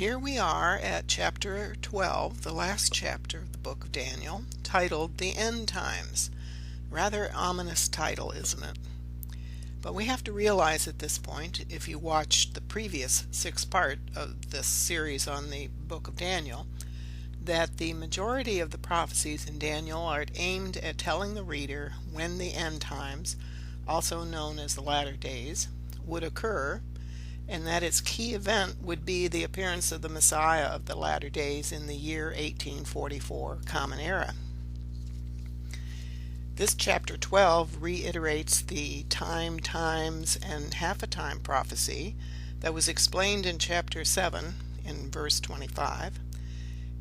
Here we are at chapter 12, the last chapter of the book of Daniel, titled The End Times. Rather ominous title, isn't it? But we have to realize at this point, if you watched the previous sixth part of this series on the book of Daniel, that the majority of the prophecies in Daniel are aimed at telling the reader when the end times, also known as the latter days, would occur, and that its key event would be the appearance of the Messiah of the latter days in the year 1844 Common Era. This chapter 12 reiterates the time, times, and half a time prophecy that was explained in chapter 7 in verse 25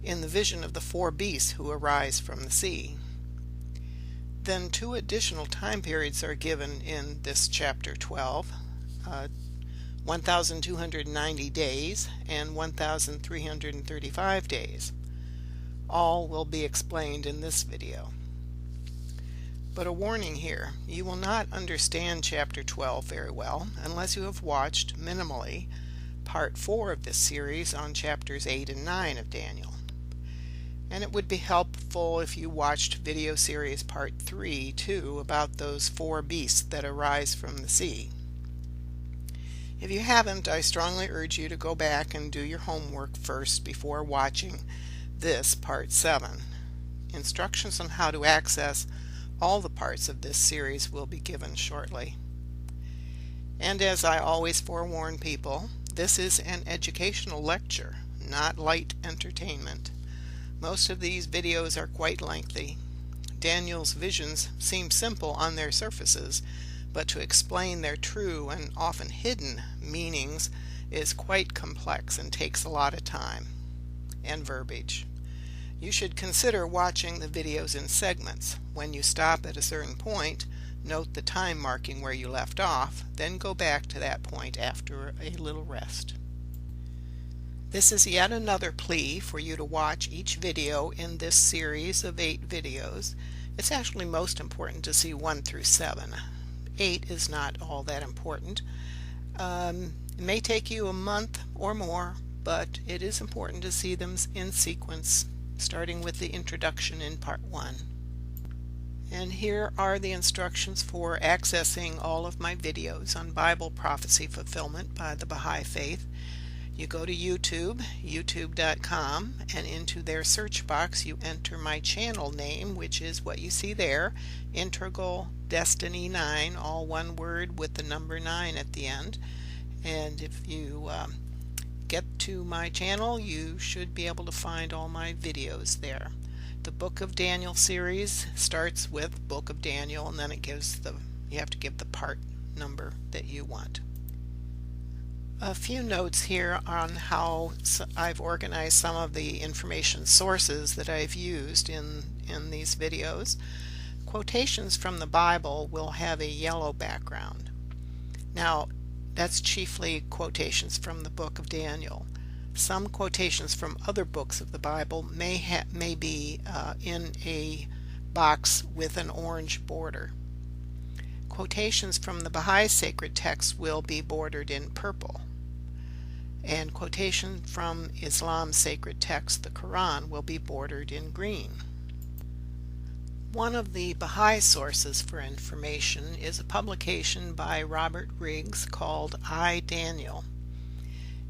in the vision of the four beasts who arise from the sea. Then two additional time periods are given in this chapter 12, 1,290 days and 1,335 days. All will be explained in this video. But a warning here, you will not understand chapter 12 very well unless you have watched minimally part 4 of this series on chapters 8 and 9 of Daniel. And it would be helpful if you watched video series part 3 too, about those four beasts that arise from the sea. If you haven't, I strongly urge you to go back and do your homework first before watching this part 7. Instructions on how to access all the parts of this series will be given shortly. And as I always forewarn people, this is an educational lecture, not light entertainment. Most of these videos are quite lengthy. Daniel's visions seem simple on their surfaces, but to explain their true and often hidden meanings is quite complex and takes a lot of time and verbiage. You should consider watching the videos in segments. When you stop at a certain point, note the time marking where you left off, then go back to that point after a little rest. This is yet another plea for you to watch each video in this series of 8 videos. It's actually most important to see 1 through 7. 8 is not all that important. It may take you a month or more, but it is important to see them in sequence, starting with the introduction in part 1. And here are the instructions for accessing all of my videos on Bible prophecy fulfillment by the Baha'i faith. You go to YouTube, youtube.com, and into their search box you enter my channel name, which is what you see there, Integral Destiny 9, all one word with the number 9 at the end. And if you get to my channel, you should be able to find all my videos there. The Book of Daniel series starts with Book of Daniel, and then it gives you have to give the part number that you want. A few notes here on how I've organized some of the information sources that I've used in these videos. Quotations from the Bible will have a yellow background. Now, that's chiefly quotations from the book of Daniel. Some quotations from other books of the Bible may be in a box with an orange border. Quotations from the Baha'i sacred texts will be bordered in purple. And quotation from Islam's sacred text, the Quran, will be bordered in green. One of the Baha'i sources for information is a publication by Robert Riggs called I, Daniel.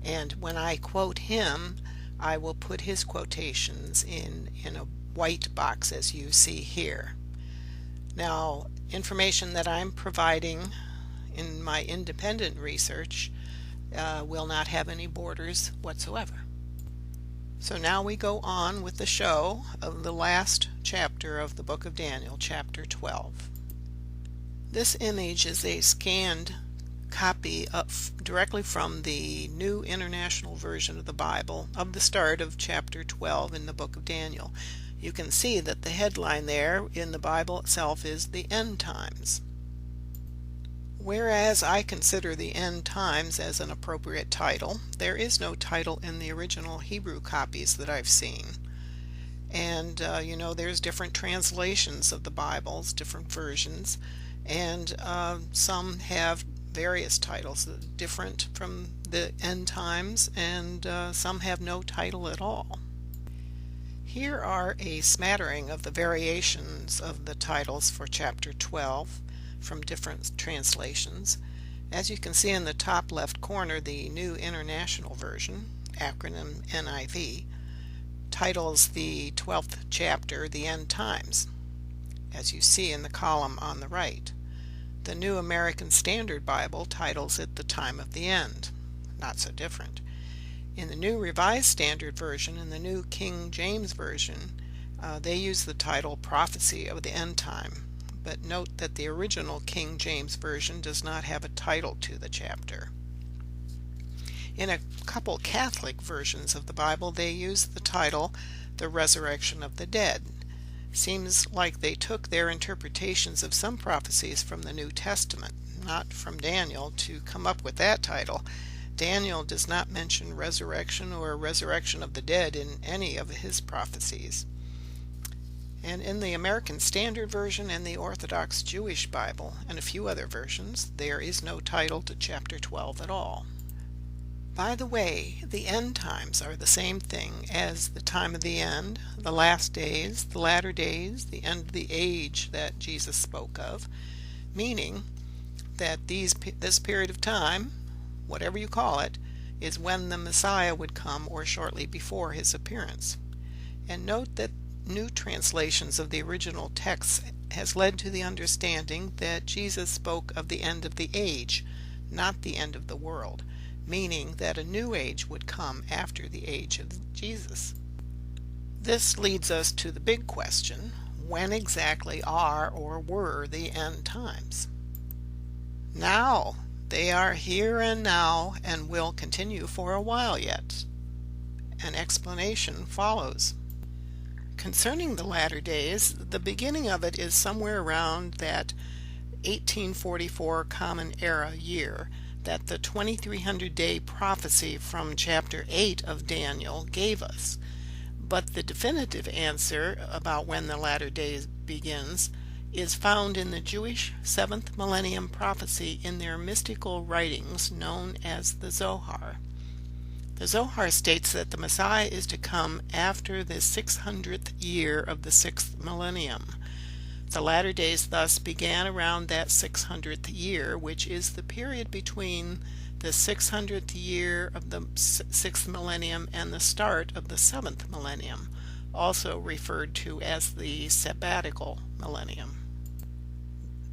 And when I quote him, I will put his quotations in a white box as you see here. Now, information that I'm providing in my independent research will not have any borders whatsoever. So now we go on with the show of the last chapter of the book of Daniel, chapter 12. This image is a scanned copy directly from the New International Version of the Bible of the start of chapter 12 in the book of Daniel. You can see that the headline there in the Bible itself is the end times. Whereas I consider the end times as an appropriate title, there is no title in the original Hebrew copies that I've seen. And there's different translations of the Bibles, different versions, and some have various titles, different from the end times, and some have no title at all. Here are a smattering of the variations of the titles for chapter 12 from different translations. As you can see in the top left corner, the New International Version, acronym NIV, titles the 12th chapter The End Times, as you see in the column on the right. The New American Standard Bible titles it The Time of the End. Not so different. In the New Revised Standard Version and the New King James Version, they use the title Prophecy of the End Time, but note that the original King James Version does not have a title to the chapter. In a couple Catholic versions of the Bible, they use the title The Resurrection of the Dead. Seems like they took their interpretations of some prophecies from the New Testament, not from Daniel, to come up with that title. Daniel does not mention resurrection or resurrection of the dead in any of his prophecies. And in the American Standard Version and the Orthodox Jewish Bible and a few other versions, there is no title to chapter 12 at all. By the way, the end times are the same thing as the time of the end, the last days, the latter days, the end of the age that Jesus spoke of, meaning that this period of time, whatever you call it, is when the Messiah would come or shortly before his appearance. And note that new translations of the original text has led to the understanding that Jesus spoke of the end of the age, not the end of the world, meaning that a new age would come after the age of Jesus. This leads us to the big question: when exactly are or were the end times? Now! They are here and now and will continue for a while yet. An explanation follows. Concerning the latter days, the beginning of it is somewhere around that 1844 Common Era year that the 2300-day prophecy from chapter 8 of Daniel gave us. But the definitive answer about when the latter days begins is found in the Jewish 7th millennium prophecy in their mystical writings known as the Zohar. The Zohar states that the Messiah is to come after the 600th year of the 6th millennium. The latter days thus began around that 600th year, which is the period between the 600th year of the 6th millennium and the start of the 7th millennium, also referred to as the sabbatical millennium.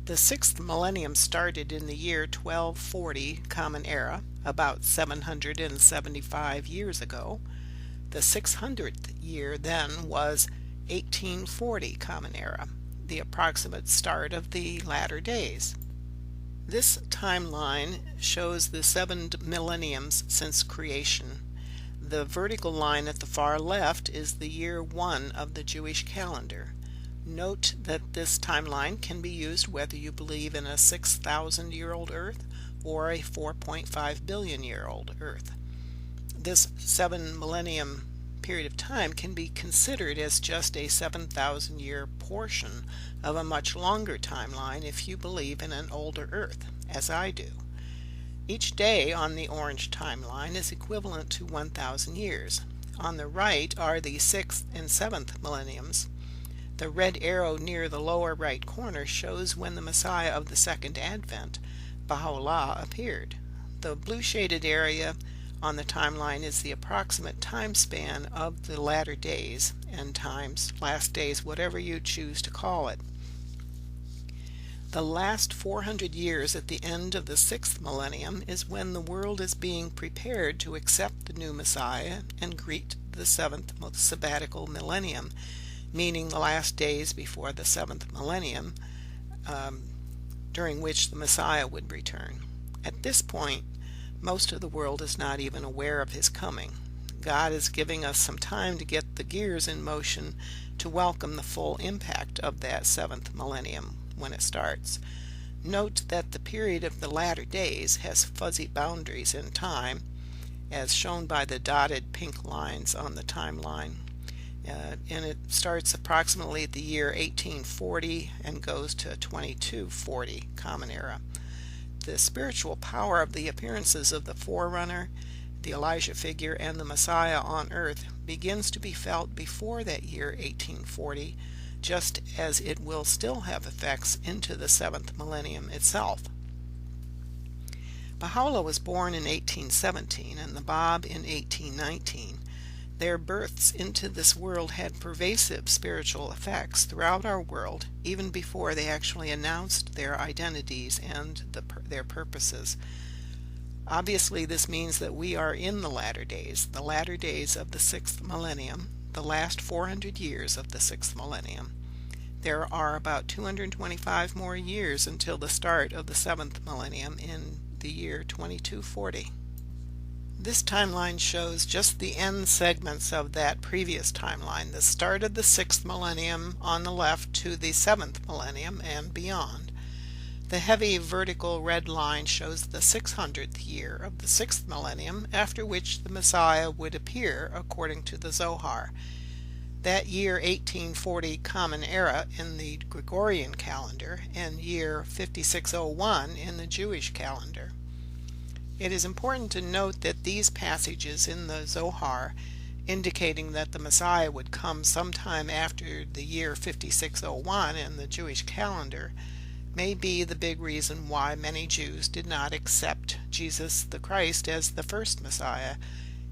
The 6th millennium started in the year 1240 Common Era, about 775 years ago. The 600th year then was 1840 Common Era, the approximate start of the latter days. This timeline shows the 7 millenniums since creation. The vertical line at the far left is the year 1 of the Jewish calendar. Note that this timeline can be used whether you believe in a 6,000-year-old Earth or a 4.5 billion-year-old Earth. This 7 millennium period of time can be considered as just a 7,000-year portion of a much longer timeline if you believe in an older Earth, as I do. Each day on the orange timeline is equivalent to 1,000 years. On the right are the 6th and 7th millenniums. The red arrow near the lower right corner shows when the Messiah of the Second Advent, Baha'u'llah, appeared. The blue shaded area on the timeline is the approximate time span of the latter days, end times, last days, whatever you choose to call it. The last 400 years at the end of the 6th millennium is when the world is being prepared to accept the new Messiah and greet the 7th sabbatical millennium, meaning the last days before the 7th millennium, during which the Messiah would return. At this point, most of the world is not even aware of his coming. God is giving us some time to get the gears in motion to welcome the full impact of that 7th millennium when it starts. Note that the period of the latter days has fuzzy boundaries in time, as shown by the dotted pink lines on the timeline. And it starts approximately at the year 1840 and goes to 2240 Common Era. the spiritual power of the appearances of the forerunner, the Elijah figure, and the Messiah on earth begins to be felt before that year 1840, just as it will still have effects into the 7th millennium itself. Baha'u'llah was born in 1817 and the Bab in 1819. Their births into this world had pervasive spiritual effects throughout our world, even before they actually announced their identities and their purposes. Obviously, this means that we are in the latter days of the 6th millennium, the last 400 years of the 6th millennium. There are about 225 more years until the start of the 7th millennium in the year 2240. This timeline shows just the end segments of that previous timeline, the start of the 6th millennium on the left to the 7th millennium and beyond. The heavy vertical red line shows the 600th year of the 6th millennium, after which the Messiah would appear according to the Zohar. That year 1840 Common Era in the Gregorian calendar and year 5601 in the Jewish calendar. It is important to note that these passages in the Zohar indicating that the Messiah would come sometime after the year 5601 in the Jewish calendar may be the big reason why many Jews did not accept Jesus the Christ as the first Messiah,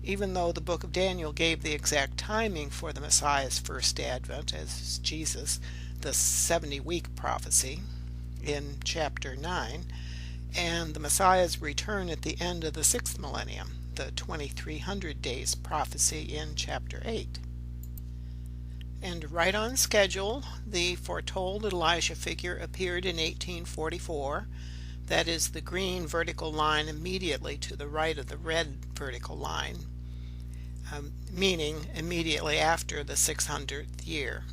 even though the book of Daniel gave the exact timing for the Messiah's first advent as Jesus, the 70-week prophecy in chapter 9, and the Messiah's return at the end of the 6th millennium, the 2300 days prophecy in chapter 8. And right on schedule, the foretold Elijah figure appeared in 1844. That is the green vertical line immediately to the right of the red vertical line, meaning immediately after the 600th year.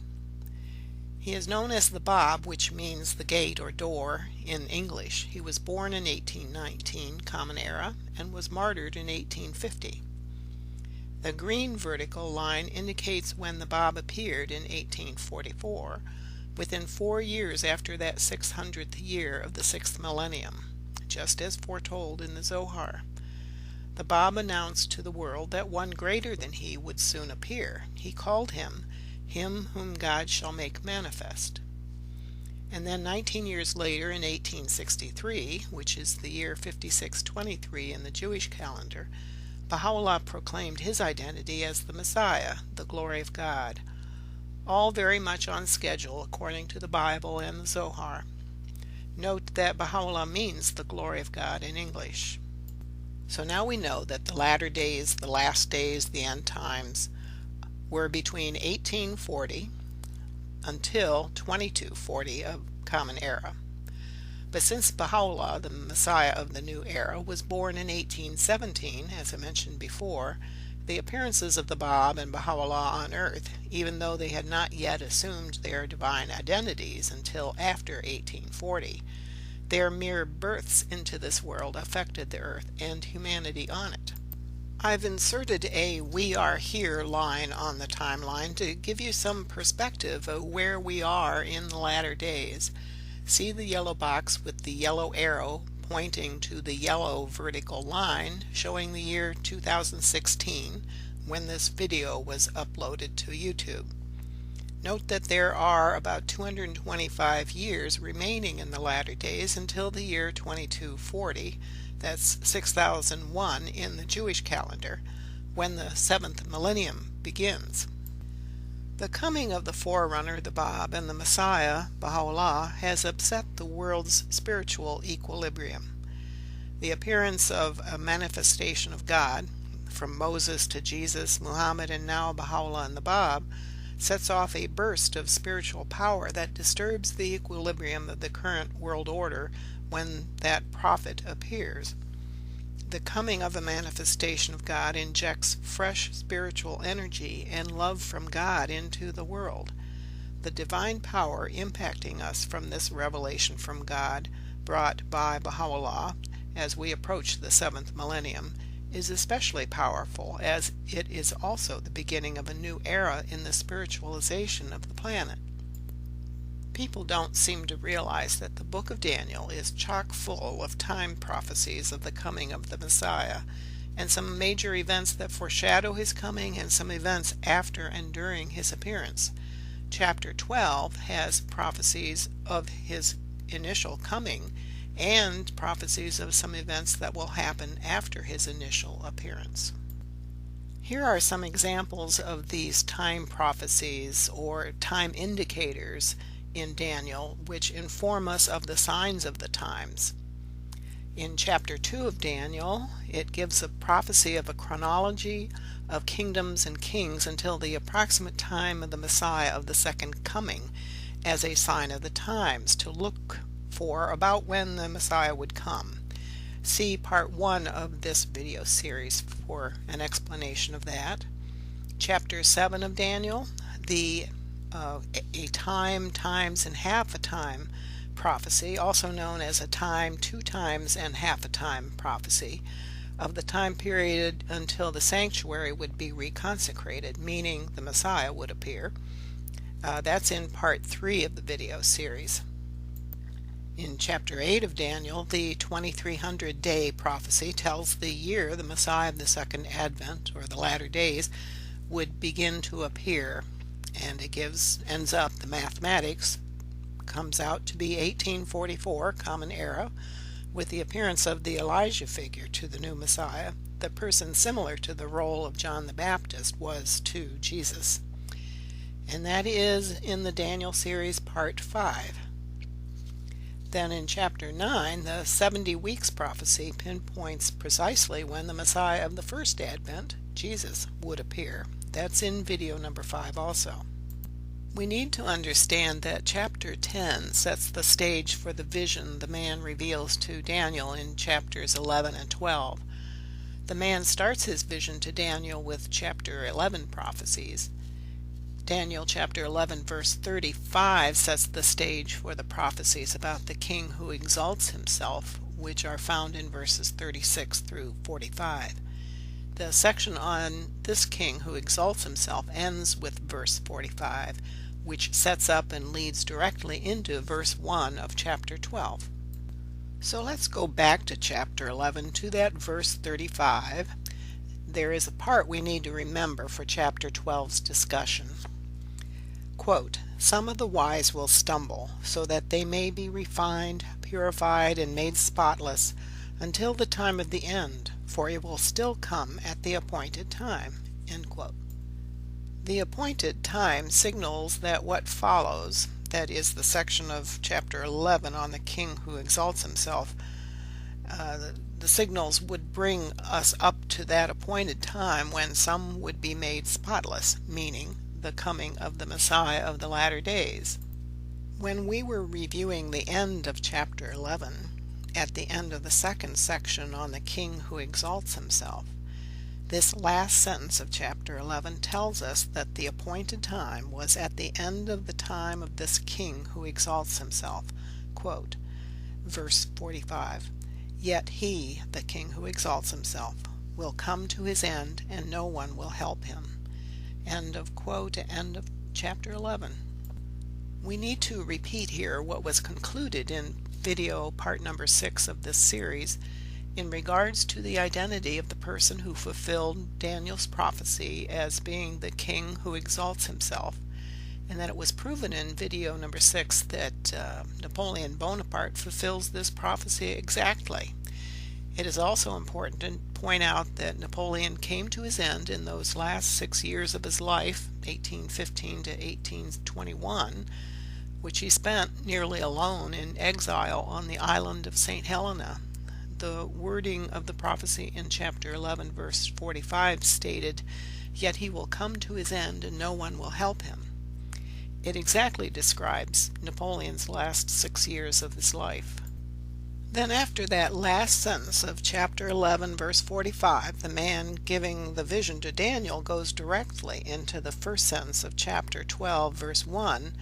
He is known as the Bab, which means the gate or door in English. He was born in 1819 Common Era and was martyred in 1850. The green vertical line indicates when the Bab appeared in 1844, within 4 years after that 600th year of the 6th millennium, just as foretold in the Zohar. The Bab announced to the world that one greater than he would soon appear. He called him whom God shall make manifest. And then 19 years later in 1863, which is the year 5623 in the Jewish calendar, Baha'u'llah proclaimed his identity as the Messiah, the glory of God. All very much on schedule according to the Bible and the Zohar. Note that Baha'u'llah means the glory of God in English. So now we know that the latter days, the last days, the end times were between 1840 until 2240 of Common Era. But since Baha'u'llah, the Messiah of the new era, was born in 1817, as I mentioned before, the appearances of the Bab and Baha'u'llah on earth, even though they had not yet assumed their divine identities until after 1840, their mere births into this world affected the earth and humanity on it. I've inserted a "we are here" line on the timeline to give you some perspective of where we are in the latter days. See the yellow box with the yellow arrow pointing to the yellow vertical line showing the year 2016 when this video was uploaded to YouTube. Note that there are about 225 years remaining in the latter days until the year 2240. That's 6001 in the Jewish calendar, when the 7th millennium begins. The coming of the forerunner, the Bab, and the Messiah, Baha'u'llah, has upset the world's spiritual equilibrium. The appearance of a manifestation of God, from Moses to Jesus, Muhammad, and now Baha'u'llah and the Bab, sets off a burst of spiritual power that disturbs the equilibrium of the current world order when that prophet appears. The coming of a manifestation of God injects fresh spiritual energy and love from God into the world. The divine power impacting us from this revelation from God, brought by Baha'u'llah as we approach the 7th millennium, is especially powerful, as it is also the beginning of a new era in the spiritualization of the planet. People don't seem to realize that the book of Daniel is chock full of time prophecies of the coming of the Messiah, and some major events that foreshadow his coming and some events after and during his appearance. Chapter 12 has prophecies of his initial coming and prophecies of some events that will happen after his initial appearance. Here are some examples of these time prophecies or time indicators in Daniel, which inform us of the signs of the times. In chapter 2 of Daniel, it gives a prophecy of a chronology of kingdoms and kings until the approximate time of the Messiah of the second coming, as a sign of the times to look for about when the Messiah would come. See part 1 of this video series for an explanation of that. Chapter 7 of Daniel, a time, times, and half a time prophecy, also known as a time, 2 times, and half a time prophecy, of the time period until the sanctuary would be reconsecrated, meaning the Messiah would appear. That's in part 3 of the video series. In chapter 8 of Daniel, the 2300-day prophecy tells the year the Messiah of the Second Advent, or the latter days, would begin to appear, and it ends up, the mathematics comes out to be 1844, Common Era, with the appearance of the Elijah figure to the new Messiah, the person similar to the role of John the Baptist was to Jesus. And that is in the Daniel series part 5. Then in chapter 9, the 70 weeks prophecy pinpoints precisely when the Messiah of the first Advent, Jesus, would appear. That's in video number 5 also. We need to understand that chapter 10 sets the stage for the vision the man reveals to Daniel in chapters 11 and 12. The man starts his vision to Daniel with chapter 11 prophecies. Daniel chapter 11 verse 35 sets the stage for the prophecies about the king who exalts himself, which are found in verses 36 through 45. The section on this king who exalts himself ends with verse 45, which sets up and leads directly into verse 1 of chapter 12. So let's go back to chapter 11 to that verse 35. There is a part we need to remember for chapter 12's discussion. Quote, "Some of the wise will stumble, so that they may be refined, purified, and made spotless until the time of the end, for it will still come at the appointed time." End quote. The appointed time signals that what follows, that is the section of chapter 11 on the king who exalts himself, the signals would bring us up to that appointed time when some would be made spotless, meaning the coming of the Messiah of the latter days. When we were reviewing the end of chapter 11, at the end of the second section on the king who exalts himself, this last sentence of chapter 11 tells us that the appointed time was at the end of the time of this king who exalts himself. Quote, verse 45, "Yet he, the king who exalts himself, will come to his end, and no one will help him." End of quote, end of chapter 11. We need to repeat here what was concluded in video part number 6 of this series in regards to the identity of the person who fulfilled Daniel's prophecy as being the king who exalts himself, and that it was proven in video number 6 that Napoleon Bonaparte fulfills this prophecy exactly. It is also important to point out that Napoleon came to his end in those last 6 years of his life, 1815 to 1821, which he spent nearly alone in exile on the island of St. Helena. The wording of the prophecy in chapter 11 verse 45 stated, "Yet he will come to his end and no one will help him." It exactly describes Napoleon's last 6 years of his life. Then after that last sentence of chapter 11 verse 45, the man giving the vision to Daniel goes directly into the first sentence of chapter 12 verse 1,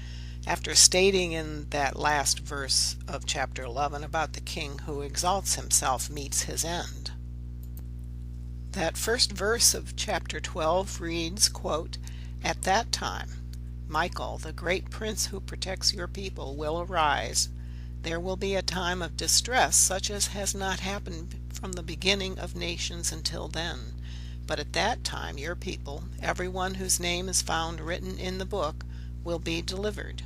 after stating in that last verse of chapter 11 about the king who exalts himself meets his end. That first verse of chapter 12 reads, quote, "At that time Michael, the great prince who protects your people, will arise. There will be a time of distress such as has not happened from the beginning of nations until then. But at that time your people, everyone whose name is found written in the book, will be delivered.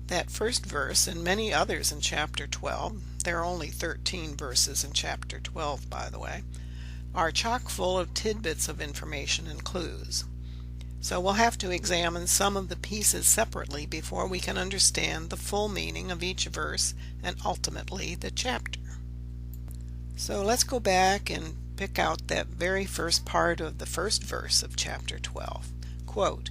That first verse and many others in chapter 12, there are only 13 verses in chapter 12 by the way, are chock full of tidbits of information and clues. So we'll have to examine some of the pieces separately before we can understand the full meaning of each verse and ultimately the chapter. So let's go back and pick out that very first part of the first verse of chapter 12. Quote,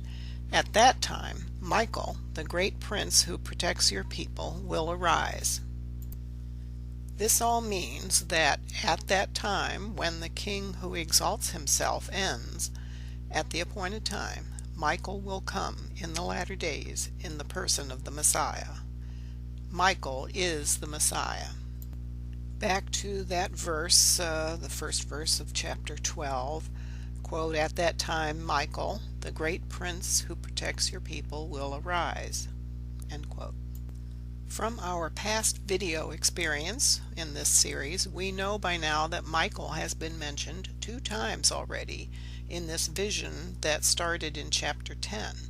"At that time, Michael, the great prince who protects your people, will arise." This all means that at that time, when the king who exalts himself ends, at the appointed time, Michael will come in the latter days in the person of the Messiah. Michael is the Messiah. Back to that verse, the first verse of chapter 12. Quote, "At that time, Michael, the great prince who protects your people, will arise." End quote. From our past video experience in this series, we know by now that Michael has been mentioned 2 times already in this vision that started in chapter 10.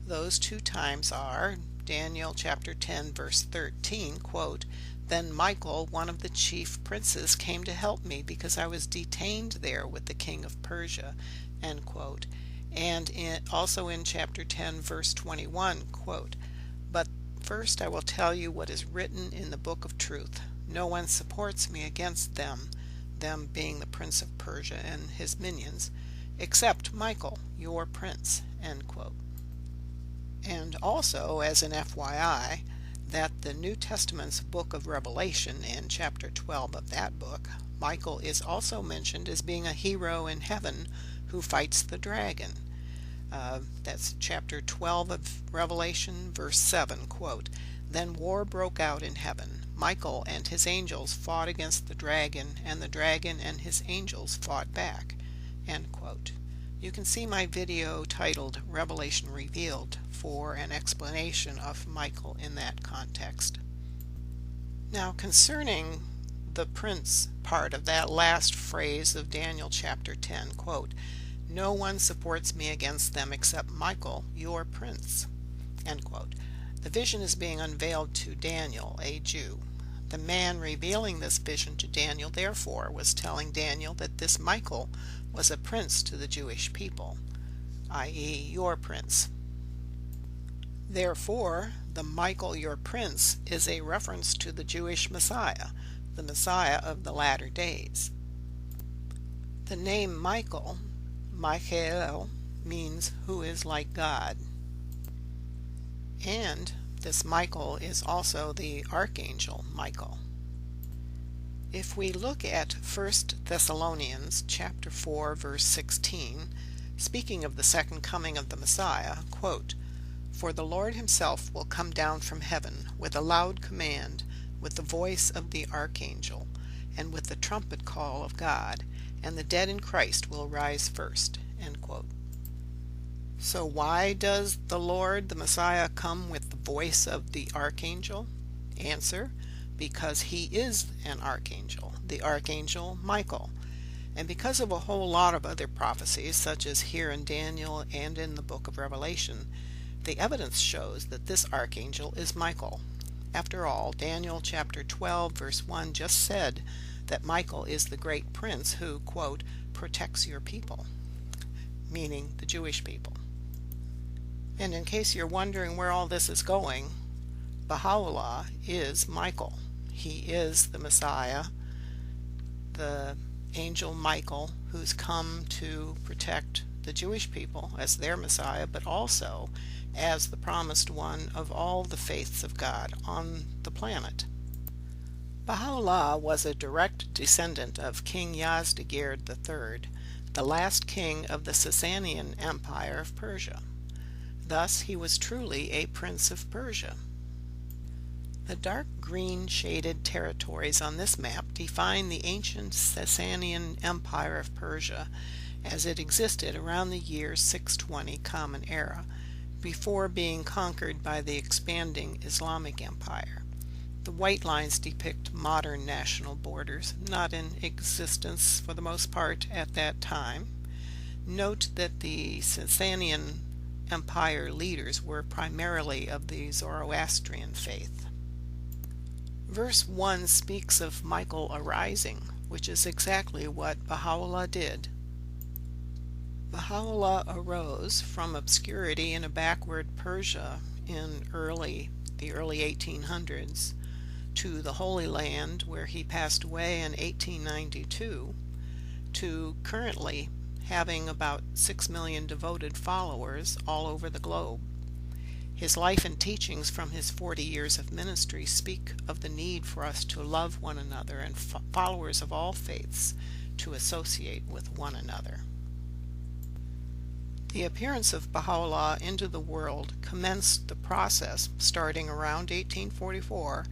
Those 2 times are Daniel chapter 10 verse 13, quote, "Then Michael, one of the chief princes, came to help me because I was detained there with the king of Persia," end quote. And also in chapter 10 verse 21, quote, "But first I will tell you what is written in the book of truth. No one supports me against them," them being the prince of Persia and his minions, "except Michael, your prince," end quote. And also, as an FYI, that the New Testament's book of Revelation, in chapter 12 of that book, Michael is also mentioned as being a hero in heaven who fights the dragon. That's chapter 12 of Revelation, verse 7, quote, "Then war broke out in heaven. Michael and his angels fought against the dragon, and the dragon and his angels fought back," end quote. You can see my video titled Revelation Revealed for an explanation of Michael in that context. Now, concerning the prince part of that last phrase of Daniel chapter 10, quote, "No one supports me against them except Michael, your prince," end quote. The vision is being unveiled to Daniel, a Jew. The man revealing this vision to Daniel, therefore, was telling Daniel that this Michael was a prince to the Jewish people, i.e., your prince. Therefore, the Michael, your prince, is a reference to the Jewish Messiah, the Messiah of the latter days. The name Michael, Michael, means who is like God. And this Michael is also the archangel Michael. If we look at 1 Thessalonians chapter 4 verse 16, speaking of the second coming of the Messiah, quote, "For the Lord himself will come down from heaven with a loud command, with the voice of the archangel, and with the trumpet call of God, and the dead in Christ will rise first," end quote. So why does the Lord, the Messiah, come with the voice of the archangel? Answer: because he is an archangel, the archangel Michael. And because of a whole lot of other prophecies, such as here in Daniel and in the book of Revelation, the evidence shows that this archangel is Michael. After all, Daniel chapter 12 verse 1 just said that Michael is the great prince who, quote, "protects your people," meaning the Jewish people. And in case you're wondering where all this is going, Baha'u'llah is Michael. He is the Messiah, the angel Michael, who's come to protect the Jewish people as their Messiah, but also as the promised one of all the faiths of God on the planet. Baha'u'llah was a direct descendant of King Yazdegerd III, the last king of the Sasanian Empire of Persia. Thus he was truly a prince of Persia. The dark green shaded territories on this map define the ancient Sasanian Empire of Persia as it existed around the year 620 Common Era, before being conquered by the expanding Islamic Empire. The white lines depict modern national borders, not in existence for the most part at that time. Note that the Sasanian Empire leaders were primarily of the Zoroastrian faith. Verse 1 speaks of Michael arising, which is exactly what Baha'u'llah did. Baha'u'llah arose from obscurity in a backward Persia in the early 1800s to the Holy Land, where he passed away in 1892, to currently having about 6 million devoted followers all over the globe. His life and teachings from his 40 years of ministry speak of the need for us to love one another and followers of all faiths to associate with one another. The appearance of Baha'u'llah into the world commenced the process starting around 1844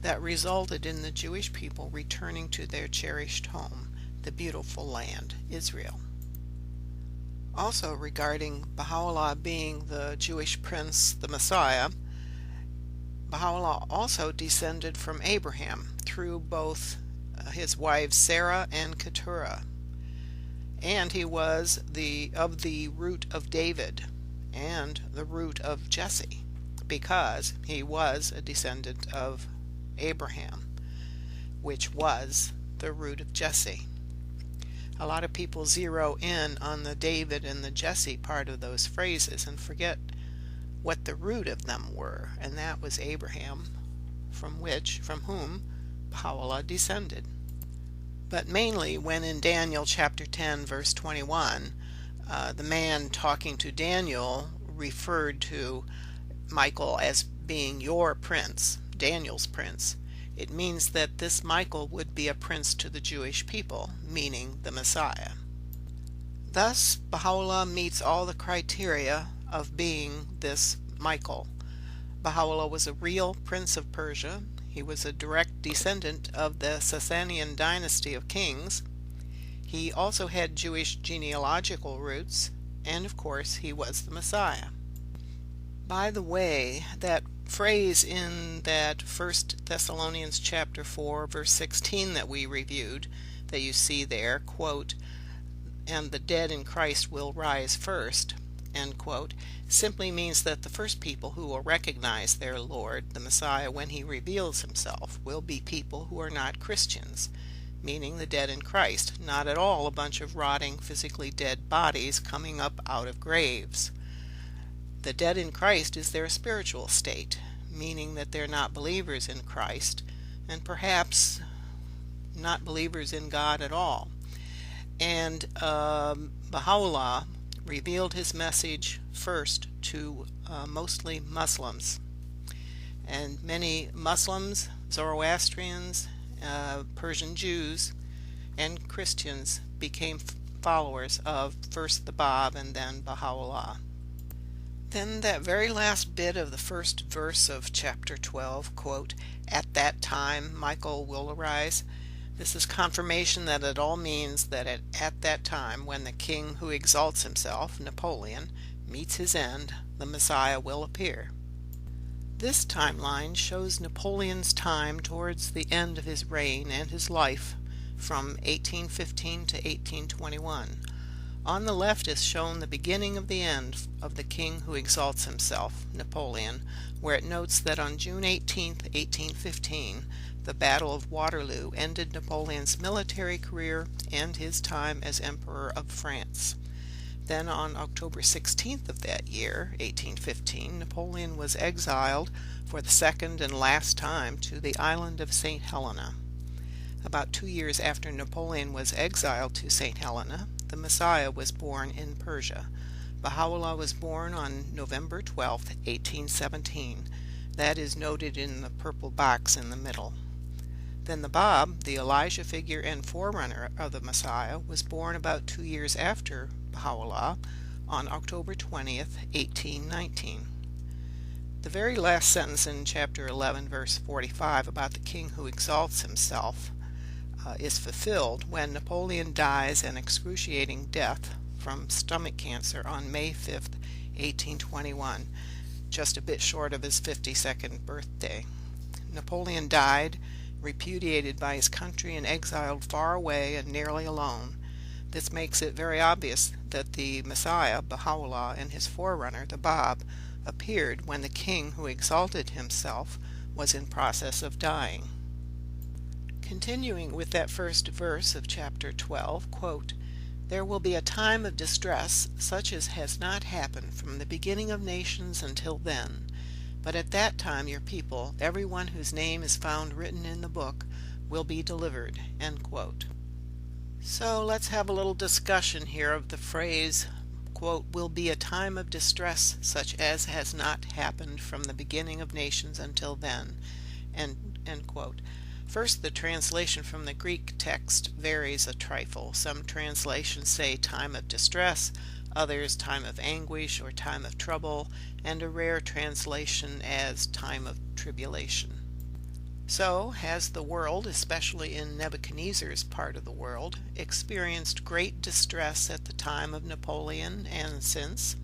that resulted in the Jewish people returning to their cherished home, the beautiful land, Israel. Also regarding Baha'u'llah being the Jewish prince, the Messiah, Baha'u'llah also descended from Abraham through both his wives Sarah and Keturah. And he was of the root of David and the root of Jesse, because he was a descendant of Abraham, which was the root of Jesse. A lot of people zero in on the David and the Jesse part of those phrases and forget what the root of them were, and that was Abraham, from whom Baha'u'llah descended. But mainly when in Daniel chapter 10 verse 21, the man talking to Daniel referred to Michael as being your prince, Daniel's prince. It means that this Michael would be a prince to the Jewish people, meaning the Messiah. Thus, Baha'u'llah meets all the criteria of being this Michael. Baha'u'llah was a real prince of Persia. He was a direct descendant of the Sasanian dynasty of kings. He also had Jewish genealogical roots, and of course he was the Messiah. By the way, that phrase in that 1 Thessalonians chapter 4 verse 16 that we reviewed, that you see there, quote, "and the dead in Christ will rise first," end quote, simply means that the first people who will recognize their Lord, the Messiah, when he reveals himself, will be people who are not Christians, meaning the dead in Christ, not at all a bunch of rotting, physically dead bodies coming up out of graves. The dead in Christ is their spiritual state, meaning that they're not believers in Christ, and perhaps not believers in God at all. And Baha'u'llah revealed his message first to mostly Muslims. And many Muslims, Zoroastrians, Persian Jews, and Christians became followers of first the Bab and then Baha'u'llah. Then that very last bit of the first verse of chapter 12, quote, "At that time Michael will arise." This is confirmation that it all means that at that time, when the king who exalts himself, Napoleon, meets his end, the Messiah will appear. This timeline shows Napoleon's time towards the end of his reign and his life from 1815 to 1821. On the left is shown the beginning of the end of the king who exalts himself, Napoleon, where it notes that on June 18, 1815, the Battle of Waterloo ended Napoleon's military career and his time as Emperor of France. Then on October 16th of that year, 1815, Napoleon was exiled for the second and last time to the island of St. Helena. About 2 years after Napoleon was exiled to St. Helena, the Messiah was born in Persia. Baha'u'llah was born on November 12, 1817. That is noted in the purple box in the middle. Then the Bab, the Elijah figure and forerunner of the Messiah, was born about 2 years after Baha'u'llah on October 20th, 1819. The very last sentence in chapter 11, verse 45, about the king who exalts himself, is fulfilled when Napoleon dies an excruciating death from stomach cancer on May 5th, 1821, just a bit short of his 52nd birthday. Napoleon died, repudiated by his country and exiled far away and nearly alone. This makes it very obvious that the Messiah, Baha'u'llah, and his forerunner, the Bab, appeared when the king who exalted himself was in process of dying. Continuing with that first verse of chapter 12, quote, "There will be a time of distress such as has not happened from the beginning of nations until then. But at that time your people, everyone whose name is found written in the book, will be delivered." End quote. So let's have a little discussion here of the phrase, quote, "will be a time of distress such as has not happened from the beginning of nations until then," end quote. First, the translation from the Greek text varies a trifle. Some translations say time of distress, others time of anguish or time of trouble, and a rare translation as time of tribulation. So, has the world, especially in Nebuchadnezzar's part of the world, experienced great distress at the time of Napoleon and since?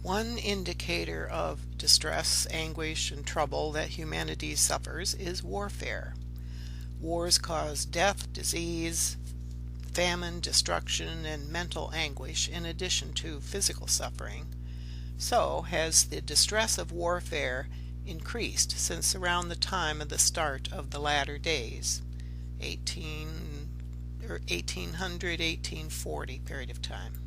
One indicator of distress, anguish, and trouble that humanity suffers is warfare. Wars cause death, disease, famine, destruction, and mental anguish in addition to physical suffering. So has the distress of warfare increased since around the time of the start of the latter days, 1800, 1840 period of time.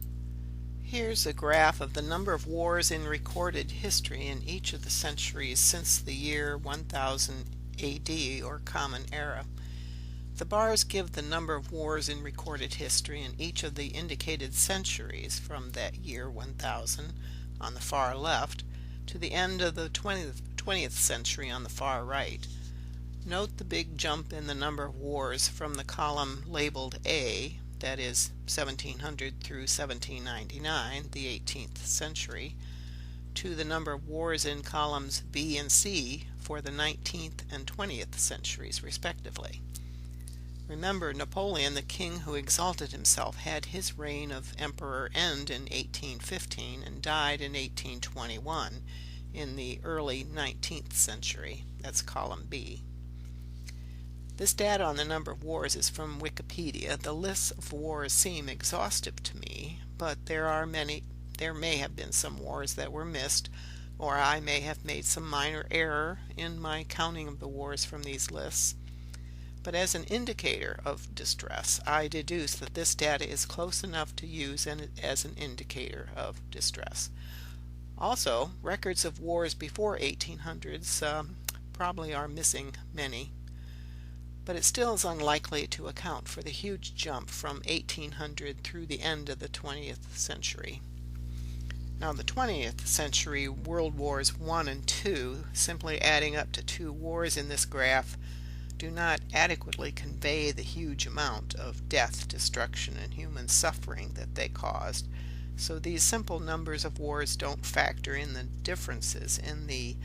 Here's a graph of the number of wars in recorded history in each of the centuries since the year 1000 AD, or Common Era. The bars give the number of wars in recorded history in each of the indicated centuries from that year 1000 on the far left to the end of the 20th century on the far right. Note the big jump in the number of wars from the column labeled A, that is 1700 through 1799, the 18th century, to the number of wars in columns B and C for the 19th and 20th centuries respectively. Remember, Napoleon, the king who exalted himself, had his reign of emperor end in 1815 and died in 1821 in the early 19th century. That's column B. This data on the number of wars is from Wikipedia. The lists of wars seem exhaustive to me, but there may have been some wars that were missed, or I may have made some minor error in my counting of the wars from these lists. But as an indicator of distress, I deduce that this data is close enough to use as an indicator of distress. Also, records of wars before 1800s probably are missing many, but it still is unlikely to account for the huge jump from 1800 through the end of the 20th century. Now, the 20th century World Wars I and II, simply adding up to 2 wars in this graph, do not adequately convey the huge amount of death, destruction, and human suffering that they caused. So these simple numbers of wars don't factor in the differences in the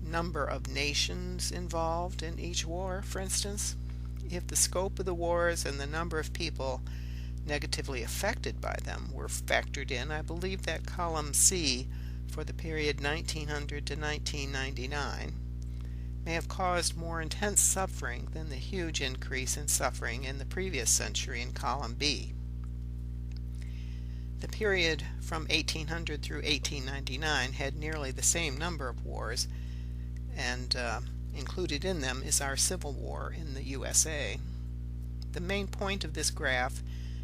number of nations involved in each war, for instance. If the scope of the wars and the number of people negatively affected by them were factored in, I believe that column C for the period 1900 to 1999 may have caused more intense suffering than the huge increase in suffering in the previous century in column B. The period from 1800 through 1899 had nearly the same number of wars, and included in them is our Civil War in the USA. The main point of this graph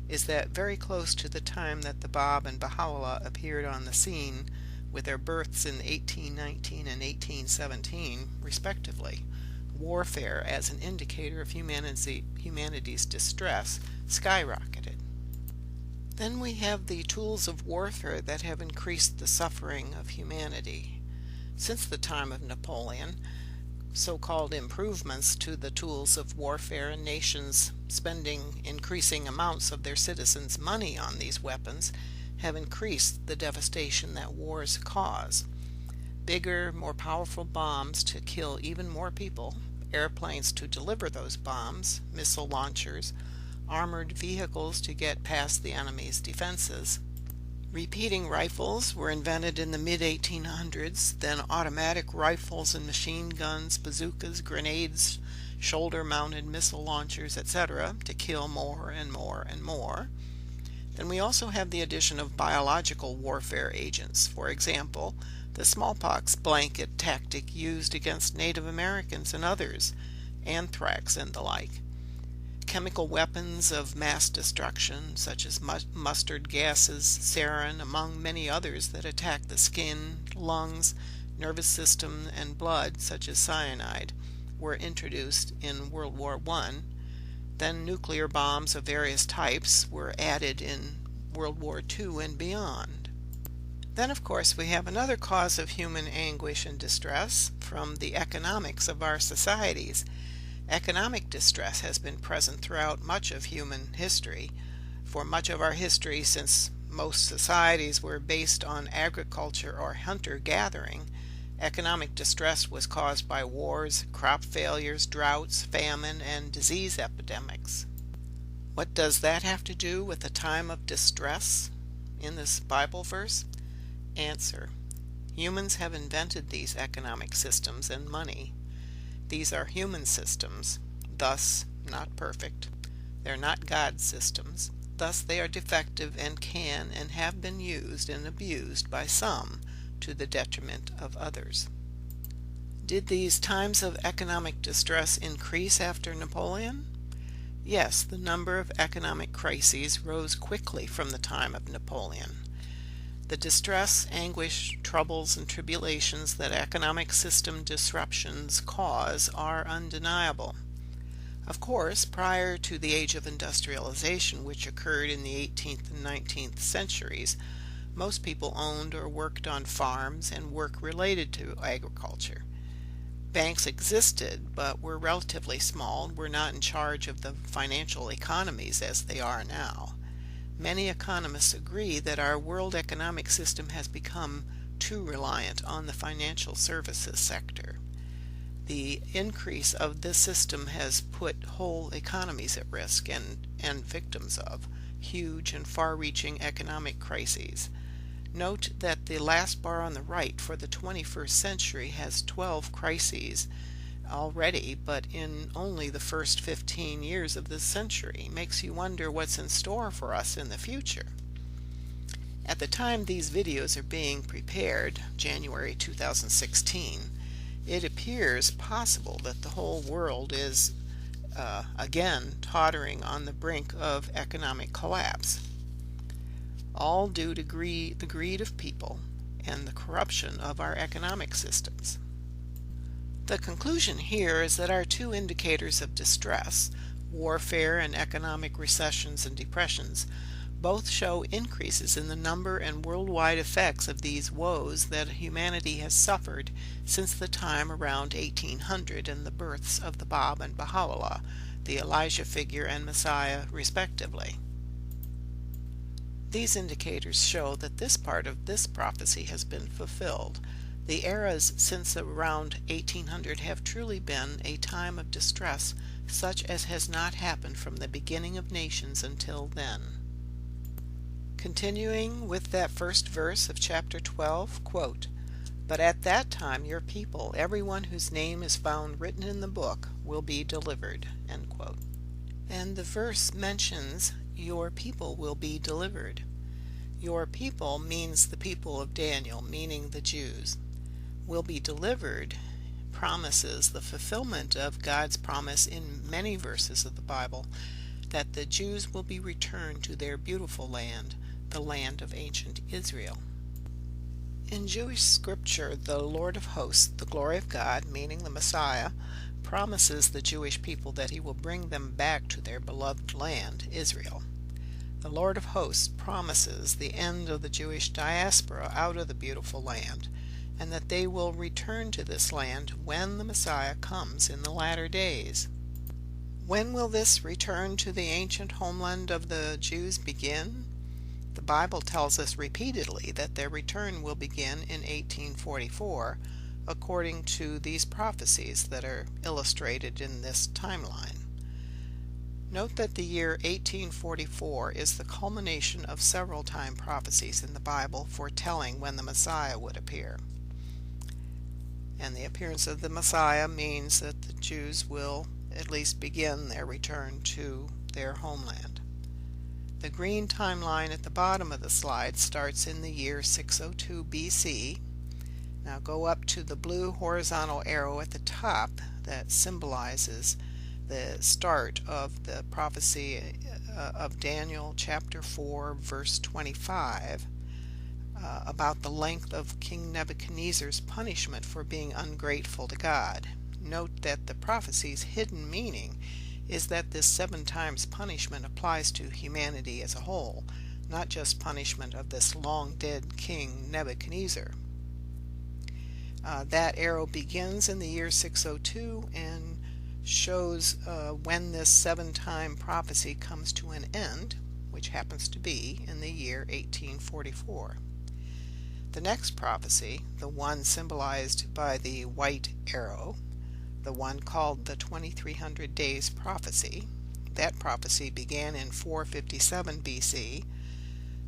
is that very close to the time that the Bab and Baha'u'llah appeared on the scene with their births in 1819 and 1817, respectively, warfare as an indicator of humanity's distress skyrocketed. Then we have the tools of warfare that have increased the suffering of humanity. Since the time of Napoleon, so-called improvements to the tools of warfare and nations spending increasing amounts of their citizens' money on these weapons have increased the devastation that wars cause. Bigger, more powerful bombs to kill even more people, airplanes to deliver those bombs, missile launchers, armored vehicles to get past the enemy's defenses, Repeating rifles were invented in the mid-1800s, then automatic rifles and machine guns, bazookas, grenades, shoulder-mounted missile launchers, etc., to kill more and more and more. Then we also have the addition of biological warfare agents. For example, the smallpox blanket tactic used against Native Americans and others, anthrax and the like. Chemical weapons of mass destruction, such as mustard gases, sarin, among many others that attack the skin, lungs, nervous system, and blood, such as cyanide, were introduced in World War I. Then nuclear bombs of various types were added in World War II and beyond. Then, of course, we have another cause of human anguish and distress from the economics of our societies. Economic distress has been present throughout much of human history. For much of our history, since most societies were based on agriculture or hunter-gathering, economic distress was caused by wars, crop failures, droughts, famine, and disease epidemics. What does that have to do with a time of distress in this Bible verse? Answer: humans have invented these economic systems and money. These are human systems, thus not perfect. They're not God's systems, thus they are defective and can and have been used and abused by some to the detriment of others. Did these times of economic distress increase after Napoleon? Yes, the number of economic crises rose quickly from the time of Napoleon. The distress, anguish, troubles, and tribulations that economic system disruptions cause are undeniable. Of course, prior to the age of industrialization, which occurred in the 18th and 19th centuries, most people owned or worked on farms and work related to agriculture. Banks existed, but were relatively small and were not in charge of the financial economies as they are now. Many economists agree that our world economic system has become too reliant on the financial services sector. The increase of this system has put whole economies at risk and victims of huge and far-reaching economic crises. Note that the last bar on the right for the 21st century has 12 crises already, but in only the first 15 years of this century. Makes you wonder what's in store for us in the future. At the time these videos are being prepared, January 2016, it appears possible that the whole world is again tottering on the brink of economic collapse, all due to the greed of people and the corruption of our economic systems. The conclusion here is that our two indicators of distress, warfare and economic recessions and depressions, both show increases in the number and worldwide effects of these woes that humanity has suffered since the time around 1800 and the births of the Bab and Baha'u'llah, the Elijah figure and Messiah respectively. These indicators show that this part of this prophecy has been fulfilled. The eras since around 1800 have truly been a time of distress such as has not happened from the beginning of nations until then. Continuing with that first verse of chapter 12, quote, "But at that time your people, everyone whose name is found written in the book, will be delivered." End quote. And the verse mentions your people will be delivered. Your people means the people of Daniel, meaning the Jews. Will be delivered promises the fulfillment of God's promise in many verses of the Bible that the Jews will be returned to their beautiful land, the land of ancient Israel. In Jewish scripture, the Lord of hosts, the glory of God, meaning the Messiah, promises the Jewish people that he will bring them back to their beloved land, Israel. The Lord of hosts promises the end of the Jewish diaspora out of the beautiful land, and that they will return to this land when the Messiah comes in the latter days. When will this return to the ancient homeland of the Jews begin? The Bible tells us repeatedly that their return will begin in 1844, according to these prophecies that are illustrated in this timeline. Note that the year 1844 is the culmination of several time prophecies in the Bible foretelling when the Messiah would appear. And the appearance of the Messiah means that the Jews will at least begin their return to their homeland. The green timeline at the bottom of the slide starts in the year 602 BC. Now go up to the blue horizontal arrow at the top that symbolizes the start of the prophecy of Daniel chapter 4 verse 25 about the length of King Nebuchadnezzar's punishment for being ungrateful to God. Note that the prophecy's hidden meaning is that this 7 times punishment applies to humanity as a whole, not just punishment of this long-dead King Nebuchadnezzar. That arrow begins in the year 602 and shows when this 7-time prophecy comes to an end, which happens to be in the year 1844. The next prophecy, the one symbolized by the white arrow, the one called the 2300 Days Prophecy, that prophecy began in 457 BC,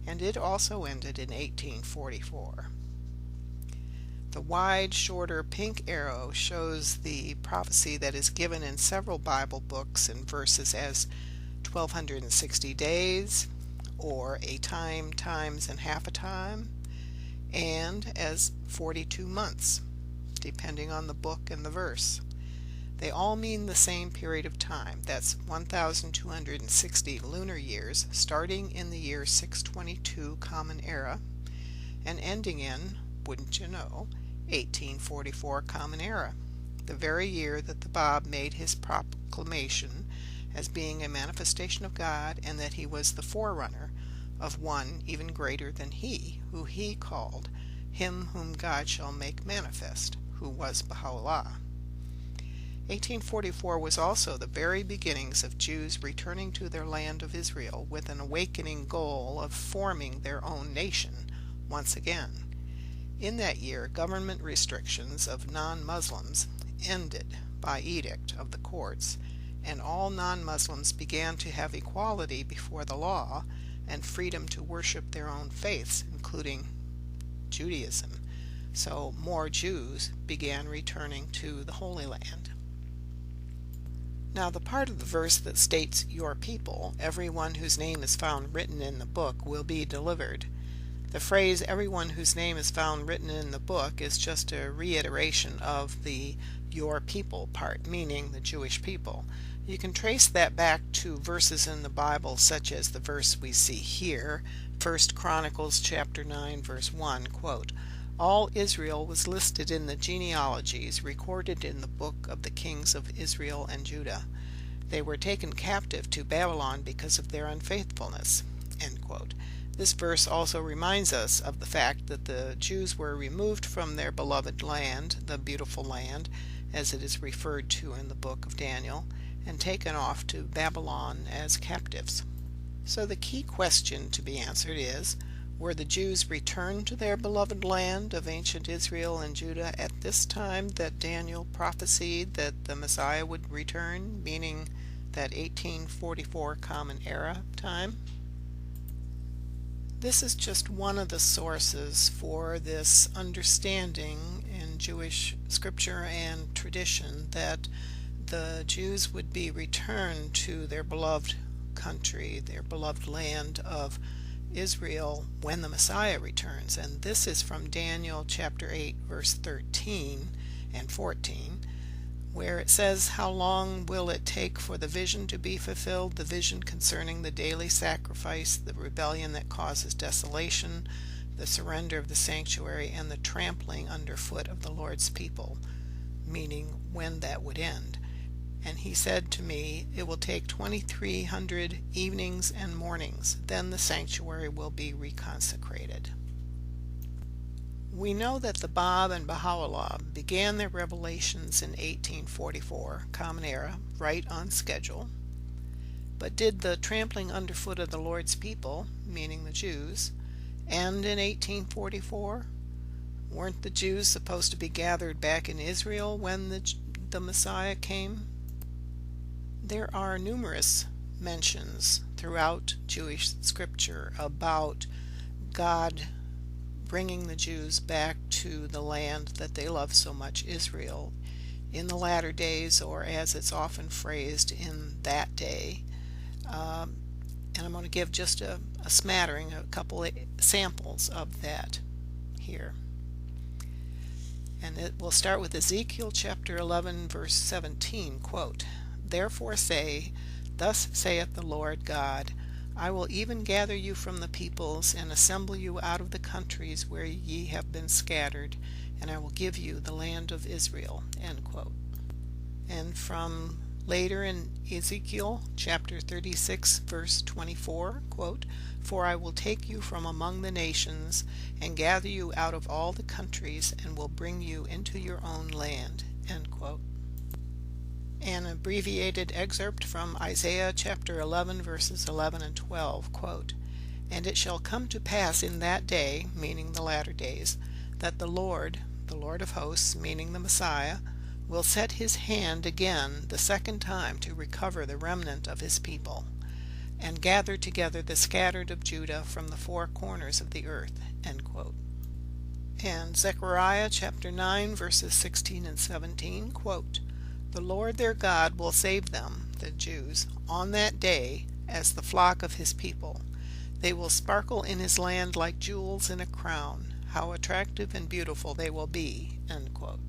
and it also ended in 1844. The wide, shorter pink arrow shows the prophecy that is given in several Bible books in verses as 1260 days, or a time times and half a time, and as 42 months, depending on the book and the verse. They all mean the same period of time. That's 1,260 lunar years, starting in the year 622 Common Era and ending in, wouldn't you know, 1844 Common Era, the very year that the Bab made his proclamation as being a manifestation of God and that he was the forerunner of one even greater than he, who he called him whom God shall make manifest, who was Baha'u'llah. 1844 was also the very beginnings of Jews returning to their land of Israel with an awakening goal of forming their own nation once again. In that year, government restrictions of non-Muslims ended by edict of the courts, and all non-Muslims began to have equality before the law and freedom to worship their own faiths, including Judaism. So more Jews began returning to the Holy Land. Now the part of the verse that states, "Your people, everyone whose name is found written in the book, will be delivered." The phrase, "everyone whose name is found written in the book," is just a reiteration of the "your people" part, meaning the Jewish people. You can trace that back to verses in the Bible, such as the verse we see here, 1 Chronicles chapter 9, verse 1, quote, "All Israel was listed in the genealogies recorded in the book of the kings of Israel and Judah. They were taken captive to Babylon because of their unfaithfulness." End quote. This verse also reminds us of the fact that the Jews were removed from their beloved land, the beautiful land, as it is referred to in the book of Daniel, and taken off to Babylon as captives. So the key question to be answered is, were the Jews returned to their beloved land of ancient Israel and Judah at this time that Daniel prophesied that the Messiah would return, meaning that 1844 Common Era time? This is just one of the sources for this understanding in Jewish scripture and tradition that the Jews would be returned to their beloved country, their beloved land of Israel when the Messiah returns. And this is from Daniel chapter 8 verse 13 and 14, where it says, "How long will it take for the vision to be fulfilled, the vision concerning the daily sacrifice, the rebellion that causes desolation, the surrender of the sanctuary, and the trampling underfoot of the Lord's people," meaning when that would end. And he said to me, "It will take 2300 evenings and mornings. Then the sanctuary will be reconsecrated." We know that the Bab and Baha'u'llah began their revelations in 1844, Common Era, right on schedule. But did the trampling underfoot of the Lord's people, meaning the Jews, end in 1844? Weren't the Jews supposed to be gathered back in Israel when the Messiah came? There are numerous mentions throughout Jewish scripture about God bringing the Jews back to the land that they love so much, Israel, in the latter days, or as it's often phrased, in that day. And I'm going to give just a smattering, a couple of samples of that here. And we'll start with Ezekiel chapter 11, verse 17, quote, "Therefore say, Thus saith the Lord God, I will even gather you from the peoples, and assemble you out of the countries where ye have been scattered, and I will give you the land of Israel." End quote. And from later in Ezekiel chapter 36, verse 24, quote, "For I will take you from among the nations, and gather you out of all the countries, and will bring you into your own land." End quote. An abbreviated excerpt from Isaiah chapter 11, verses 11 and 12, quote, "And it shall come to pass in that day," meaning the latter days, "that the Lord of hosts," meaning the Messiah, "will set his hand again the second time to recover the remnant of his people, and gather together the scattered of Judah from the four corners of the earth." End quote. And Zechariah chapter 9, verses 16 and 17, quote, "The Lord their God will save them," the Jews, "on that day as the flock of his people. They will sparkle in his land like jewels in a crown. How attractive and beautiful they will be." End quote.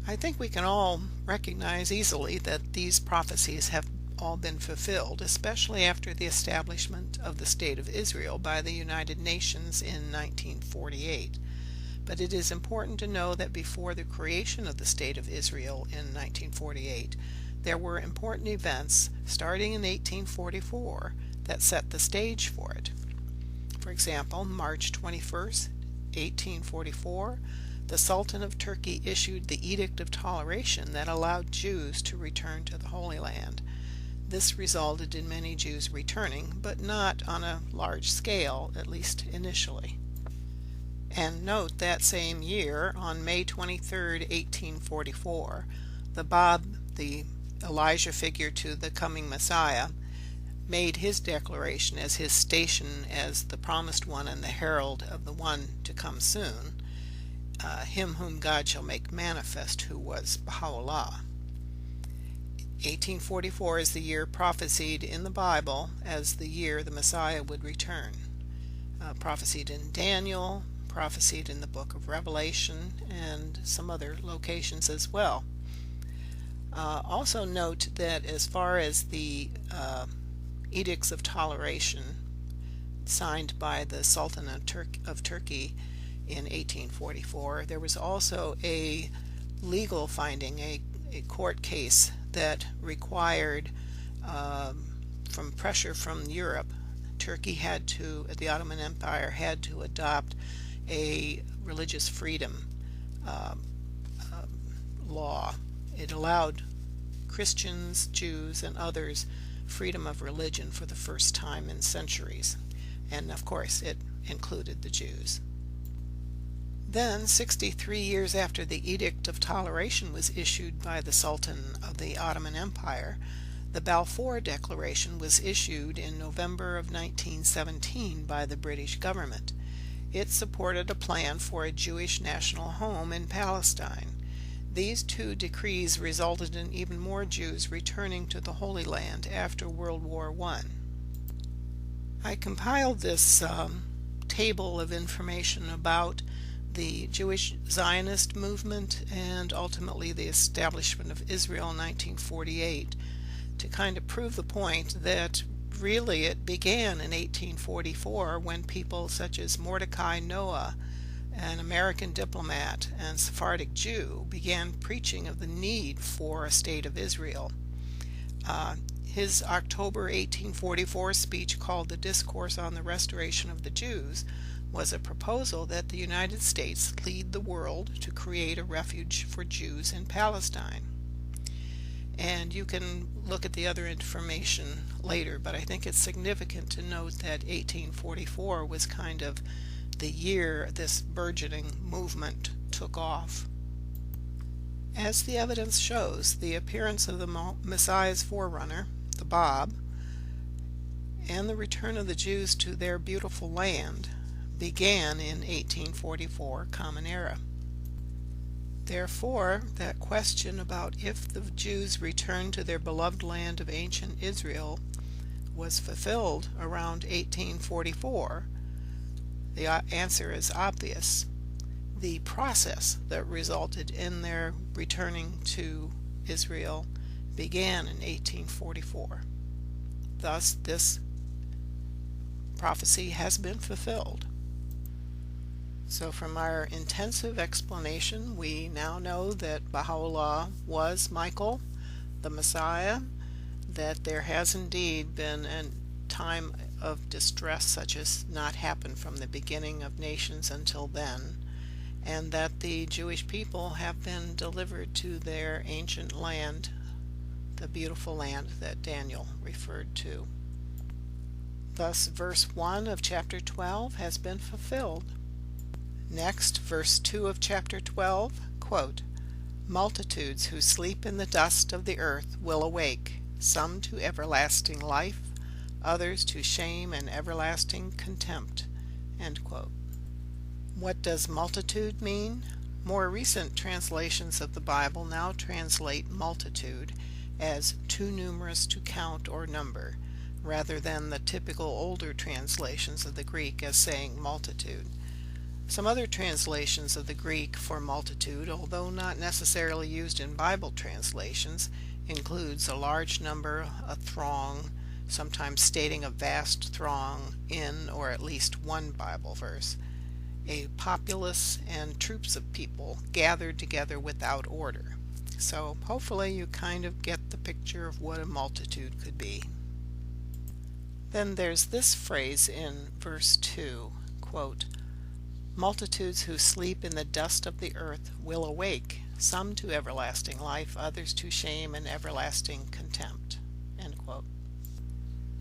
I think we can all recognize easily that these prophecies have all been fulfilled, especially after the establishment of the State of Israel by the United Nations in 1948. But it is important to know that before the creation of the State of Israel in 1948, there were important events starting in 1844 that set the stage for it. For example, March 21st, 1844, the Sultan of Turkey issued the Edict of Toleration that allowed Jews to return to the Holy Land. This resulted in many Jews returning, but not on a large scale, at least initially. And note that same year, on May 23, 1844, the Bab, the Elijah figure to the coming Messiah, made his declaration as his station as the promised one and the herald of the one to come soon, him whom God shall make manifest, who was Baha'u'llah. 1844 is the year prophesied in the Bible as the year the Messiah would return. Prophesied in Daniel, prophesied in the book of Revelation, and some other locations as well. Also note that as far as the Edicts of Toleration signed by the Sultan of Turkey in 1844, there was also a legal finding, a court case that required, from pressure from Europe, the Ottoman Empire had to adopt a religious freedom law. It allowed Christians, Jews, and others freedom of religion for the first time in centuries, and of course it included the Jews. Then, 63 years after the Edict of Toleration was issued by the Sultan of the Ottoman Empire, the Balfour Declaration was issued in November of 1917 by the British government. It supported a plan for a Jewish national home in Palestine. These two decrees resulted in even more Jews returning to the Holy Land after World War I. I compiled this table of information about the Jewish Zionist movement and ultimately the establishment of Israel in 1948 to kind of prove the point that really it began in 1844 when people such as Mordecai Noah, an American diplomat and Sephardic Jew, began preaching of the need for a state of Israel. His October 1844 speech, called The Discourse on the Restoration of the Jews, was a proposal that the United States lead the world to create a refuge for Jews in Palestine. And you can look at the other information later, but I think it's significant to note that 1844 was kind of the year this burgeoning movement took off. As the evidence shows, the appearance of the Messiah's forerunner, the Bab, and the return of the Jews to their beautiful land began in 1844 Common Era. Therefore, that question about if the Jews returned to their beloved land of ancient Israel was fulfilled around 1844, the answer is obvious. The process that resulted in their returning to Israel began in 1844. Thus, this prophecy has been fulfilled. So from our intensive explanation, we now know that Baha'u'llah was Michael, the Messiah, that there has indeed been a time of distress such as not happened from the beginning of nations until then, and that the Jewish people have been delivered to their ancient land, the beautiful land that Daniel referred to. Thus, verse 1 of chapter 12 has been fulfilled. Next, verse 2 of chapter 12, quote, "Multitudes who sleep in the dust of the earth will awake, some to everlasting life, others to shame and everlasting contempt." End quote. What does multitude mean? More recent translations of the Bible now translate multitude as too numerous to count or number, rather than the typical older translations of the Greek as saying multitude. Some other translations of the Greek for multitude, although not necessarily used in Bible translations, includes a large number, a throng, sometimes stating a vast throng in or at least one Bible verse, a populace and troops of people gathered together without order. So hopefully you kind of get the picture of what a multitude could be. Then there's this phrase in verse 2, quote, "Multitudes who sleep in the dust of the earth will awake, some to everlasting life, others to shame and everlasting contempt." End quote.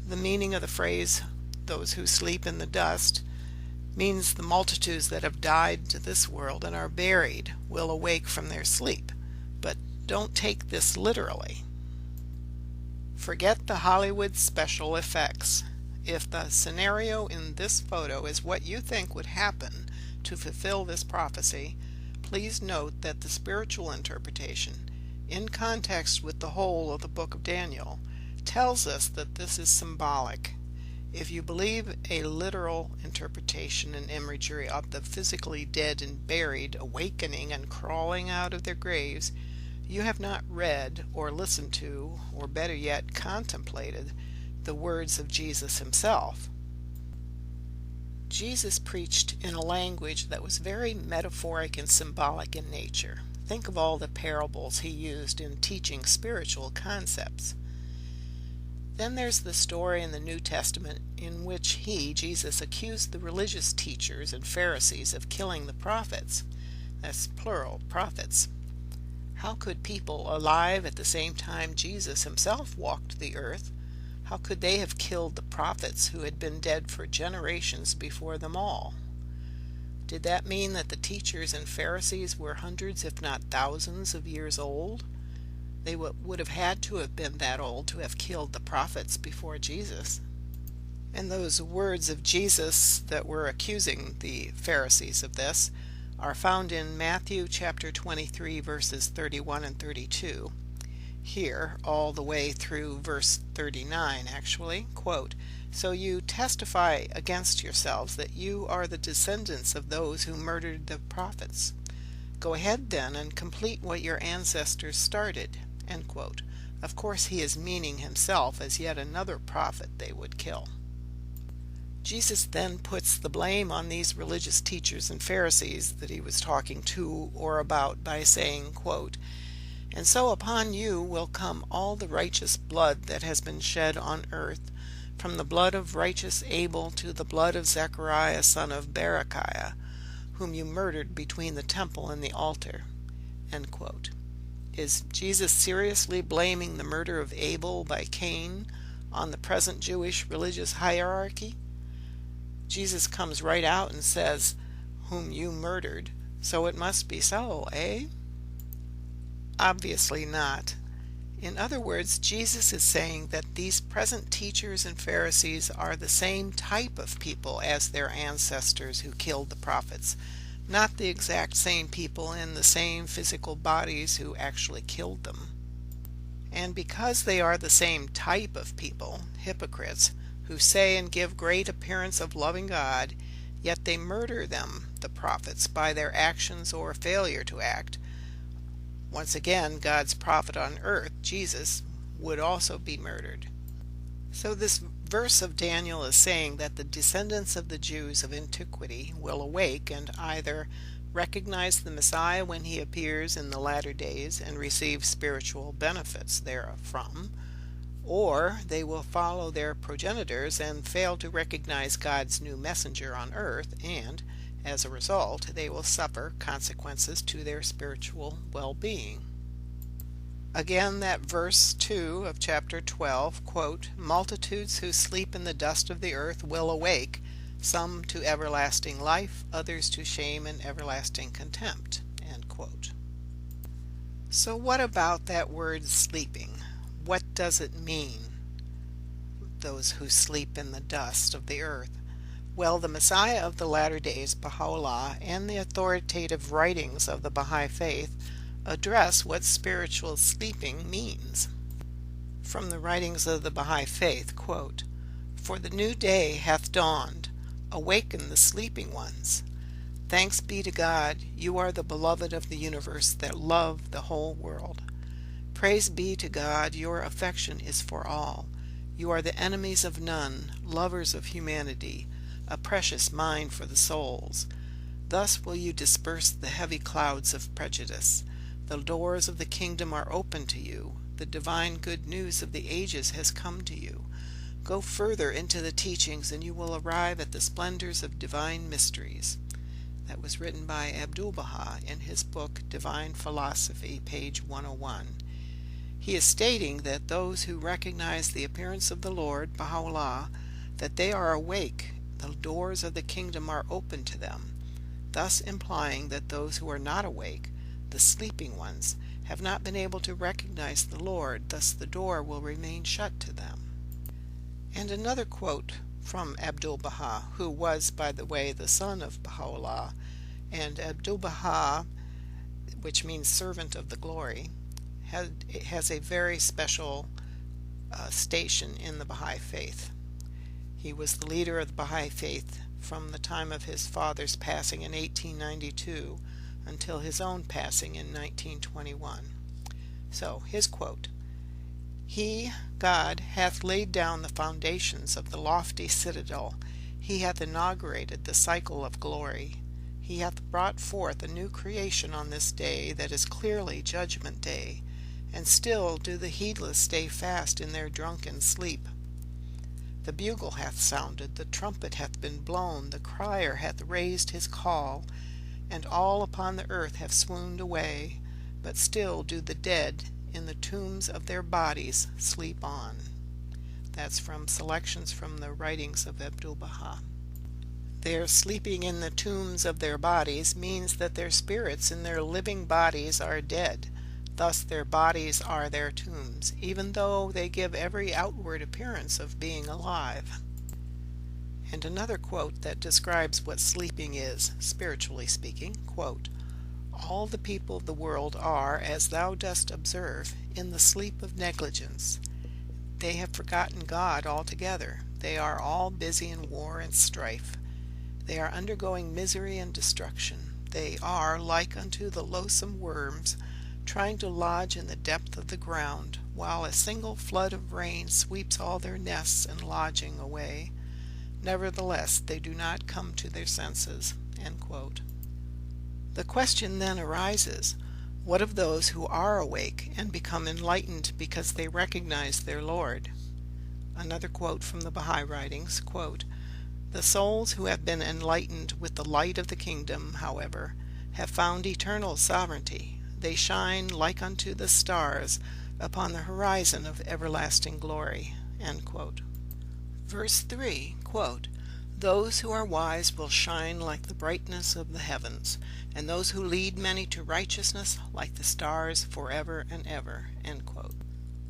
The meaning of the phrase, "those who sleep in the dust," means the multitudes that have died to this world and are buried will awake from their sleep. But don't take this literally. Forget the Hollywood special effects. If the scenario in this photo is what you think would happen to fulfill this prophecy, please note that the spiritual interpretation, in context with the whole of the book of Daniel, tells us that this is symbolic. If you believe a literal interpretation and imagery of the physically dead and buried awakening and crawling out of their graves, you have not read or listened to, or better yet contemplated, the words of Jesus himself. Jesus preached in a language that was very metaphoric and symbolic in nature. Think of all the parables he used in teaching spiritual concepts. Then there's the story in the New Testament in which Jesus, accused the religious teachers and Pharisees of killing the prophets. That's plural, prophets. How could people alive at the same time Jesus himself walked the earth, how could they have killed the prophets who had been dead for generations before them all? Did that mean that the teachers and Pharisees were hundreds, if not thousands, of years old? They would have had to have been that old to have killed the prophets before Jesus. And those words of Jesus that were accusing the Pharisees of this are found in Matthew chapter 23 verses 31 and 32. Here, all the way through verse 39 actually, quote, "So you testify against yourselves that you are the descendants of those who murdered the prophets. Go ahead then and complete what your ancestors started." End quote. Of course he is meaning himself as yet another prophet they would kill. Jesus then puts the blame on these religious teachers and Pharisees that he was talking to or about by saying, quote, "And so upon you will come all the righteous blood that has been shed on earth, from the blood of righteous Abel to the blood of Zechariah son of Berechiah, whom you murdered between the temple and the altar." End quote. Is Jesus seriously blaming the murder of Abel by Cain on the present Jewish religious hierarchy? Jesus comes right out and says, "whom you murdered, so it must be so, eh?" Obviously not. In other words, Jesus is saying that these present teachers and Pharisees are the same type of people as their ancestors who killed the prophets, not the exact same people in the same physical bodies who actually killed them. And because they are the same type of people, hypocrites, who say and give great appearance of loving God, yet they murder them, the prophets, by their actions or failure to act, once again, God's prophet on earth, Jesus, would also be murdered. So this verse of Daniel is saying that the descendants of the Jews of antiquity will awake and either recognize the Messiah when he appears in the latter days and receive spiritual benefits therefrom, or they will follow their progenitors and fail to recognize God's new messenger on earth, and as a result, they will suffer consequences to their spiritual well-being. Again, that verse 2 of chapter 12, quote, "Multitudes who sleep in the dust of the earth will awake, some to everlasting life, others to shame and everlasting contempt," end quote. So what about that word sleeping? What does it mean, those who sleep in the dust of the earth? Well, the Messiah of the latter days, Baha'u'llah, and the authoritative writings of the Baha'i faith address what spiritual sleeping means. From the writings of the Baha'i faith, quote, "For the new day hath dawned, awaken the sleeping ones. Thanks be to God, you are the beloved of the universe that love the whole world. Praise be to God, your affection is for all. You are the enemies of none, lovers of humanity, a precious mine for the souls. Thus will you disperse the heavy clouds of prejudice. The doors of the kingdom are open to you. The divine good news of the ages has come to you. Go further into the teachings and you will arrive at the splendors of divine mysteries." That was written by Abdu'l-Baha in his book Divine Philosophy, page 101. He is stating that those who recognize the appearance of the Lord, Baha'u'llah, that they are awake, the doors of the kingdom are open to them, thus implying that those who are not awake, the sleeping ones, have not been able to recognize the Lord, thus the door will remain shut to them. And another quote from Abdu'l-Baha, who was, by the way, the son of Baha'u'llah, and Abdu'l-Baha, which means servant of the glory, has a very special station in the Baha'i faith. He was the leader of the Baha'i faith from the time of his father's passing in 1892 until his own passing in 1921. So, his quote, "He, God, hath laid down the foundations of the lofty citadel. He hath inaugurated the cycle of glory. He hath brought forth a new creation on this day that is clearly judgment day, and still do the heedless stay fast in their drunken sleep. The bugle hath sounded, the trumpet hath been blown, the crier hath raised his call, and all upon the earth have swooned away, but still do the dead in the tombs of their bodies sleep on." That's from selections from the writings of Abdu'l-Baha. Their sleeping in the tombs of their bodies means that their spirits in their living bodies are dead. Thus their bodies are their tombs, even though they give every outward appearance of being alive. And another quote that describes what sleeping is, spiritually speaking, quote, "All the people of the world are, as thou dost observe, in the sleep of negligence. They have forgotten God altogether. They are all busy in war and strife. They are undergoing misery and destruction. They are like unto the loathsome worms, trying to lodge in the depth of the ground, while a single flood of rain sweeps all their nests and lodging away. Nevertheless, they do not come to their senses." End quote. The question then arises, what of those who are awake and become enlightened because they recognize their Lord? Another quote from the Baha'i writings, quote, "The souls who have been enlightened with the light of the kingdom, however, have found eternal sovereignty. They shine like unto the stars upon the horizon of everlasting glory." End quote. Verse 3, quote, "Those who are wise will shine like the brightness of the heavens, and those who lead many to righteousness like the stars forever and ever." End quote.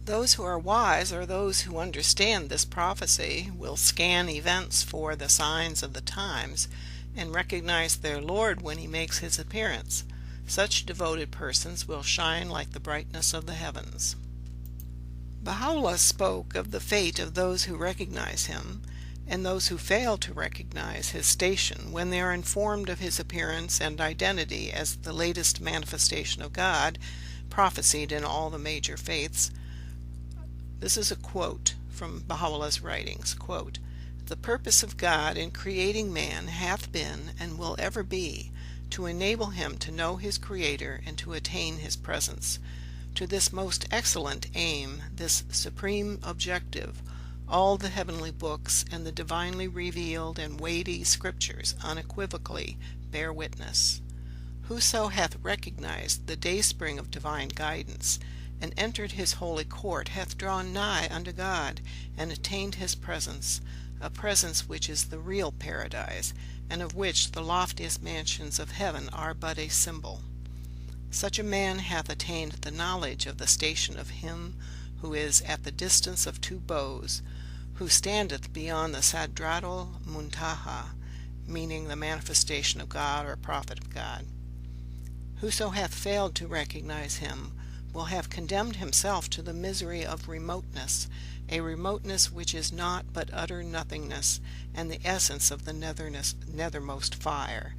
Those who are wise, or those who understand this prophecy, will scan events for the signs of the times and recognize their Lord when he makes his appearance. Such devoted persons will shine like the brightness of the heavens. Baha'u'llah spoke of the fate of those who recognize him and those who fail to recognize his station when they are informed of his appearance and identity as the latest manifestation of God, prophesied in all the major faiths. This is a quote from Baha'u'llah's writings, quote, "The purpose of God in creating man hath been and will ever be to enable him to know his Creator and to attain his presence. To this most excellent aim, this supreme objective, all the heavenly books and the divinely revealed and weighty scriptures unequivocally bear witness. Whoso hath recognized the dayspring of divine guidance, and entered his holy court, hath drawn nigh unto God, and attained his presence, a presence which is the real paradise, and of which the loftiest mansions of heaven are but a symbol. Such a man hath attained the knowledge of the station of him who is at the distance of two bows, who standeth beyond the Sadratul Muntaha, meaning the manifestation of God or prophet of God. Whoso hath failed to recognize him will have condemned himself to the misery of remoteness, a remoteness which is naught but utter nothingness, and the essence of the nethermost fire.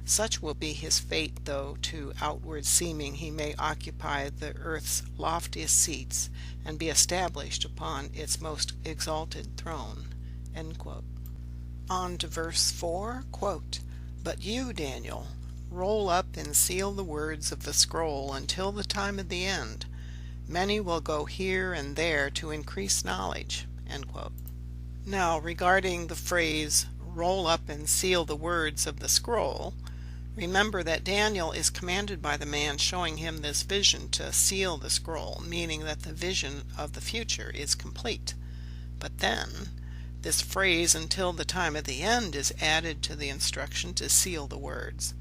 Such will be his fate, though to outward seeming he may occupy the earth's loftiest seats, and be established upon its most exalted throne." End quote. On to verse 4, quote, "But you, Daniel, roll up and seal the words of the scroll until the time of the end. Many will go here and there to increase knowledge." End quote. Now, regarding the phrase, "roll up and seal the words of the scroll," remember that Daniel is commanded by the man showing him this vision to seal the scroll, meaning that the vision of the future is complete. But then, this phrase, "until the time of the end," is added to the instruction to seal the words.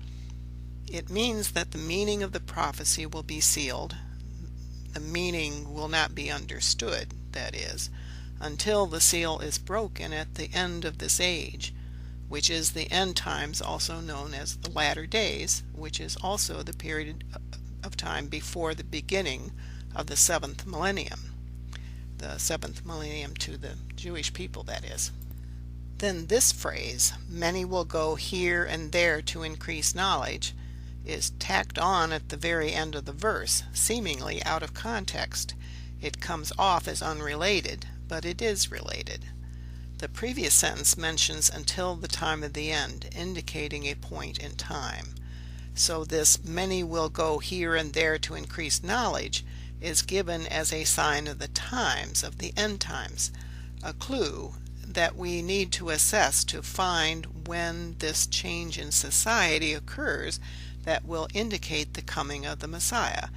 It means that the meaning of the prophecy will be sealed. The meaning will not be understood, that is, until the seal is broken at the end of this age, which is the end times, also known as the latter days, which is also the period of time before the beginning of the 7th millennium. The 7th millennium to the Jewish people, that is. Then this phrase, "many will go here and there to increase knowledge," is tacked on at the very end of the verse, seemingly out of context. It comes off as unrelated, but it is related. The previous sentence mentions "until the time of the end," indicating a point in time. So this "many will go here and there to increase knowledge" is given as a sign of the times, of the end times, a clue that we need to assess to find when this change in society occurs that will indicate the coming of the Messiah,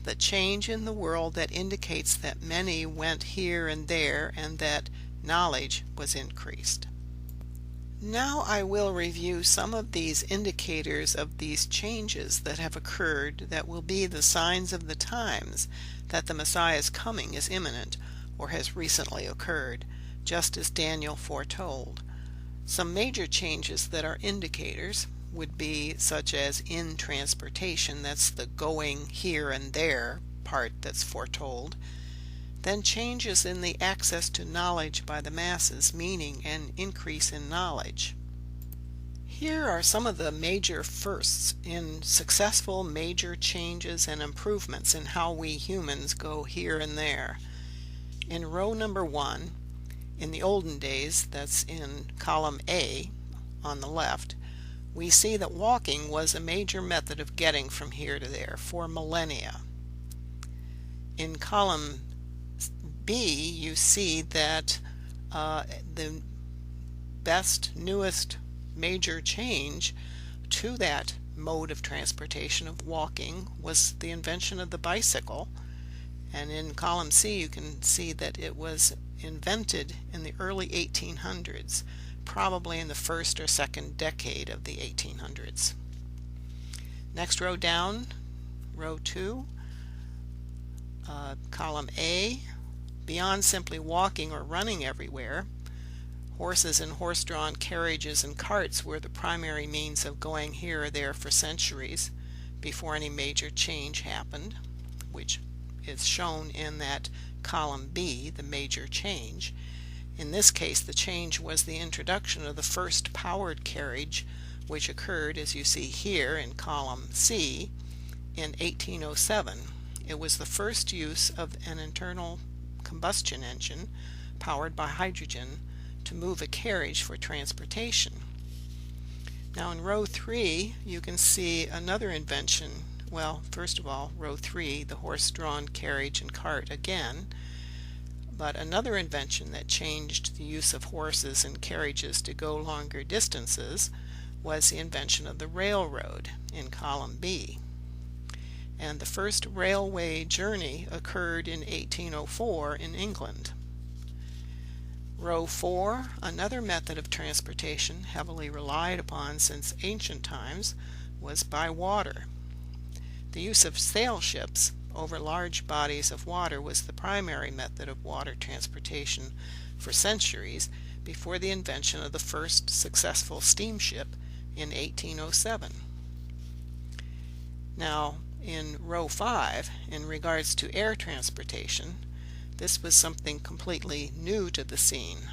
the change in the world that indicates that many went here and there and that knowledge was increased. Now I will review some of these indicators of these changes that have occurred that will be the signs of the times that the Messiah's coming is imminent or has recently occurred, just as Daniel foretold. Some major changes that are indicators would be such as in transportation, that's the going here and there part that's foretold. Then changes in the access to knowledge by the masses, meaning an increase in knowledge. Here are some of the major firsts in successful major changes and improvements in how we humans go here and there. In row number 1, in the olden days, that's in column A on the left, we see that walking was a major method of getting from here to there for millennia. In column B, you see that the best, newest major change to that mode of transportation of walking was the invention of the bicycle. And in column C, you can see that it was invented in the early 1800s, probably in the first or second decade of the 1800s. Next row down, row 2, column A, beyond simply walking or running everywhere, horses and horse-drawn carriages and carts were the primary means of going here or there for centuries before any major change happened, which is shown in that column B, the major change. In this case, the change was the introduction of the first powered carriage, which occurred, as you see here in column C, in 1807. It was the first use of an internal combustion engine powered by hydrogen to move a carriage for transportation. Now in row 3 you can see another invention. Well, first of all, row 3, the horse-drawn carriage and cart again, but another invention that changed the use of horses and carriages to go longer distances was the invention of the railroad in column B. And the first railway journey occurred in 1804 in England. Row 4, another method of transportation heavily relied upon since ancient times, was by water. The use of sail ships over large bodies of water was the primary method of water transportation for centuries before the invention of the first successful steamship in 1807. Now, in row 5, in regards to air transportation, this was something completely new to the scene.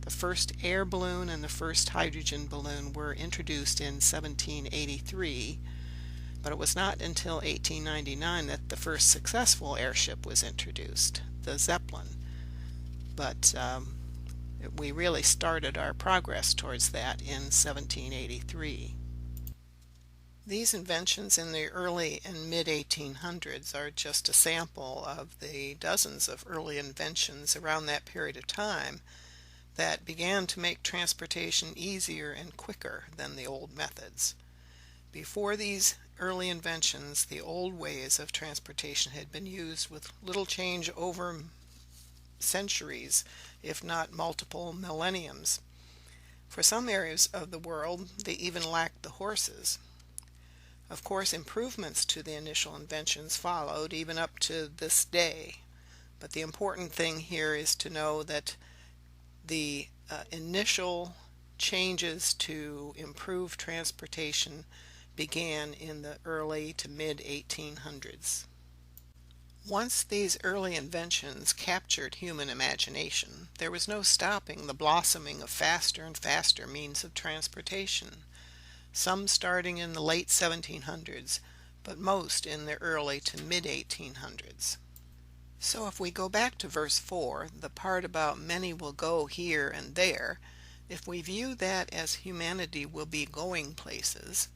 The first air balloon and the first hydrogen balloon were introduced in 1783, but it was not until 1899 that the first successful airship was introduced, the Zeppelin. But we really started our progress towards that in 1783. These inventions in the early and mid-1800s are just a sample of the dozens of early inventions around that period of time that began to make transportation easier and quicker than the old methods. Before these early inventions, the old ways of transportation had been used with little change over centuries, if not multiple millenniums. For some areas of the world, they even lacked the horses. Of course, improvements to the initial inventions followed even up to this day, but the important thing here is to know that the initial changes to improve transportation began in the early to mid-1800s. Once these early inventions captured human imagination, there was no stopping the blossoming of faster and faster means of transportation, some starting in the late 1700s, but most in the early to mid-1800s. So if we go back to verse 4, the part about many will go here and there, if we view that as humanity will be going places,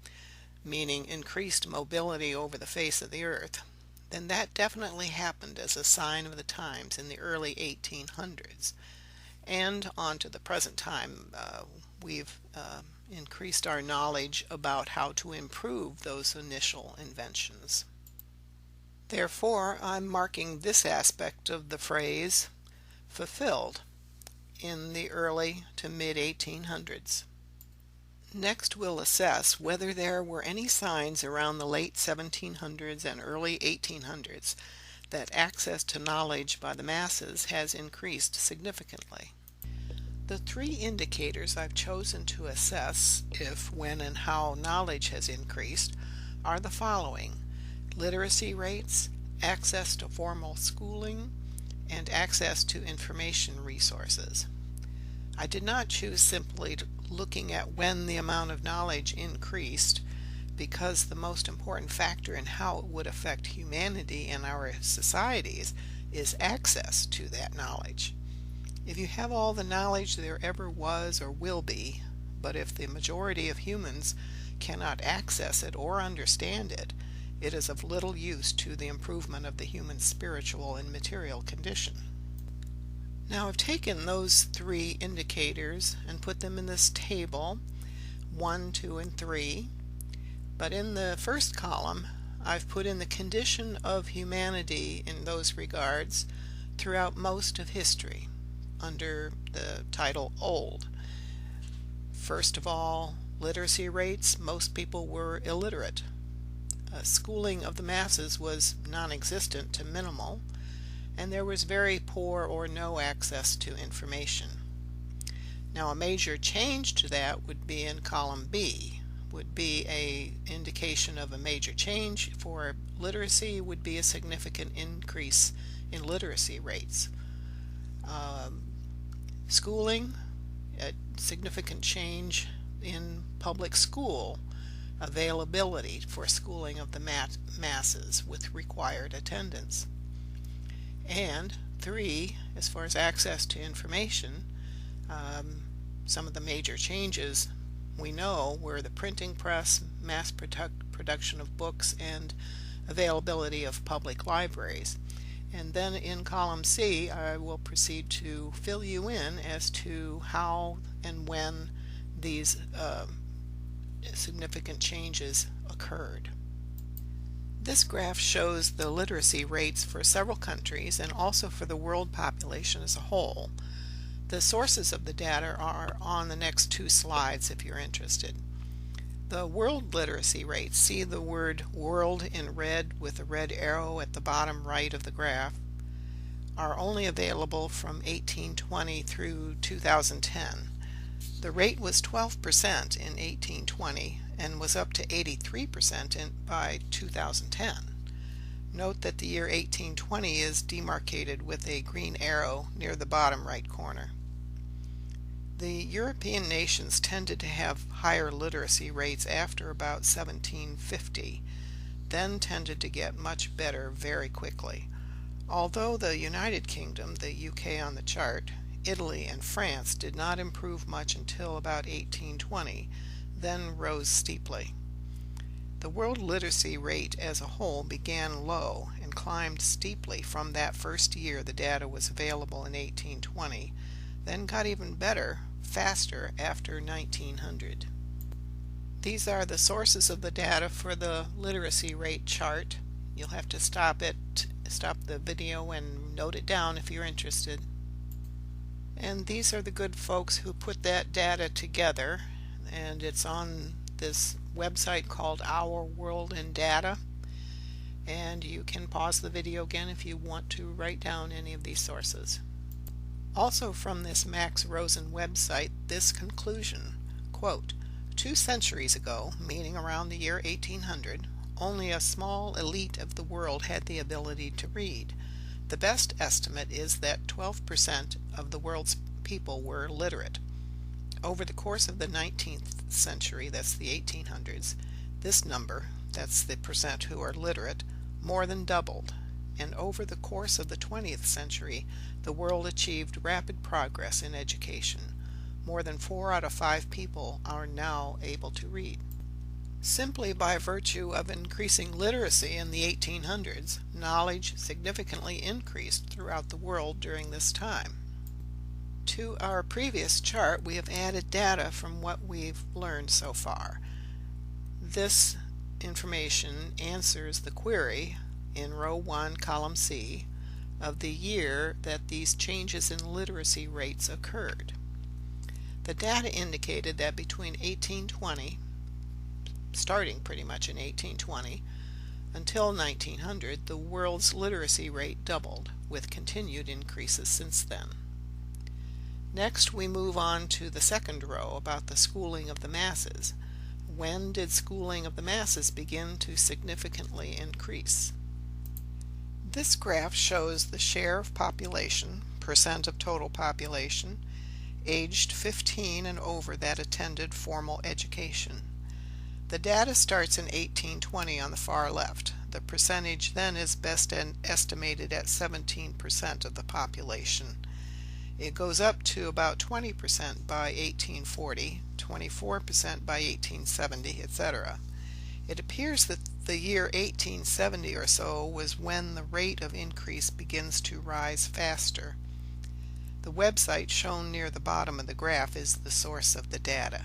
meaning increased mobility over the face of the earth, then that definitely happened as a sign of the times in the early 1800s. And on to the present time, we've increased our knowledge about how to improve those initial inventions. Therefore, I'm marking this aspect of the phrase fulfilled in the early to mid-1800s. Next, we'll assess whether there were any signs around the late 1700s and early 1800s that access to knowledge by the masses has increased significantly. The 3 indicators I've chosen to assess if, when, and how knowledge has increased are the following: literacy rates, access to formal schooling, and access to information resources. I did not choose simply looking at when the amount of knowledge increased, because the most important factor in how it would affect humanity and our societies is access to that knowledge. If you have all the knowledge there ever was or will be, but if the majority of humans cannot access it or understand it, it is of little use to the improvement of the human spiritual and material condition. Now I've taken those 3 indicators and put them in this table, 1, 2, and 3, but in the first column I've put in the condition of humanity in those regards throughout most of history under the title Old. First of all, literacy rates. Most people were illiterate. Schooling of the masses was non-existent to minimal. and there was very poor or no access to information. Now, a major change to that would be in column B, would be a indication of a major change for literacy, would be a significant increase in literacy rates. Schooling, a significant change in public school availability for schooling of the masses with required attendance. And 3, as far as access to information, some of the major changes we know were the printing press, mass production of books, and availability of public libraries. And then in column C, I will proceed to fill you in as to how and when these significant changes occurred. This graph shows the literacy rates for several countries and also for the world population as a whole. The sources of the data are on the next 2 slides if you're interested. The world literacy rates, see the word world in red with a red arrow at the bottom right of the graph, are only available from 1820 through 2010. The rate was 12% in 1820 and was up to 83% by 2010. Note that the year 1820 is demarcated with a green arrow near the bottom right corner. The European nations tended to have higher literacy rates after about 1750, then tended to get much better very quickly. Although the United Kingdom, the UK on the chart, Italy and France did not improve much until about 1820, then rose steeply. The world literacy rate as a whole began low and climbed steeply from that first year the data was available in 1820, then got even better, faster after 1900. These are the sources of the data for the literacy rate chart. You'll have to stop the video and note it down if you're interested. And these are the good folks who put that data together, and it's on this website called Our World in Data, and you can pause the video again if you want to write down any of these sources. Also from this Max Rosen website, this conclusion, quote, 2 centuries ago, meaning around the year 1800, only a small elite of the world had the ability to read. The best estimate is that 12% of the world's people were literate. Over the course of the 19th century, that's the 1800s, this number, that's the percent who are literate, more than doubled. And over the course of the 20th century, the world achieved rapid progress in education. More than 4 out of 5 people are now able to read. Simply by virtue of increasing literacy in the 1800s, knowledge significantly increased throughout the world during this time. To our previous chart, we have added data from what we've learned so far. This information answers the query in row 1, column C, of the year that these changes in literacy rates occurred. The data indicated that between 1820, starting pretty much in 1820, until 1900, the world's literacy rate doubled, with continued increases since then. Next, we move on to the second row about the schooling of the masses. When did schooling of the masses begin to significantly increase? This graph shows the share of population, percent of total population, aged 15 and over that attended formal education. The data starts in 1820 on the far left. The percentage then is best estimated at 17% of the population. It goes up to about 20% by 1840, 24% by 1870, etc. It appears that the year 1870 or so was when the rate of increase begins to rise faster. The website shown near the bottom of the graph is the source of the data.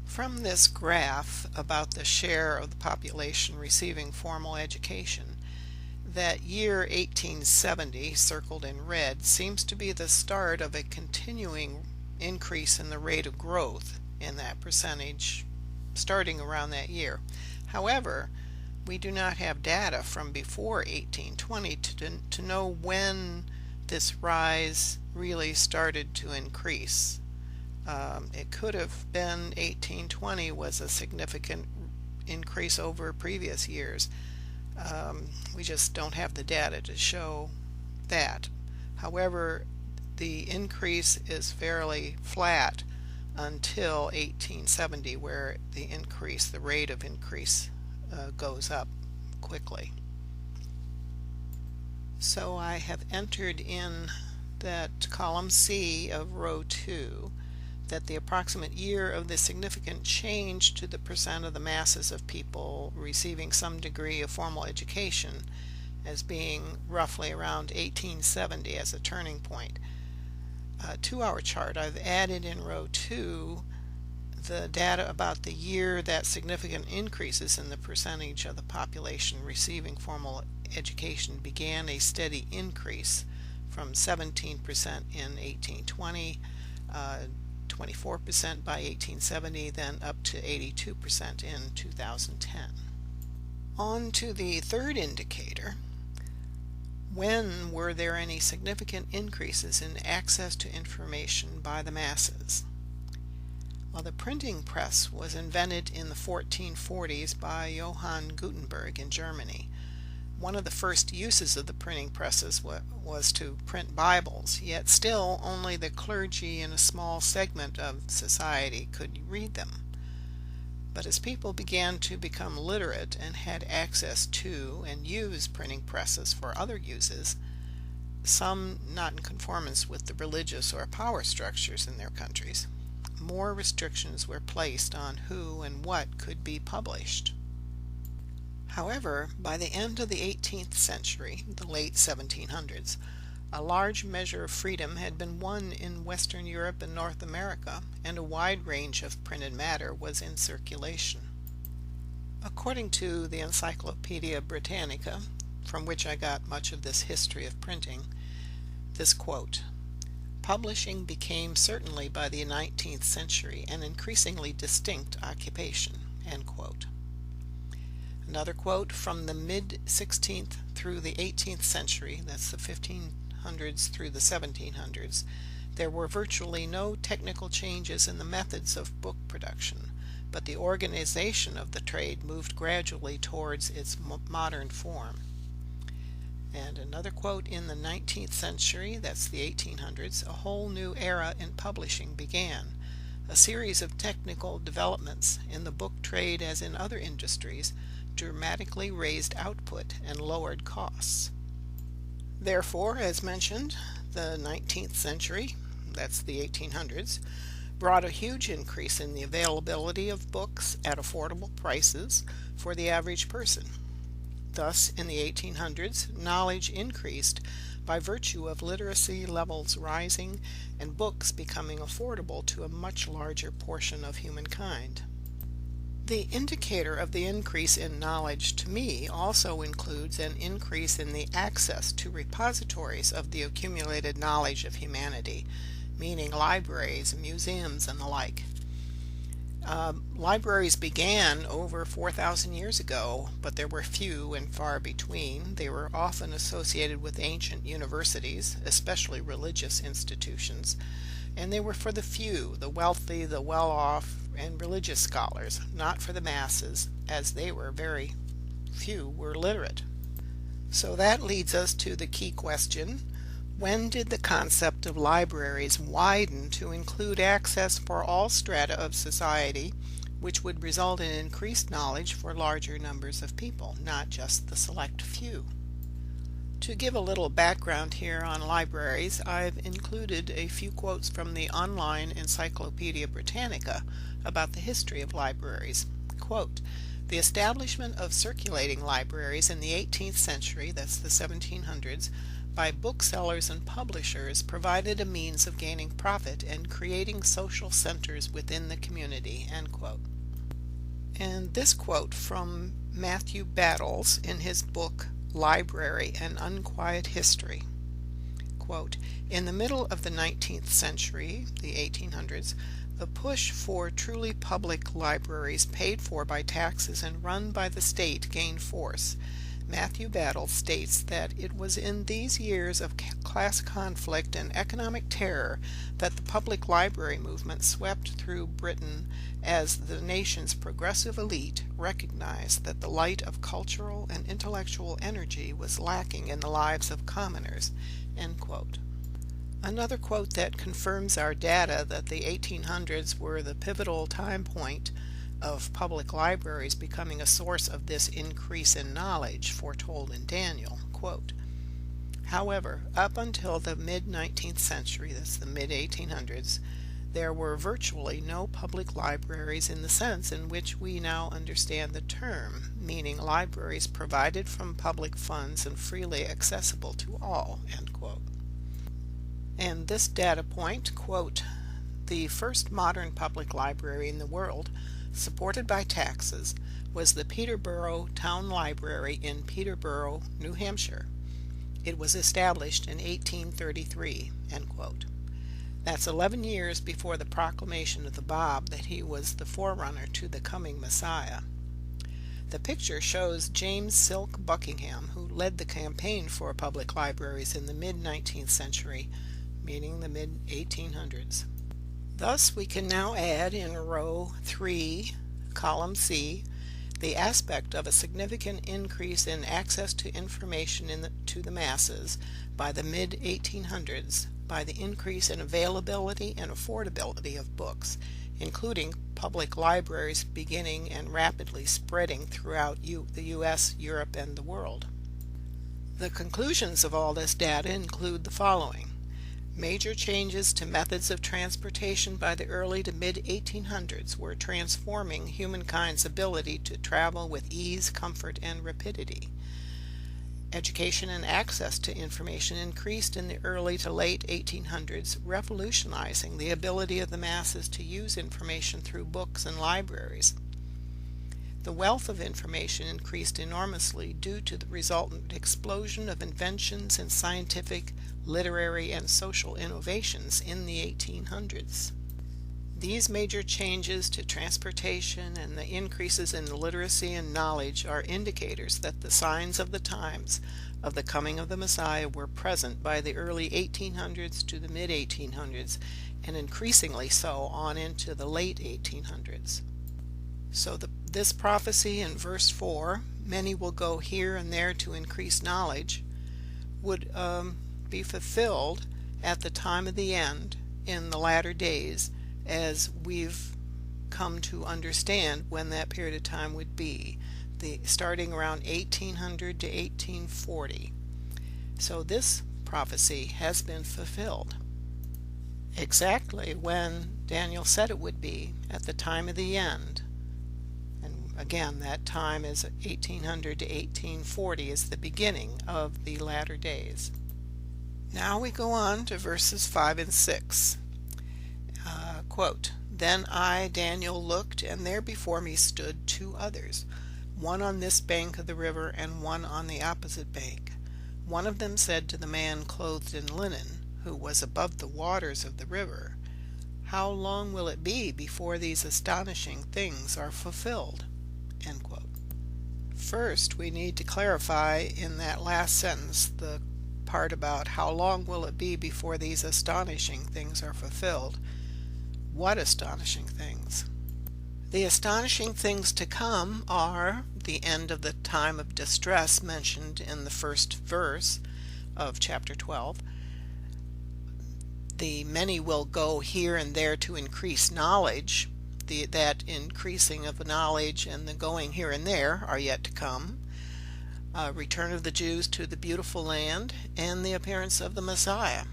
From this graph about the share of the population receiving formal education, that year 1870, circled in red, seems to be the start of a continuing increase in the rate of growth in that percentage starting around that year. However, we do not have data from before 1820 to know when this rise really started to increase. It could have been 1820 was a significant increase over previous years. We just don't have the data to show that. However, the increase is fairly flat until 1870, where the rate of increase goes up quickly. So I have entered in that column C of row 2 that the approximate year of the significant change to the percent of the masses of people receiving some degree of formal education as being roughly around 1870 as a turning point. To our chart, I've added in row 2 the data about the year that significant increases in the percentage of the population receiving formal education began a steady increase from 17% in 1820, 24% by 1870, then up to 82% in 2010. On to the third indicator. When were there any significant increases in access to information by the masses? Well, the printing press was invented in the 1440s by Johann Gutenberg in Germany. One of the first uses of the printing presses was to print Bibles, yet still only the clergy and a small segment of society could read them. But as people began to become literate and had access to and use printing presses for other uses, some not in conformance with the religious or power structures in their countries, more restrictions were placed on who and what could be published. However, by the end of the 18th century, the late 1700s, a large measure of freedom had been won in Western Europe and North America, and a wide range of printed matter was in circulation. According to the Encyclopedia Britannica, from which I got much of this history of printing, this quote, "Publishing became certainly by the 19th century an increasingly distinct occupation." End quote. Another quote, from the mid-16th through the 18th century, that's the 1500s through the 1700s, there were virtually no technical changes in the methods of book production, but the organization of the trade moved gradually towards its modern form. And another quote, in the 19th century, that's the 1800s, a whole new era in publishing began. A series of technical developments in the book trade, as in other industries, dramatically raised output and lowered costs. Therefore, as mentioned, the 19th century, that's the 1800s, brought a huge increase in the availability of books at affordable prices for the average person. Thus, in the 1800s, knowledge increased by virtue of literacy levels rising and books becoming affordable to a much larger portion of humankind. The indicator of the increase in knowledge to me also includes an increase in the access to repositories of the accumulated knowledge of humanity, meaning libraries, museums, and the like. Libraries began over 4,000 years ago, but there were few and far between. They were often associated with ancient universities, especially religious institutions, and they were for the few, the wealthy, the well-off, and religious scholars, not for the masses, as they were very few were literate. So that leads us to the key question: when did the concept of libraries widen to include access for all strata of society, which would result in increased knowledge for larger numbers of people, not just the select few? To give a little background here on libraries, I've included a few quotes from the online Encyclopedia Britannica about the history of libraries. Quote, "The establishment of circulating libraries in the 18th century, that's the 1700s, by booksellers and publishers provided a means of gaining profit and creating social centers within the community." End quote. And this quote from Matthew Battles in his book Library: An Unquiet History. Quote, "In the middle of the 19th century, the 1800s, The push for truly public libraries paid for by taxes and run by the state gained force. Matthew Battle states that it was in these years of class conflict and economic terror that the public library movement swept through Britain as the nation's progressive elite recognized that the light of cultural and intellectual energy was lacking in the lives of commoners. End quote. Another quote that confirms our data that the 1800s were the pivotal time point of public libraries becoming a source of this increase in knowledge foretold in Daniel. Quote, however, up until the mid-19th century, that's the mid-1800s, there were virtually no public libraries in the sense in which we now understand the term, meaning libraries provided from public funds and freely accessible to all. End quote. And this data point, quote, the first modern public library in the world, supported by taxes, was the Peterborough Town Library in Peterborough, New Hampshire. It was established in 1833, end quote. That's 11 years before the proclamation of the Bab that he was the forerunner to the coming Messiah. The picture shows James Silk Buckingham, who led the campaign for public libraries in the mid-19th century, meaning the mid-1800s. Thus, we can now add in row 3, column C, the aspect of a significant increase in access to information to the masses by the mid-1800s by the increase in availability and affordability of books, including public libraries beginning and rapidly spreading throughout the U.S., Europe, and the world. The conclusions of all this data include the following. Major changes to methods of transportation by the early to mid-1800s were transforming humankind's ability to travel with ease, comfort, and rapidity. Education and access to information increased in the early to late 1800s, revolutionizing the ability of the masses to use information through books and libraries. The wealth of information increased enormously due to the resultant explosion of inventions in scientific, literary, and social innovations in the 1800s. These major changes to transportation and the increases in literacy and knowledge are indicators that the signs of the times of the coming of the Messiah were present by the early 1800s to the mid-1800s, and increasingly so on into the late 1800s. So this prophecy in verse 4, many will go here and there to increase knowledge, would be fulfilled at the time of the end in the latter days, as we've come to understand when that period of time would be, starting around 1800 to 1840. So this prophecy has been fulfilled exactly when Daniel said it would be, at the time of the end. And again, that time is 1800 to 1840 is the beginning of the latter days. Now we go on to verses 5 and 6. Quote, then I, Daniel, looked, and there before me stood two others, one on this bank of the river and one on the opposite bank. One of them said to the man clothed in linen, who was above the waters of the river, how long will it be before these astonishing things are fulfilled? End quote. First, we need to clarify in that last sentence the part about how long will it be before these astonishing things are fulfilled. What astonishing things? The astonishing things to come are the end of the time of distress mentioned in the first verse of chapter 12. The many will go here and there to increase knowledge. That increasing of knowledge and the going here and there are yet to come. Return of the Jews to the beautiful land, and the appearance of the Messiah.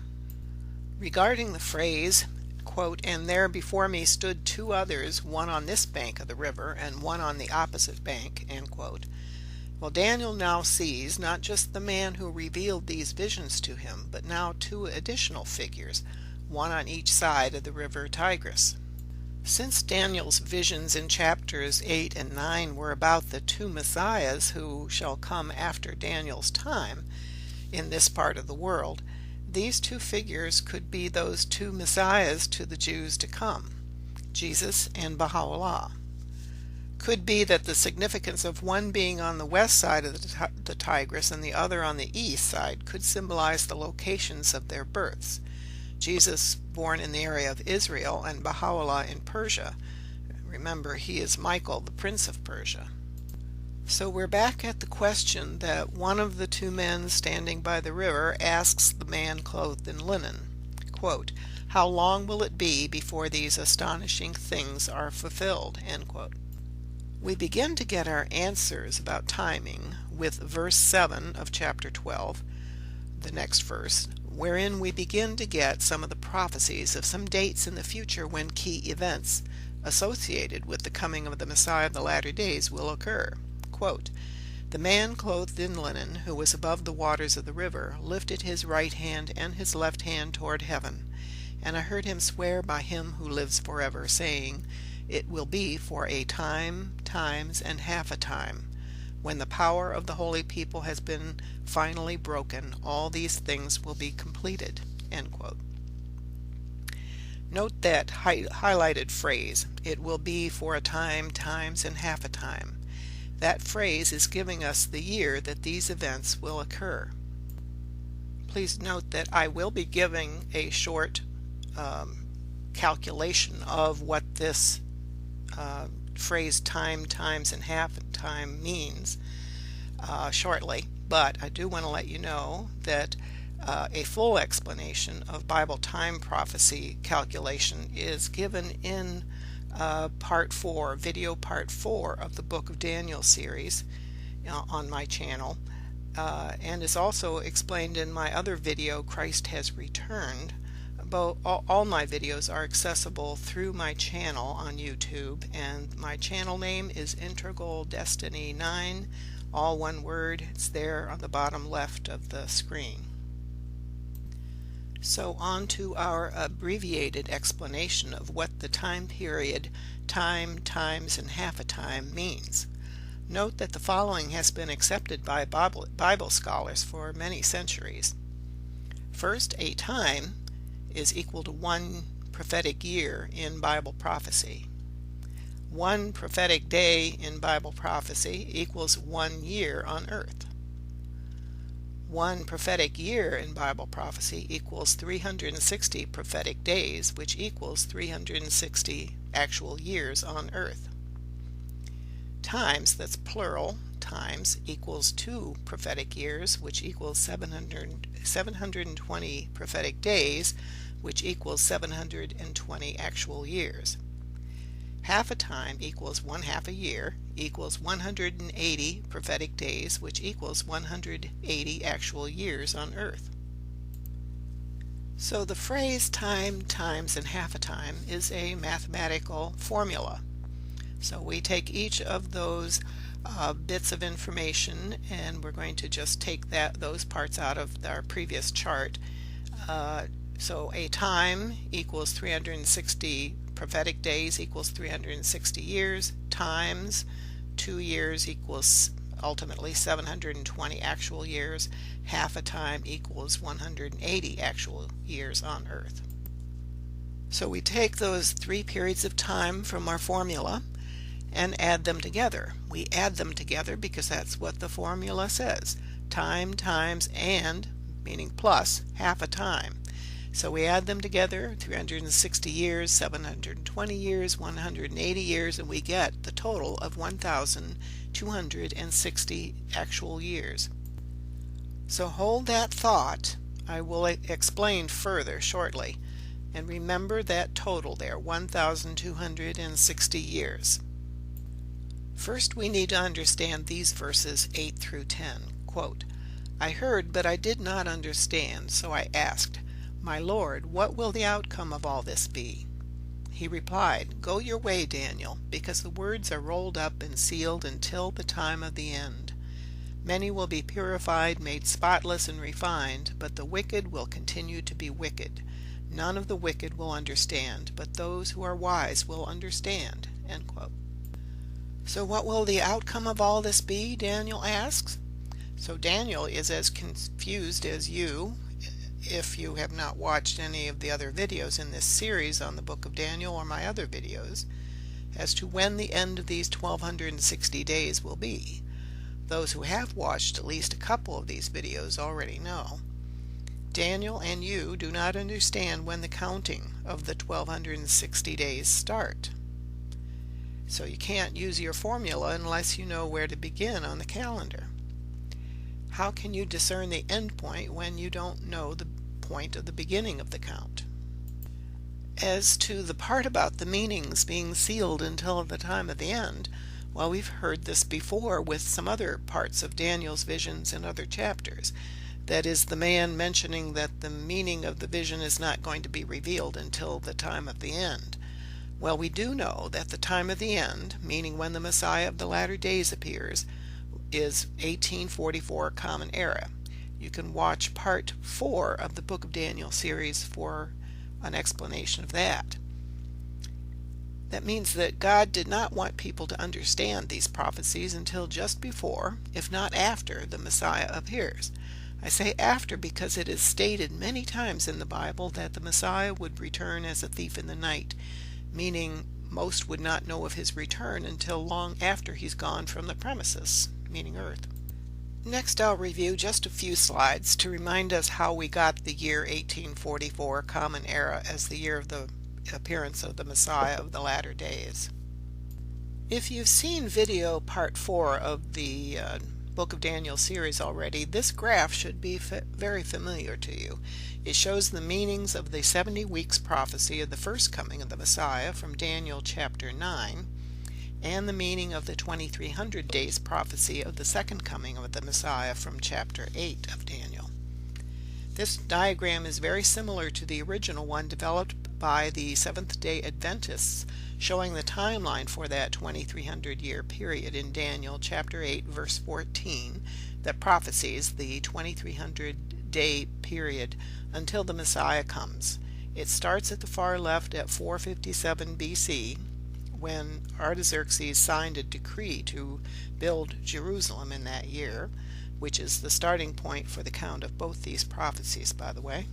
Regarding the phrase, quote, and there before me stood two others, one on this bank of the river and one on the opposite bank, end quote. Well, Daniel now sees not just the man who revealed these visions to him, but now two additional figures, one on each side of the river Tigris. Since Daniel's visions in chapters 8 and 9 were about the two messiahs who shall come after Daniel's time in this part of the world, these two figures could be those two messiahs to the Jews to come. Jesus and Baha'u'llah. Could be that the significance of one being on the west side of the Tigris and the other on the east side could symbolize the locations of their births. Jesus born in the area of Israel and Baha'u'llah in Persia. Remember, he is Michael, the Prince of Persia. So we're back at the question that one of the two men standing by the river asks the man clothed in linen, quote, "How long will it be before these astonishing things are fulfilled?" End quote. We begin to get our answers about timing with verse 7 of chapter 12, the next verse, wherein we begin to get some of the prophecies of some dates in the future when key events associated with the coming of the Messiah of the latter days will occur. Quote, "The man clothed in linen, who was above the waters of the river, lifted his right hand and his left hand toward heaven. And I heard him swear by him who lives forever, saying, It will be for a time, times, and half a time. When the power of the holy people has been finally broken, all these things will be completed." End quote. Note that highlighted phrase, "It will be for a time, times, and half a time." That phrase is giving us the year that these events will occur. Please note that I will be giving a short calculation of what this phrase time, times, and half a time means shortly, but I do want to let you know that a full explanation of Bible time prophecy calculation is given in part 4, video part 4 of the Book of Daniel series on my channel, and is also explained in my other video, Christ Has Returned. All my videos are accessible through my channel on YouTube, and my channel name is Integral Destiny 9, all one word. It's there on the bottom left of the screen. So on to our abbreviated explanation of what the time period, time, times, and half a time means. Note that the following has been accepted by Bible scholars for many centuries. First, a time is equal to one prophetic year in Bible prophecy. One prophetic day in Bible prophecy equals 1 year on earth. One prophetic year in Bible prophecy equals 360 prophetic days, which equals 360 actual years on earth. Times, that's plural, times equals 2 prophetic years, which equals 720 prophetic days, which equals 720 actual years. Half a time equals 1/2 a year, equals 180 prophetic days, which equals 180 actual years on earth. So the phrase time, times, and half a time is a mathematical formula. So we take each of those bits of information, and we're going to just take those parts out of our previous chart. So a time equals 360 prophetic days equals 360 years, times 2 years equals ultimately 720 actual years, half a time equals 180 actual years on earth. So we take those 3 periods of time from our formula and add them together. We add them together because that's what the formula says. Time, times, and, meaning plus, half a time. So we add them together, 360 years, 720 years, 180 years, and we get the total of 1,260 actual years. So hold that thought. I will explain further shortly. And remember that total there, 1,260 years. First, we need to understand these verses 8 through 10. Quote, "I heard, but I did not understand, so I asked, 'My Lord, what will the outcome of all this be?' He replied, 'Go your way, Daniel, because the words are rolled up and sealed until the time of the end. Many will be purified, made spotless, and refined, but the wicked will continue to be wicked. None of the wicked will understand, but those who are wise will understand." End quote. So what will the outcome of all this be, Daniel asks. So Daniel is as confused as you if you have not watched any of the other videos in this series on the book of Daniel or my other videos, as to when the end of these 1260 days will be. Those who have watched at least a couple of these videos already know. Daniel and you do not understand when the counting of the 1260 days start. So you can't use your formula unless you know where to begin on the calendar. How can you discern the end point when you don't know the point of the beginning of the count? As to the part about the meanings being sealed until the time of the end, well, we've heard this before with some other parts of Daniel's visions in other chapters. That is, the man mentioning that the meaning of the vision is not going to be revealed until the time of the end. Well, we do know that the time of the end, meaning when the Messiah of the latter days appears, is 1844 Common Era. You can watch part 4 of the Book of Daniel series for an explanation of that. That means that God did not want people to understand these prophecies until just before, if not after, the Messiah appears. I say after because it is stated many times in the Bible that the Messiah would return as a thief in the night, meaning most would not know of his return until long after he's gone from the premises, meaning earth. Next, I'll review just a few slides to remind us how we got the year 1844 Common Era as the year of the appearance of the Messiah of the latter days. If you've seen video part 4 of the Book of Daniel series already, this graph should be very familiar to you. It shows the meanings of the 70 weeks prophecy of the first coming of the Messiah from Daniel chapter 9, and the meaning of the 2300 days prophecy of the second coming of the Messiah from chapter 8 of Daniel. This diagram is very similar to the original one developed by the Seventh-day Adventists, showing the timeline for that 2300-year period in Daniel chapter 8 verse 14 that prophesies the 2300-day period until the Messiah comes. It starts at the far left at 457 BC, when Artaxerxes signed a decree to build Jerusalem in that year, which is the starting point for the count of both these prophecies, by the way.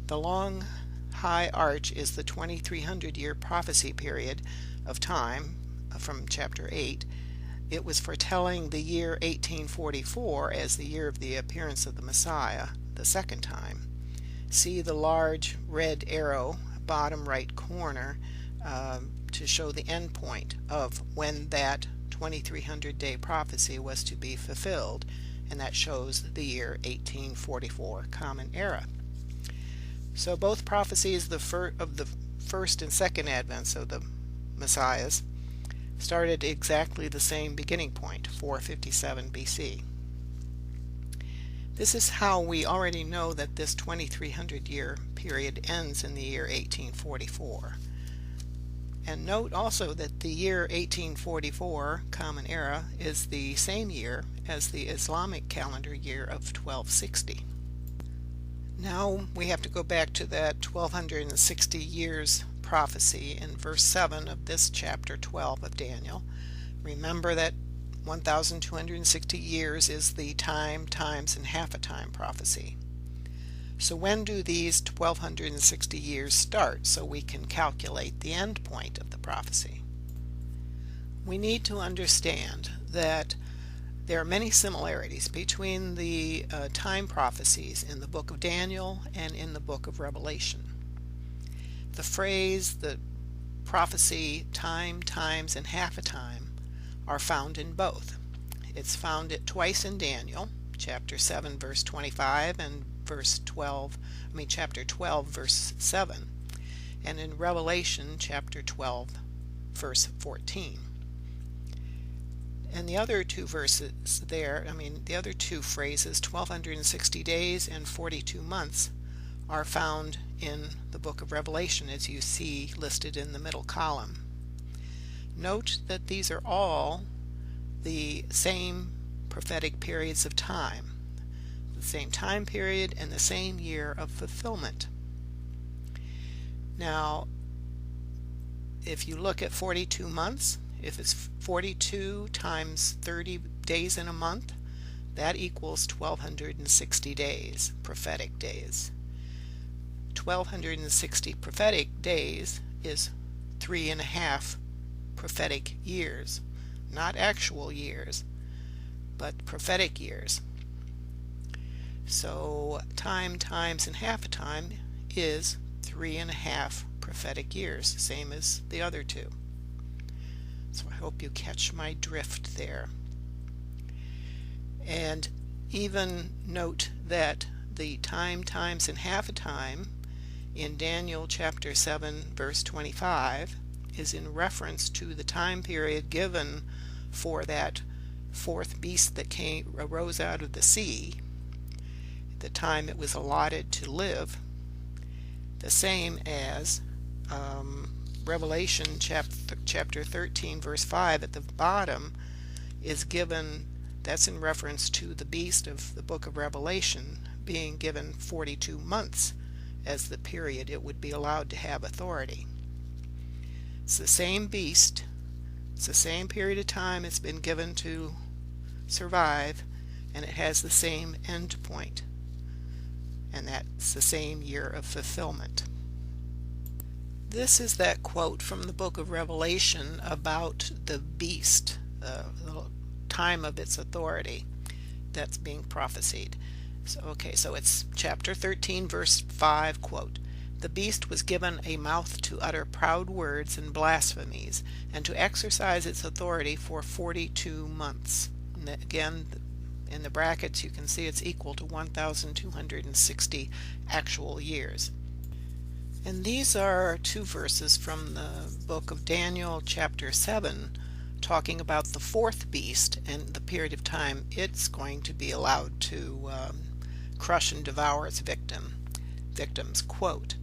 The long high arch is the 2300-year prophecy period of time from chapter 8. It was foretelling the year 1844 as the year of the appearance of the Messiah the second time. See the large red arrow, bottom right corner, to show the end point of when that 2300-day prophecy was to be fulfilled, and that shows the year 1844 Common Era. So both prophecies of the first and second advents of the Messiahs started exactly the same beginning point, 457 BC. This is how we already know that this 2300-year period ends in the year 1844. And note also that the year 1844 Common Era is the same year as the Islamic calendar year of 1260. Now we have to go back to that 1260 years prophecy in verse 7 of this chapter 12 of Daniel. Remember that 1260 years is the time, times, and half a time prophecy. So when do these 1260 years start so we can calculate the end point of the prophecy? We need to understand that there are many similarities between the time prophecies in the book of Daniel and in the book of Revelation. The phrase, the prophecy, time, times, and half a time are found in both. It's found twice in Daniel, chapter 7, verse 25, and chapter 12, verse 7, and in Revelation, chapter 12, verse 14. And the other two verses there, the other two phrases, 1260 days and 42 months, are found in the book of Revelation, as you see listed in the middle column. Note that these are all the same prophetic periods of time, the same time period and the same year of fulfillment. Now, if you look at 42 months, if it's 42 times 30 days in a month, that equals 1260 days, prophetic days. 1260 prophetic days is 3.5 prophetic years, not actual years, but prophetic years. So time times and half a time is 3.5 prophetic years, same as the other two. So I hope you catch my drift there. And even note that the time times and half a time in Daniel chapter 7 verse 25 is in reference to the time period given for that fourth beast that arose out of the sea, the time it was allotted to live, the same as Revelation chapter 13 verse 5 at the bottom is given. That's in reference to the beast of the book of Revelation being given 42 months as the period it would be allowed to have authority. It's the same beast, it's the same period of time it's been given to survive, and it has the same end point, and that's the same year of fulfillment. This is that quote from the book of Revelation about the beast, the time of its authority that's being prophesied. So it's chapter 13 verse 5, quote, "The beast was given a mouth to utter proud words and blasphemies, and to exercise its authority for 42 months. And again, in the brackets you can see it's equal to 1260 actual years. And these are two verses from the book of Daniel chapter 7 talking about the fourth beast and the period of time it's going to be allowed to crush and devour its victims. Quote,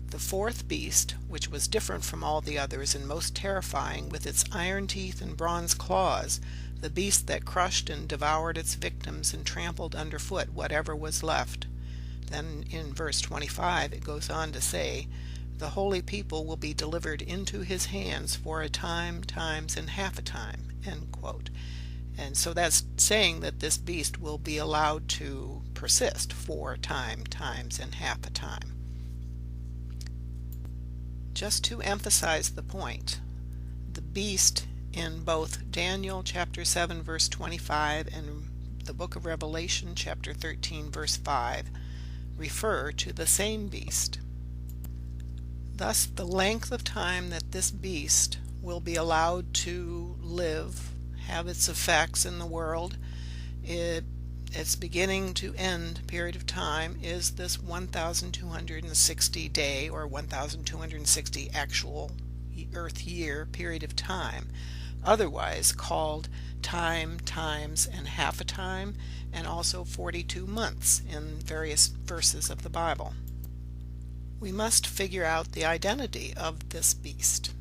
"The fourth beast, which was different from all the others and most terrifying, with its iron teeth and bronze claws, the beast that crushed and devoured its victims and trampled underfoot whatever was left." Then in verse 25 it goes on to say, "The holy people will be delivered into his hands for a time, times, and half a time." End quote. And so that's saying that this beast will be allowed to persist for time, times, and half a time. Just to emphasize the point, the beast in both Daniel chapter 7 verse 25 and the book of Revelation chapter 13 verse 5 refer to the same beast. Thus, the length of time that this beast will be allowed to live, have its effects in the world, its beginning to end period of time is this 1260 day or 1260 actual Earth year period of time, otherwise called time, times, and half a time, and also 42 months in various verses of the Bible. We must figure out the identity of this beast.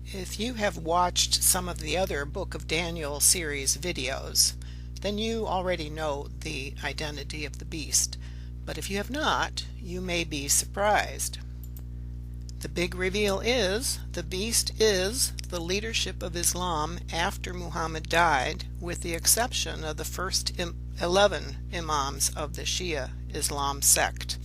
If you have watched some of the other Book of Daniel series videos, then you already know the identity of the beast. But if you have not, you may be surprised. The big reveal is the beast is the leadership of Islam after Muhammad died, with the exception of the first 11 imams of the Shia Islam sect.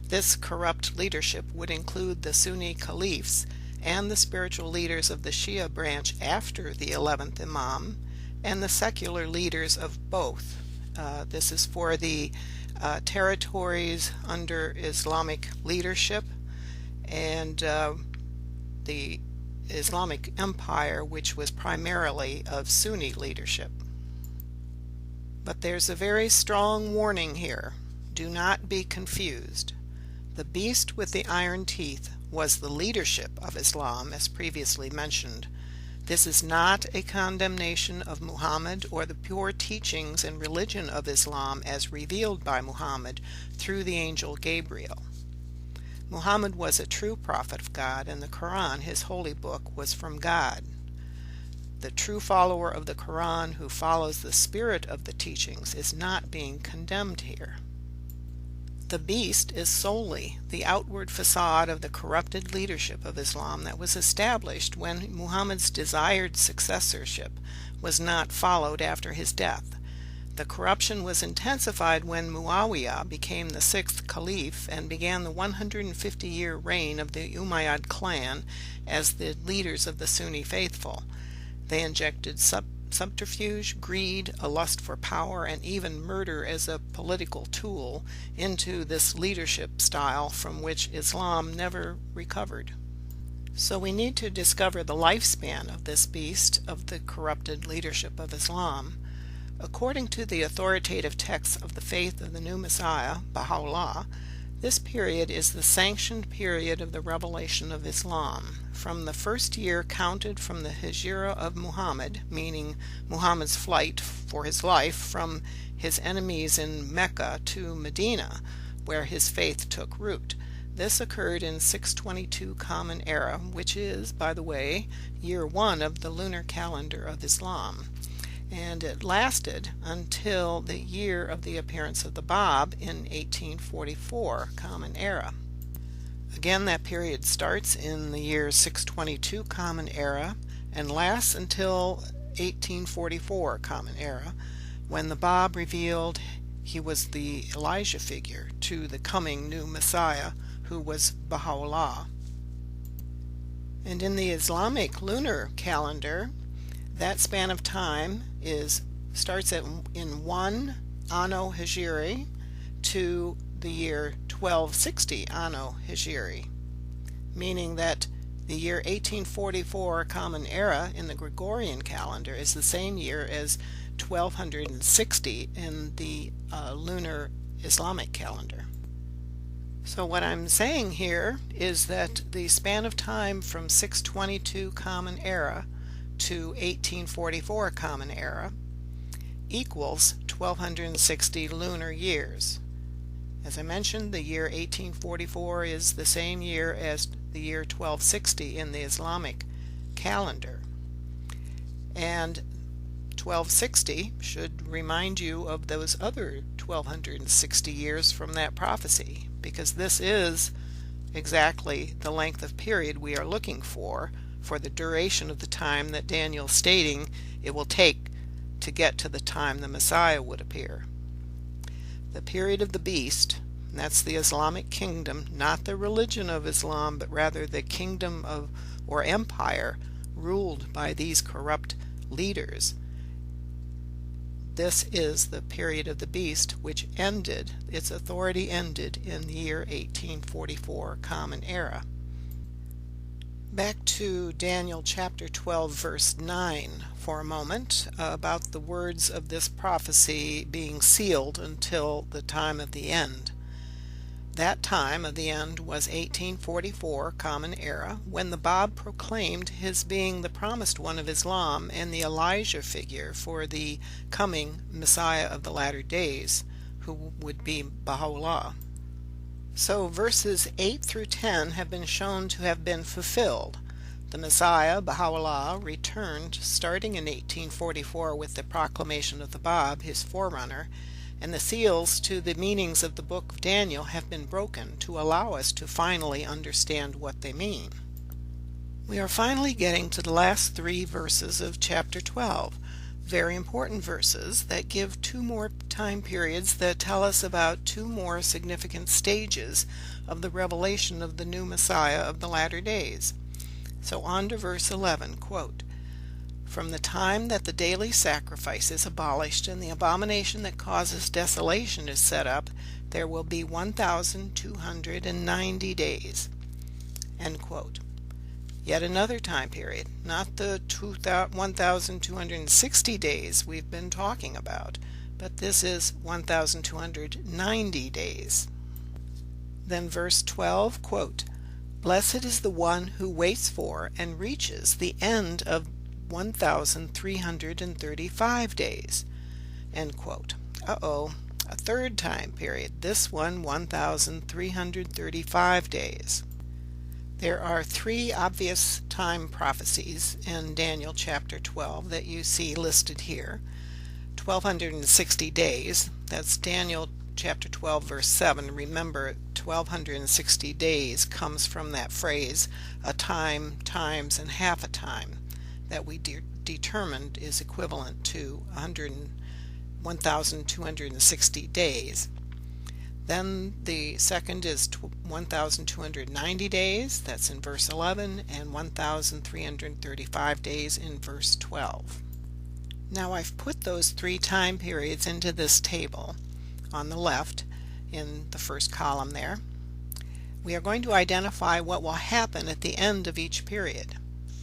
This corrupt leadership would include the Sunni caliphs and the spiritual leaders of the Shia branch after the 11th imam, and the secular leaders of both. This is for the territories under Islamic leadership and the Islamic Empire, which was primarily of Sunni leadership. But there's a very strong warning here. Do not be confused. The beast with the iron teeth was the leadership of Islam, as previously mentioned. This is not a condemnation of Muhammad or the pure teachings and religion of Islam as revealed by Muhammad through the angel Gabriel. Muhammad was a true prophet of God, and the Quran, his holy book, was from God. The true follower of the Quran who follows the spirit of the teachings is not being condemned here. The beast is solely the outward facade of the corrupted leadership of Islam that was established when Muhammad's desired successorship was not followed after his death. The corruption was intensified when Muawiyah became the sixth caliph and began the 150-year reign of the Umayyad clan as the leaders of the Sunni faithful. They injected subterfuge, greed, a lust for power, and even murder as a political tool into this leadership style from which Islam never recovered. So we need to discover the lifespan of this beast of the corrupted leadership of Islam. According to the authoritative texts of the faith of the new Messiah, Baha'u'llah, this period is the sanctioned period of the revelation of Islam, from the first year counted from the Hijrah of Muhammad, meaning Muhammad's flight for his life from his enemies in Mecca to Medina, where his faith took root. This occurred in 622 Common Era, which is, by the way, year 1 of the lunar calendar of Islam, and it lasted until the year of the appearance of the Bab in 1844 Common Era. Again, that period starts in the year 622 Common Era and lasts until 1844 Common Era, when the Bab revealed he was the Elijah figure to the coming new Messiah, who was Baha'u'llah. And in the Islamic lunar calendar, that span of time starts in 1 Anno Hijri to the year 1260 Anno Hijri, meaning that the year 1844 Common Era in the Gregorian calendar is the same year as 1260 in the lunar Islamic calendar. So what I'm saying here is that the span of time from 622 Common Era to 1844 Common Era equals 1260 lunar years. As I mentioned, the year 1844 is the same year as the year 1260 in the Islamic calendar. And 1260 should remind you of those other 1260 years from that prophecy, because this is exactly the length of period we are looking for the duration of the time that Daniel's stating it will take to get to the time the Messiah would appear. The period of the beast, and that's the Islamic kingdom, not the religion of Islam, but rather the kingdom of or empire ruled by these corrupt leaders. This is the period of the beast, which ended, its authority ended in the year 1844 Common Era. Back to Daniel chapter 12 verse 9 for a moment, about the words of this prophecy being sealed until the time of the end. That time of the end was 1844 Common Era, when the Bab proclaimed his being the promised one of Islam and the Elijah figure for the coming Messiah of the latter days, who would be Baha'u'llah. So verses 8 through 10 have been shown to have been fulfilled. The Messiah, Baha'u'llah, returned starting in 1844 with the proclamation of the Bab, his forerunner, and the seals to the meanings of the book of Daniel have been broken to allow us to finally understand what they mean. We are finally getting to the last 3 verses of chapter 12. Very important verses that give 2 more time periods that tell us about 2 more significant stages of the revelation of the new Messiah of the latter days. So on to verse 11, quote, "From the time that the daily sacrifice is abolished and the abomination that causes desolation is set up, there will be 1,290 days." End quote. Yet another time period, not the 1,260 days we've been talking about, but this is 1,290 days. Then verse 12, quote, "Blessed is the one who waits for and reaches the end of 1,335 days." End quote. A third time period, this one 1,335 days. There are 3 obvious time prophecies in Daniel chapter 12 that you see listed here. 1,260 days, that's Daniel chapter 12 verse 7. Remember, 1,260 days comes from that phrase, a time, times, and half a time, that we determined is equivalent to 1,260 days. Then the second is 1,290 days, that's in verse 11, and 1,335 days in verse 12. Now I've put those three time periods into this table on the left in the first column there. We are going to identify what will happen at the end of each period.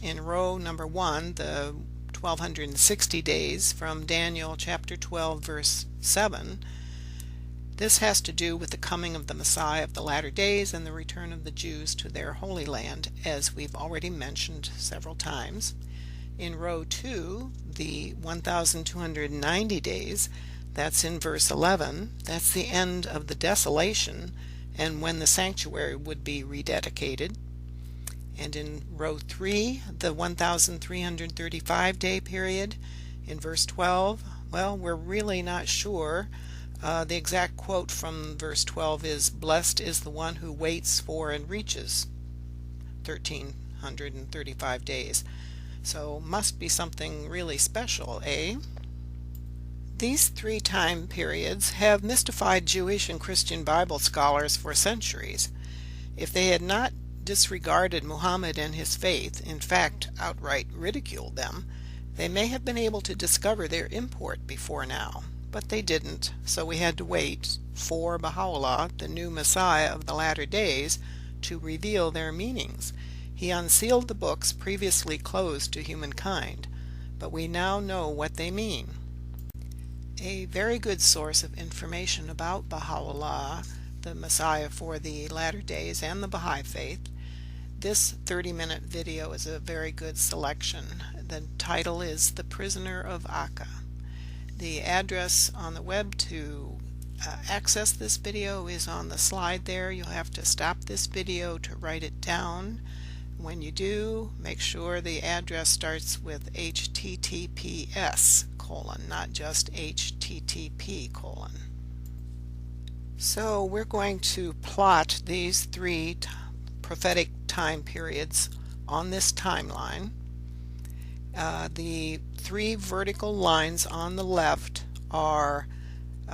In row number 1, the 1,260 days from Daniel chapter 12 verse 7, this has to do with the coming of the Messiah of the latter days and the return of the Jews to their Holy Land, as we've already mentioned several times. In row 2, the 1,290 days, that's in verse 11, that's the end of the desolation and when the sanctuary would be rededicated. And in row 3, the 1,335 day period, in verse 12, well, we're really not sure. The exact quote from verse 12 is, "Blessed is the one who waits for and reaches 1,335 days." So must be something really special, eh? These three time periods have mystified Jewish and Christian Bible scholars for centuries. If they had not disregarded Muhammad and his faith, in fact outright ridiculed them, they may have been able to discover their import before now. But they didn't, so we had to wait for Baha'u'llah, the new Messiah of the latter days, to reveal their meanings. He unsealed the books previously closed to humankind, but we now know what they mean. A very good source of information about Baha'u'llah, the Messiah for the latter days, and the Baha'i faith. This 30-minute video is a very good selection. The title is "The Prisoner of Akka." The address on the web to access this video is on the slide there. You'll have to stop this video to write it down. When you do, make sure the address starts with HTTPS:, not just HTTP:. So we're going to plot these three prophetic time periods on this timeline. The three vertical lines on the left are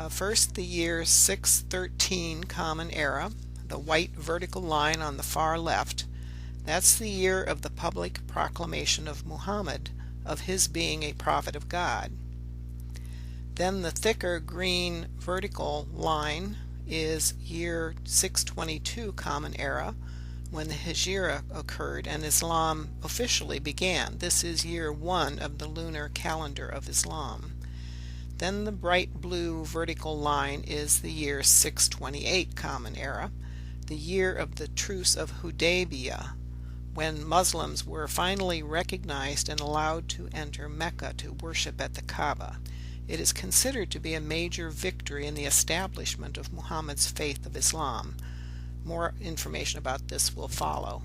first the year 613 Common Era, the white vertical line on the far left. That's the year of the public proclamation of Muhammad, of his being a prophet of God. Then the thicker green vertical line is year 622 Common Era, when the Hijra occurred and Islam officially began. This is year 1 of the lunar calendar of Islam. Then the bright blue vertical line is the year 628 Common Era, the year of the Truce of Hudaybiyah, when Muslims were finally recognized and allowed to enter Mecca to worship at the Kaaba. It is considered to be a major victory in the establishment of Muhammad's faith of Islam. More information about this will follow.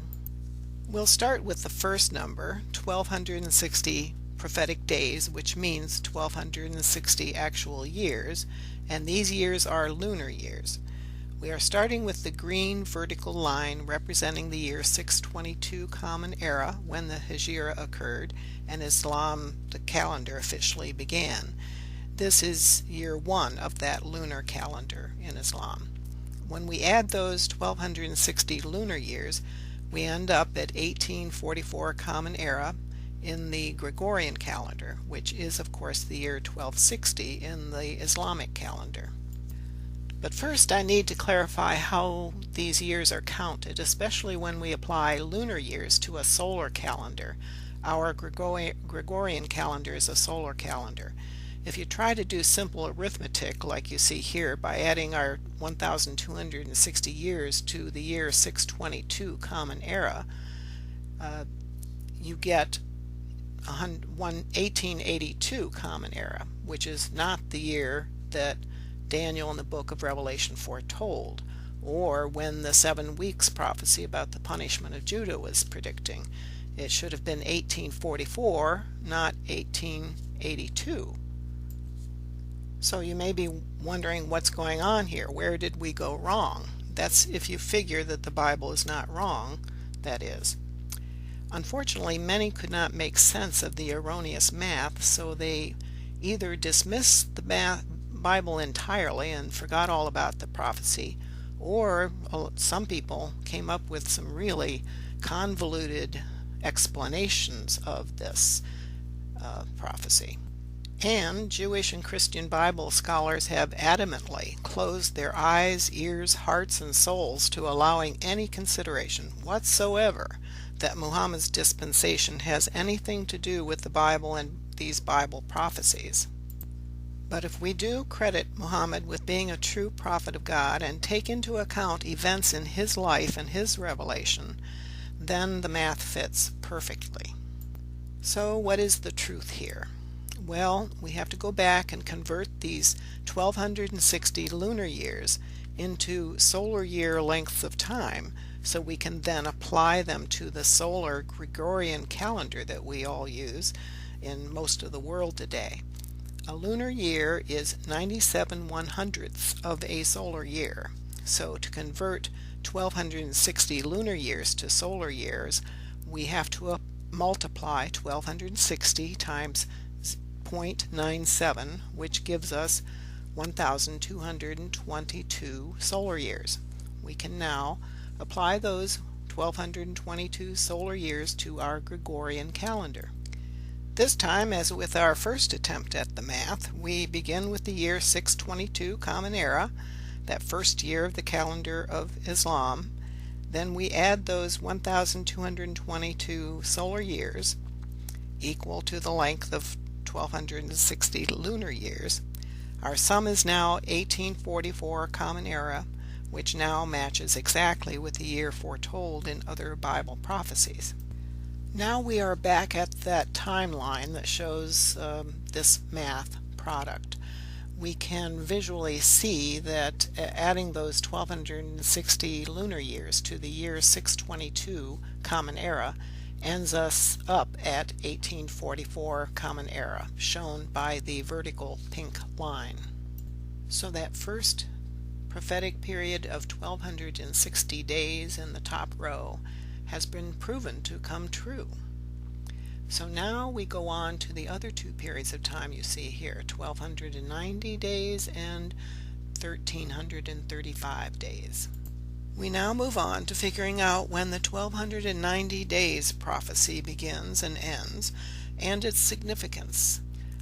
We'll start with the first number, 1,260 prophetic days, which means 1,260 actual years, and these years are lunar years. We are starting with the green vertical line representing the year 622 Common Era, when the Hijra occurred and Islam, the calendar, officially began. This is year 1 of that lunar calendar in Islam. When we add those 1,260 lunar years, we end up at 1844 Common Era in the Gregorian calendar, which is of course the year 1260 in the Islamic calendar. But first I need to clarify how these years are counted, especially when we apply lunar years to a solar calendar. Our Gregorian calendar is a solar calendar. If you try to do simple arithmetic like you see here by adding our 1,260 years to the year 622 Common Era, you get 1882 Common Era, which is not the year that Daniel in the book of Revelation foretold, or when the 7 weeks prophecy about the punishment of Judah was predicting. It should have been 1844, not 1882. So you may be wondering what's going on here. Where did we go wrong? That's if you figure that the Bible is not wrong, that is. Unfortunately, many could not make sense of the erroneous math, so they either dismissed the Bible entirely and forgot all about the prophecy, or some people came up with some really convoluted explanations of this prophecy. And Jewish and Christian Bible scholars have adamantly closed their eyes, ears, hearts, and souls to allowing any consideration whatsoever that Muhammad's dispensation has anything to do with the Bible and these Bible prophecies. But if we do credit Muhammad with being a true prophet of God and take into account events in his life and his revelation, then the math fits perfectly. So what is the truth here? Well, we have to go back and convert these 1260 lunar years into solar year lengths of time, so we can then apply them to the solar Gregorian calendar that we all use in most of the world today. A lunar year is 97/100ths of a solar year. So to convert 1260 lunar years to solar years, we have to multiply 1260 times 0.97, which gives us 1222 solar years. We can now apply those 1222 solar years to our Gregorian calendar. This time, as with our first attempt at the math, we begin with the year 622 Common Era, that first year of the calendar of Islam. Then we add those 1222 solar years, equal to the length of 1260 lunar years. Our sum is now 1844 Common Era, which now matches exactly with the year foretold in other Bible prophecies. Now we are back at that timeline that shows this math product. We can visually see that adding those 1260 lunar years to the year 622 Common Era ends us up at 1844 Common Era, shown by the vertical pink line. So that first prophetic period of 1260 days in the top row has been proven to come true. So now we go on to the other two periods of time you see here, 1290 days and 1335 days. We now move on to figuring out when the 1290 days prophecy begins and ends, and its significance.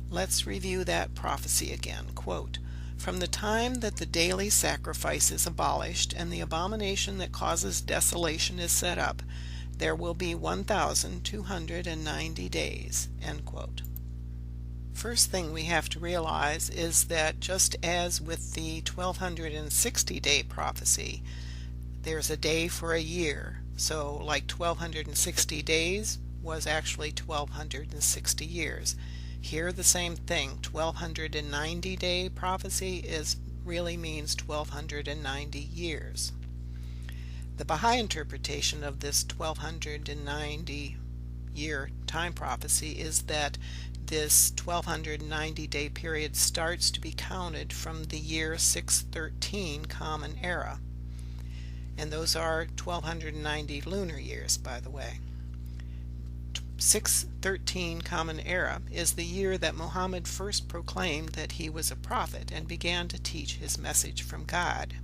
Let's review that prophecy again. Quote, "From the time that the daily sacrifice is abolished and the abomination that causes desolation is set up, there will be 1290 days." End quote. First thing we have to realize is that just as with the 1260 day prophecy, there's a day for a year. So like 1260 days was actually 1260 years. Here the same thing. 1290 day prophecy really means 1290 years. The Baha'i interpretation of this 1290 year time prophecy is that this 1290 day period starts to be counted from the year 613 Common Era. And those are 1290 lunar years, by the way. 613 Common Era is the year that Muhammad first proclaimed that he was a prophet and began to teach his message from God.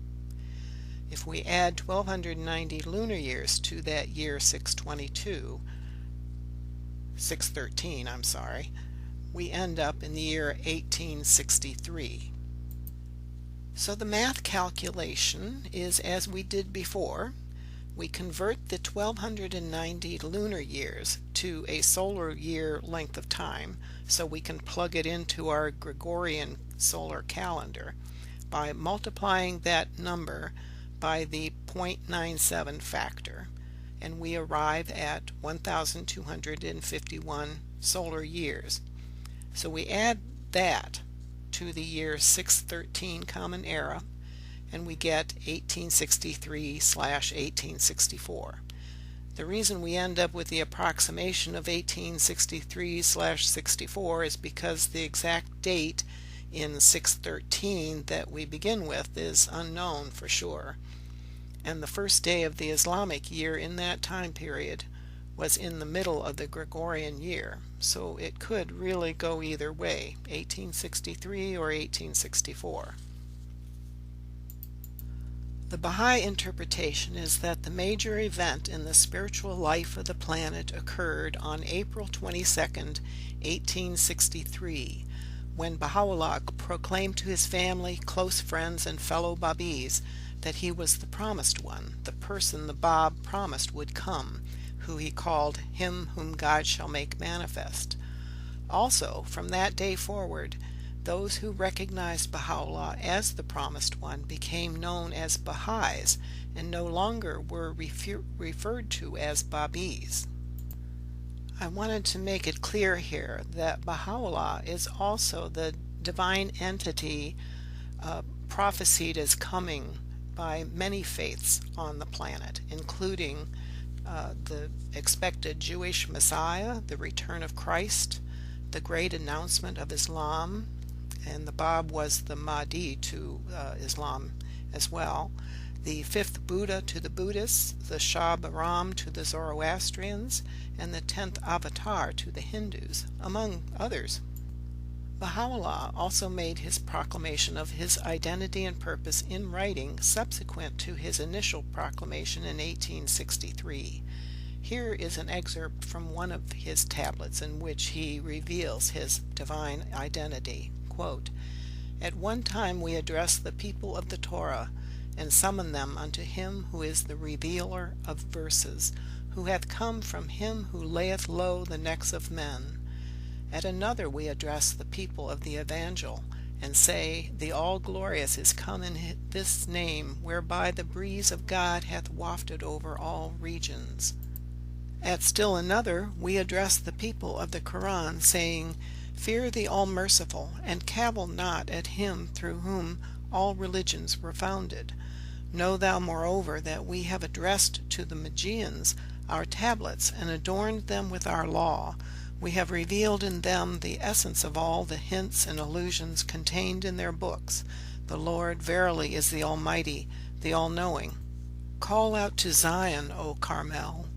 If we add 1290 lunar years to that year 613, we end up in the year 1863. So the math calculation is as we did before. We convert the 1290 lunar years to a solar year length of time so we can plug it into our Gregorian solar calendar by multiplying that number by the 0.97 factor, and we arrive at 1251 solar years. So we add that to the year 613 Common Era, and we get 1863/1864. The reason we end up with the approximation of 1863/64 is because the exact date in 613 that we begin with is unknown for sure, and the first day of the Islamic year in that time period was in the middle of the Gregorian year. so it could really go either way, 1863 or 1864. The Baha'i interpretation is that the major event in the spiritual life of the planet occurred on April 22nd, 1863, when Baha'u'llah proclaimed to his family, close friends, and fellow Babis that he was the promised one, the person the Bab promised would come, who he called him whom God shall make manifest. Also, from that day forward, those who recognized Baha'u'llah as the promised one became known as Baha'is and no longer were referred to as Babis. I wanted to make it clear here that Baha'u'llah is also the divine entity prophesied as coming by many faiths on the planet, including the expected Jewish Messiah, the return of Christ, the great announcement of Islam, and the Bab was the Mahdi to Islam as well, the fifth Buddha to the Buddhists, the Shah Bahram to the Zoroastrians, and the 10th Avatar to the Hindus, among others. Baha'u'llah also made his proclamation of his identity and purpose in writing subsequent to his initial proclamation in 1863. Here is an excerpt from one of his tablets in which he reveals his divine identity. Quote, "At one time we addressed the people of the Torah, and summoned them unto him who is the revealer of verses, who hath come from him who layeth low the necks of men. At another we address the people of the Evangel, and say, the All-Glorious is come in this name, whereby the breeze of God hath wafted over all regions. At still another we address the people of the Quran, saying, Fear the All-Merciful, and cavil not at him through whom all religions were founded. Know thou moreover that we have addressed to the Magians our tablets, and adorned them with our law. We have revealed in them the essence of all the hints and allusions contained in their books. The Lord verily is the Almighty, the All-Knowing. Call out to Zion, O Carmel,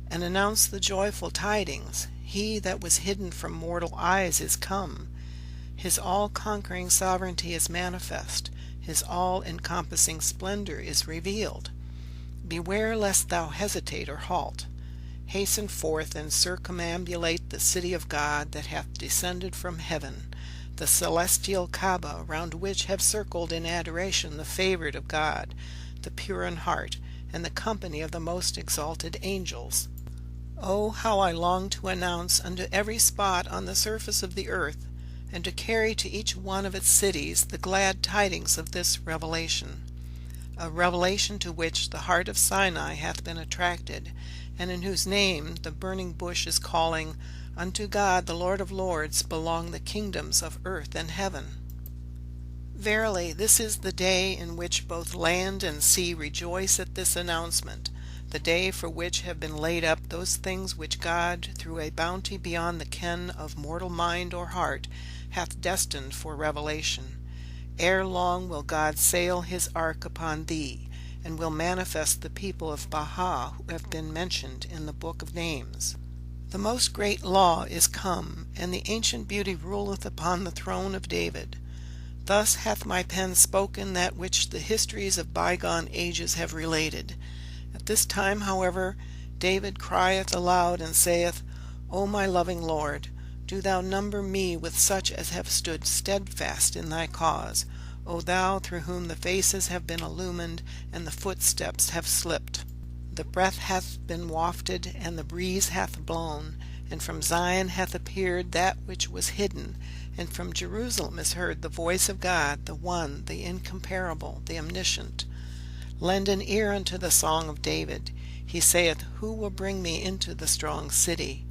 and announce the joyful tidings. He that was hidden from mortal eyes is come. His all-conquering sovereignty is manifest. His all-encompassing splendor is revealed. Beware lest thou hesitate or halt. Hasten forth and circumambulate the city of God that hath descended from heaven, the celestial Kaaba, round which have circled in adoration the favored of God, the pure in heart, and the company of the most exalted angels. Oh, how I long to announce unto every spot on the surface of the earth, and to carry to each one of its cities the glad tidings of this revelation, a revelation to which the heart of Sinai hath been attracted, and in whose name the burning bush is calling, Unto God the Lord of Lords belong the kingdoms of earth and heaven. Verily, this is the day in which both land and sea rejoice at this announcement, the day for which have been laid up those things which God, through a bounty beyond the ken of mortal mind or heart, hath destined for revelation. Ere long will God sail his ark upon thee, and will manifest the people of Baha who have been mentioned in the book of names. The most great law is come, and the ancient beauty ruleth upon the throne of David. Thus hath my pen spoken that which the histories of bygone ages have related. At this time, however, David crieth aloud and saith, O my loving Lord, do thou number me with such as have stood steadfast in thy cause, O thou through whom the faces have been illumined and the footsteps have slipped. The breath hath been wafted and the breeze hath blown, and from Zion hath appeared that which was hidden, and from Jerusalem is heard the voice of God, the one, the incomparable, the omniscient. Lend an ear unto the song of David. He saith, Who will bring me into the strong city?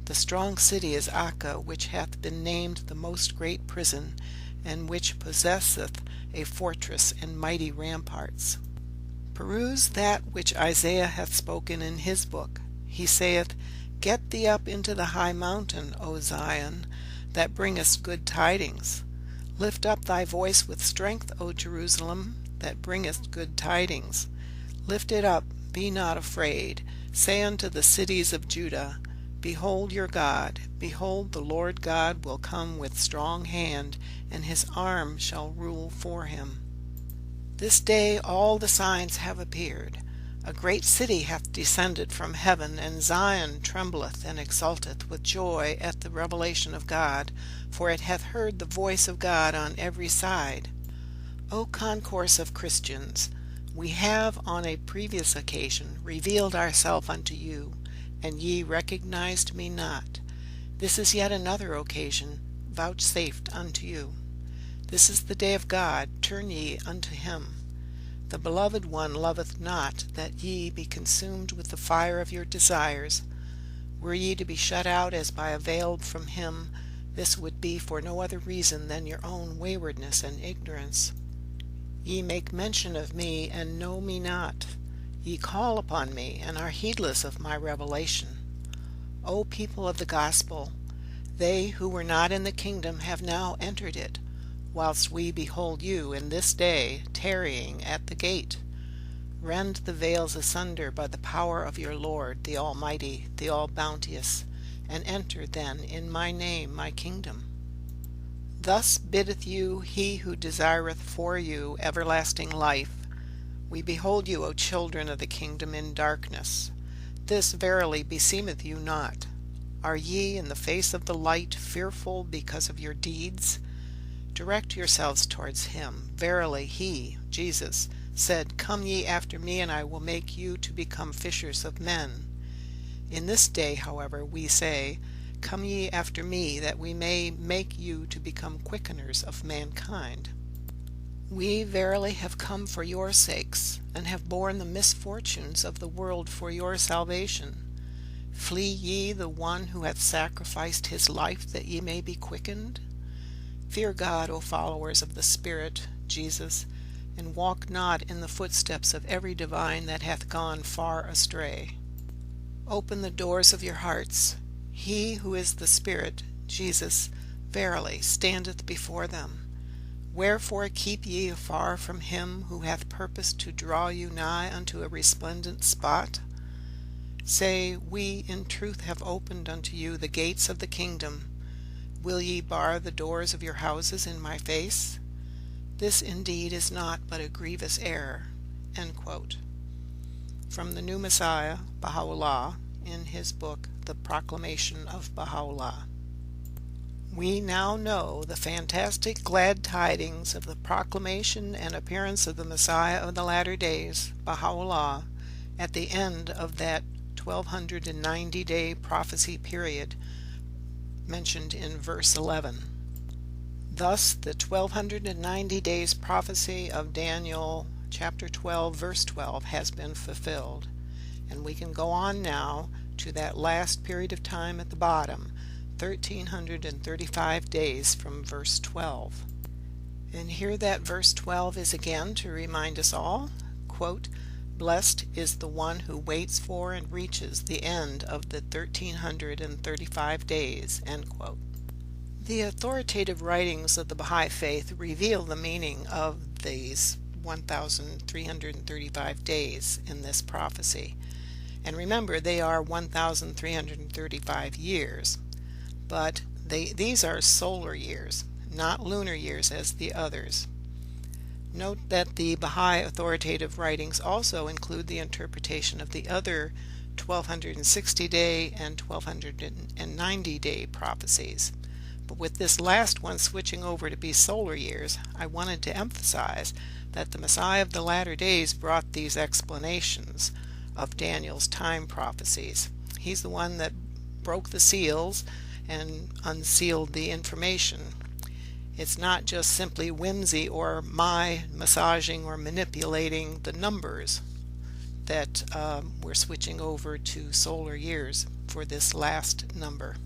The strong city is Akka, which hath been named the most great prison, and which possesseth a fortress and mighty ramparts. Peruse that which Isaiah hath spoken in his book. He saith, Get thee up into the high mountain, O Zion, that bringest good tidings. Lift up thy voice with strength, O Jerusalem, that bringest good tidings. Lift it up, be not afraid. Say unto the cities of Judah, Behold your God. Behold, the Lord God will come with strong hand, and his arm shall rule for him. This day all the signs have appeared. A great city hath descended from heaven, and Zion trembleth and exulteth with joy at the revelation of God, for it hath heard the voice of God on every side. O concourse of Christians, we have on a previous occasion revealed ourselves unto you, and ye recognized me not. This is yet another occasion vouchsafed unto you. This is the day of God, turn ye unto him. The beloved one loveth not that ye be consumed with the fire of your desires. Were ye to be shut out as by a veil from him, this would be for no other reason than your own waywardness and ignorance. Ye make mention of me, and know me not. Ye call upon me, and are heedless of my revelation. O people of the gospel, they who were not in the kingdom have now entered it, whilst we behold you in this day tarrying at the gate. Rend the veils asunder by the power of your Lord, the Almighty, the All-Bounteous, and enter then in my name my kingdom. Thus biddeth you he who desireth for you everlasting life. We behold you, O children of the kingdom, in darkness. This verily beseemeth you not. Are ye in the face of the light fearful because of your deeds? Direct yourselves towards him. Verily he, Jesus, said, Come ye after me, and I will make you to become fishers of men. In this day, however, we say, Come ye after me, that we may make you to become quickeners of mankind. We verily have come for your sakes, and have borne the misfortunes of the world for your salvation. Flee ye the one who hath sacrificed his life that ye may be quickened? Fear God, O followers of the Spirit, Jesus, and walk not in the footsteps of every divine that hath gone far astray. Open the doors of your hearts. He who is the Spirit, Jesus, verily standeth before them. Wherefore keep ye afar from him who hath purposed to draw you nigh unto a resplendent spot? Say, We in truth have opened unto you the gates of the kingdom. Will ye bar the doors of your houses in my face? This indeed is not but a grievous error. End quote. From the New Messiah, Baha'u'llah, in his book, The Proclamation of Baha'u'llah. We now know the fantastic glad tidings of the proclamation and appearance of the Messiah of the latter days, Baha'u'llah, at the end of that 1290-day prophecy period mentioned in verse 11. Thus the 1290 days prophecy of Daniel chapter 12 verse 12 has been fulfilled, and we can go on now to that last period of time at the bottom, 1335 days from verse 12. And here that verse 12 is again to remind us all, quote, Blessed is the one who waits for and reaches the end of the 1335 days, end quote. The authoritative writings of the Baha'i faith reveal the meaning of these 1,335 days in this prophecy. And remember, they are 1,335 years, but these are solar years, not lunar years as the others. Note that the Baha'i authoritative writings also include the interpretation of the other 1,260-day and 1,290-day prophecies. But with this last one switching over to be solar years, I wanted to emphasize that the Messiah of the latter days brought these explanations of Daniel's time prophecies. He's the one that broke the seals and unsealed the information. It's not just simply whimsy or my massaging or manipulating the numbers that we're switching over to solar years for this last number.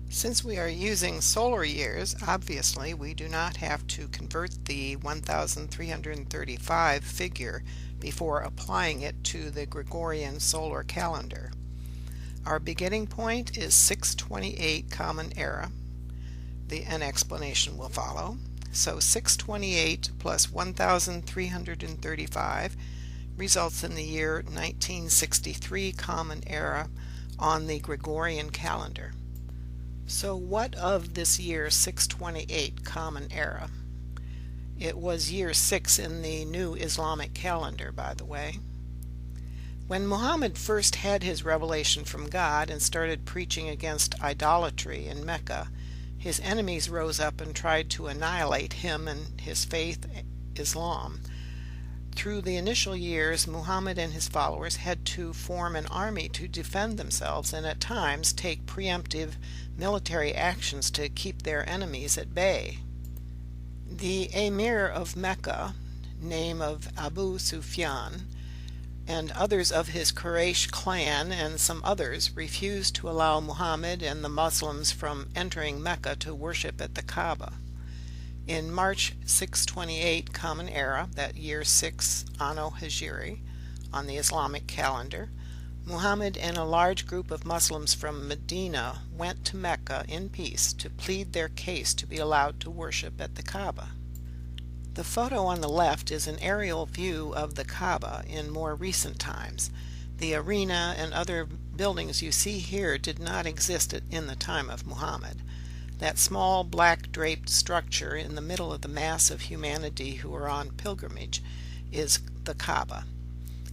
Since we are using solar years, obviously we do not have to convert the 1,335 figure before applying it to the Gregorian solar calendar. Our beginning point is 628 Common Era. An explanation will follow. So 628 plus 1,335 results in the year 1963 Common Era, on the Gregorian calendar. So what of this year 628 Common Era? It was year 6 in the new Islamic calendar, by the way. When Muhammad first had his revelation from God and started preaching against idolatry in Mecca, his enemies rose up and tried to annihilate him and his faith, Islam. Through the initial years, Muhammad and his followers had to form an army to defend themselves and at times take preemptive military actions to keep their enemies at bay. The Emir of Mecca, name of Abu Sufyan, and others of his Quraysh clan and some others refused to allow Muhammad and the Muslims from entering Mecca to worship at the Kaaba. In March 628 Common Era, that year 6 Anno Hijri, on the Islamic calendar, Muhammad and a large group of Muslims from Medina went to Mecca in peace to plead their case to be allowed to worship at the Kaaba. The photo on the left is an aerial view of the Kaaba in more recent times. The arena and other buildings you see here did not exist in the time of Muhammad. That small black draped structure in the middle of the mass of humanity who are on pilgrimage is the Kaaba.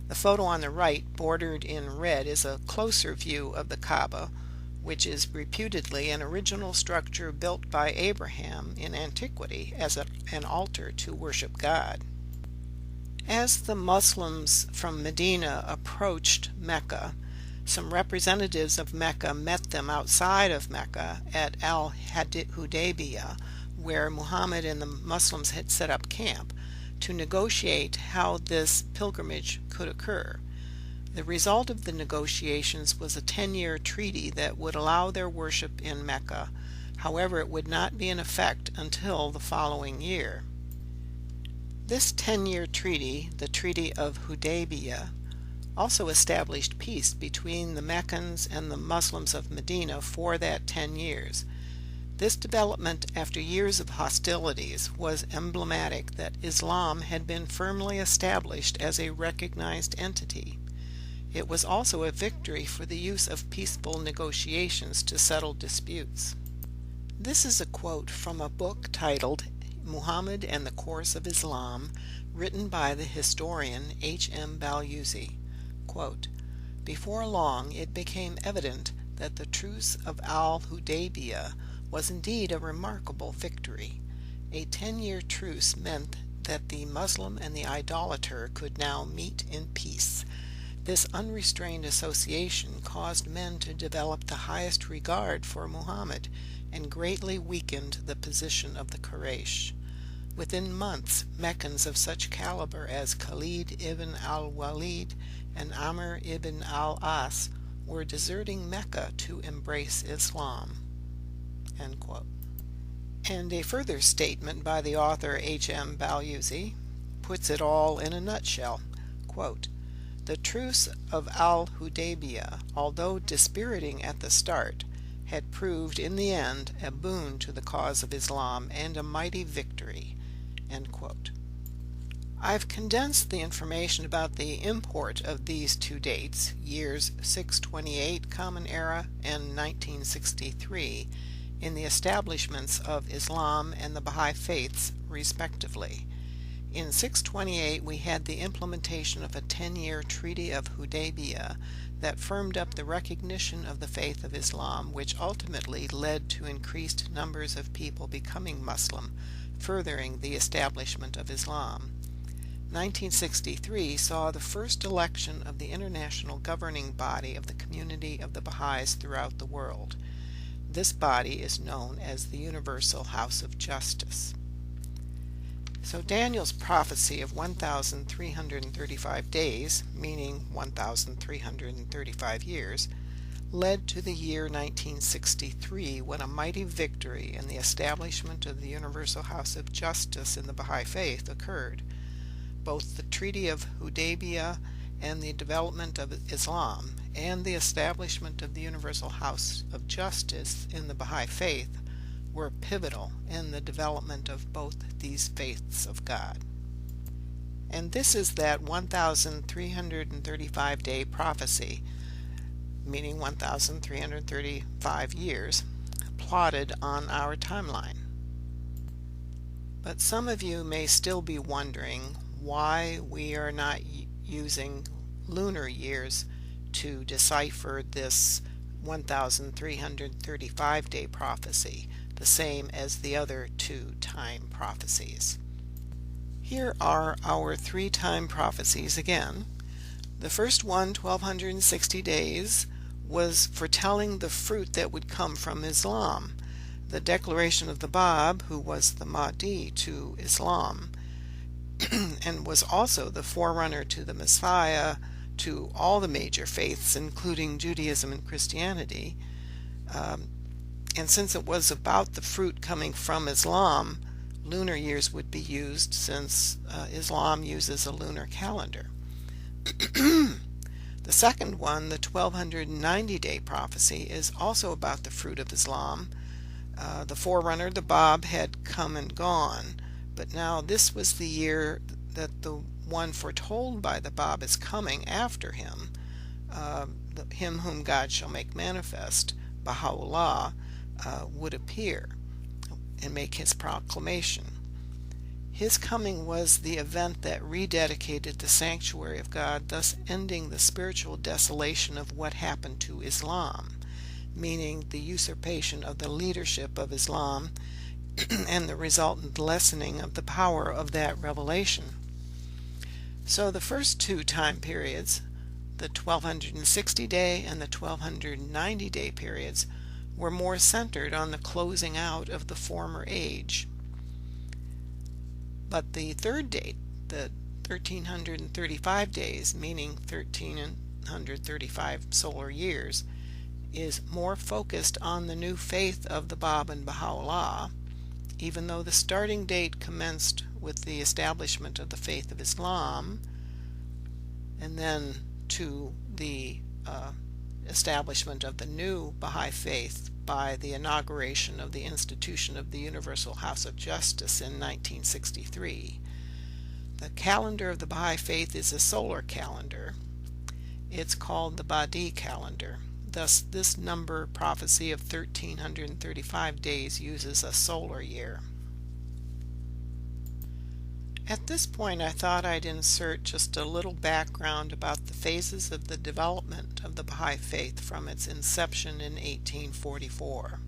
The photo on the right, bordered in red, is a closer view of the Kaaba, which is reputedly an original structure built by Abraham in antiquity as an altar to worship God. As the Muslims from Medina approached Mecca, some representatives of Mecca met them outside of Mecca at Al-Hudaybiyah, where Muhammad and the Muslims had set up camp, to negotiate how this pilgrimage could occur. The result of the negotiations was a 10-year treaty that would allow their worship in Mecca. However, it would not be in effect until the following year. This 10-year treaty, the Treaty of Hudaybiyah, also established peace between the Meccans and the Muslims of Medina for that 10 years. This development, after years of hostilities, was emblematic that Islam had been firmly established as a recognized entity. It was also a victory for the use of peaceful negotiations to settle disputes. This is a quote from a book titled Muhammad and the Course of Islam, written by the historian H.M. Balyuzi. Quote, "Before long it became evident that the truce of Al-Hudaybiyah was indeed a remarkable victory. A 10-year truce meant that the Muslim and the idolater could now meet in peace. This unrestrained association caused men to develop the highest regard for Muhammad and greatly weakened the position of the Quraysh. Within months, Meccans of such caliber as Khalid ibn al-Walid and Amr ibn al-As were deserting Mecca to embrace Islam." End quote. And a further statement by the author H.M. Balyuzi puts it all in a nutshell. Quote, "The truce of Al-Hudaybiyah, although dispiriting at the start, had proved in the end a boon to the cause of Islam and a mighty victory." End quote. I've condensed the information about the import of these two dates, years 628 Common Era and 1963, in the establishments of Islam and the Baha'i faiths, respectively. In 628 we had the implementation of a 10-year Treaty of Hudaybiyah that firmed up the recognition of the faith of Islam, which ultimately led to increased numbers of people becoming Muslim, furthering the establishment of Islam. 1963 saw the first election of the international governing body of the community of the Baha'is throughout the world. This body is known as the Universal House of Justice. So Daniel's prophecy of 1,335 days, meaning 1,335 years, led to the year 1963, when a mighty victory and the establishment of the Universal House of Justice in the Baha'i faith occurred. Both the Treaty of Hudaybiyah and the development of Islam and the establishment of the Universal House of Justice in the Baha'i faith were pivotal in the development of both these faiths of God. And this is that 1,335-day prophecy meaning 1,335 years, plotted on our timeline. But some of you may still be wondering why we are not using lunar years to decipher this 1,335 day prophecy, the same as the other two time prophecies. Here are our three time prophecies again. The first one, 1,260 days, was foretelling the fruit that would come from Islam, the declaration of the Bab, who was the Mahdi to Islam, and was also the forerunner to the Messiah to all the major faiths, including Judaism and Christianity. And since it was about the fruit coming from Islam, lunar years would be used, since Islam uses a lunar calendar. The second one, the 1,290 day prophecy, is also about the fruit of Islam. The forerunner, the Bab, had come and gone, but now this was the year that the one foretold by the Bab is coming after him, him whom God shall make manifest, Baha'u'llah, would appear and make his proclamation. His coming was the event that rededicated the sanctuary of God, thus ending the spiritual desolation of what happened to Islam, meaning the usurpation of the leadership of Islam and the resultant lessening of the power of that revelation. So the first two time periods, the 1,260 day and the 1,290 day periods, were more centered on the closing out of the former age. But the third date, the 1,335 days, meaning 1,335 solar years, is more focused on the new faith of the Bab and Baha'u'llah, even though the starting date commenced with the establishment of the faith of Islam, and then to the establishment of the new Baha'i faith by the inauguration of the institution of the Universal House of Justice in 1963. The calendar of the Baha'i faith is a solar calendar. It's called the Baha'i calendar. Thus, this number prophecy of 1,335 days uses a solar year. At this point, I thought I'd insert just a little background about the phases of the development of the Baha'i faith from its inception in 1844.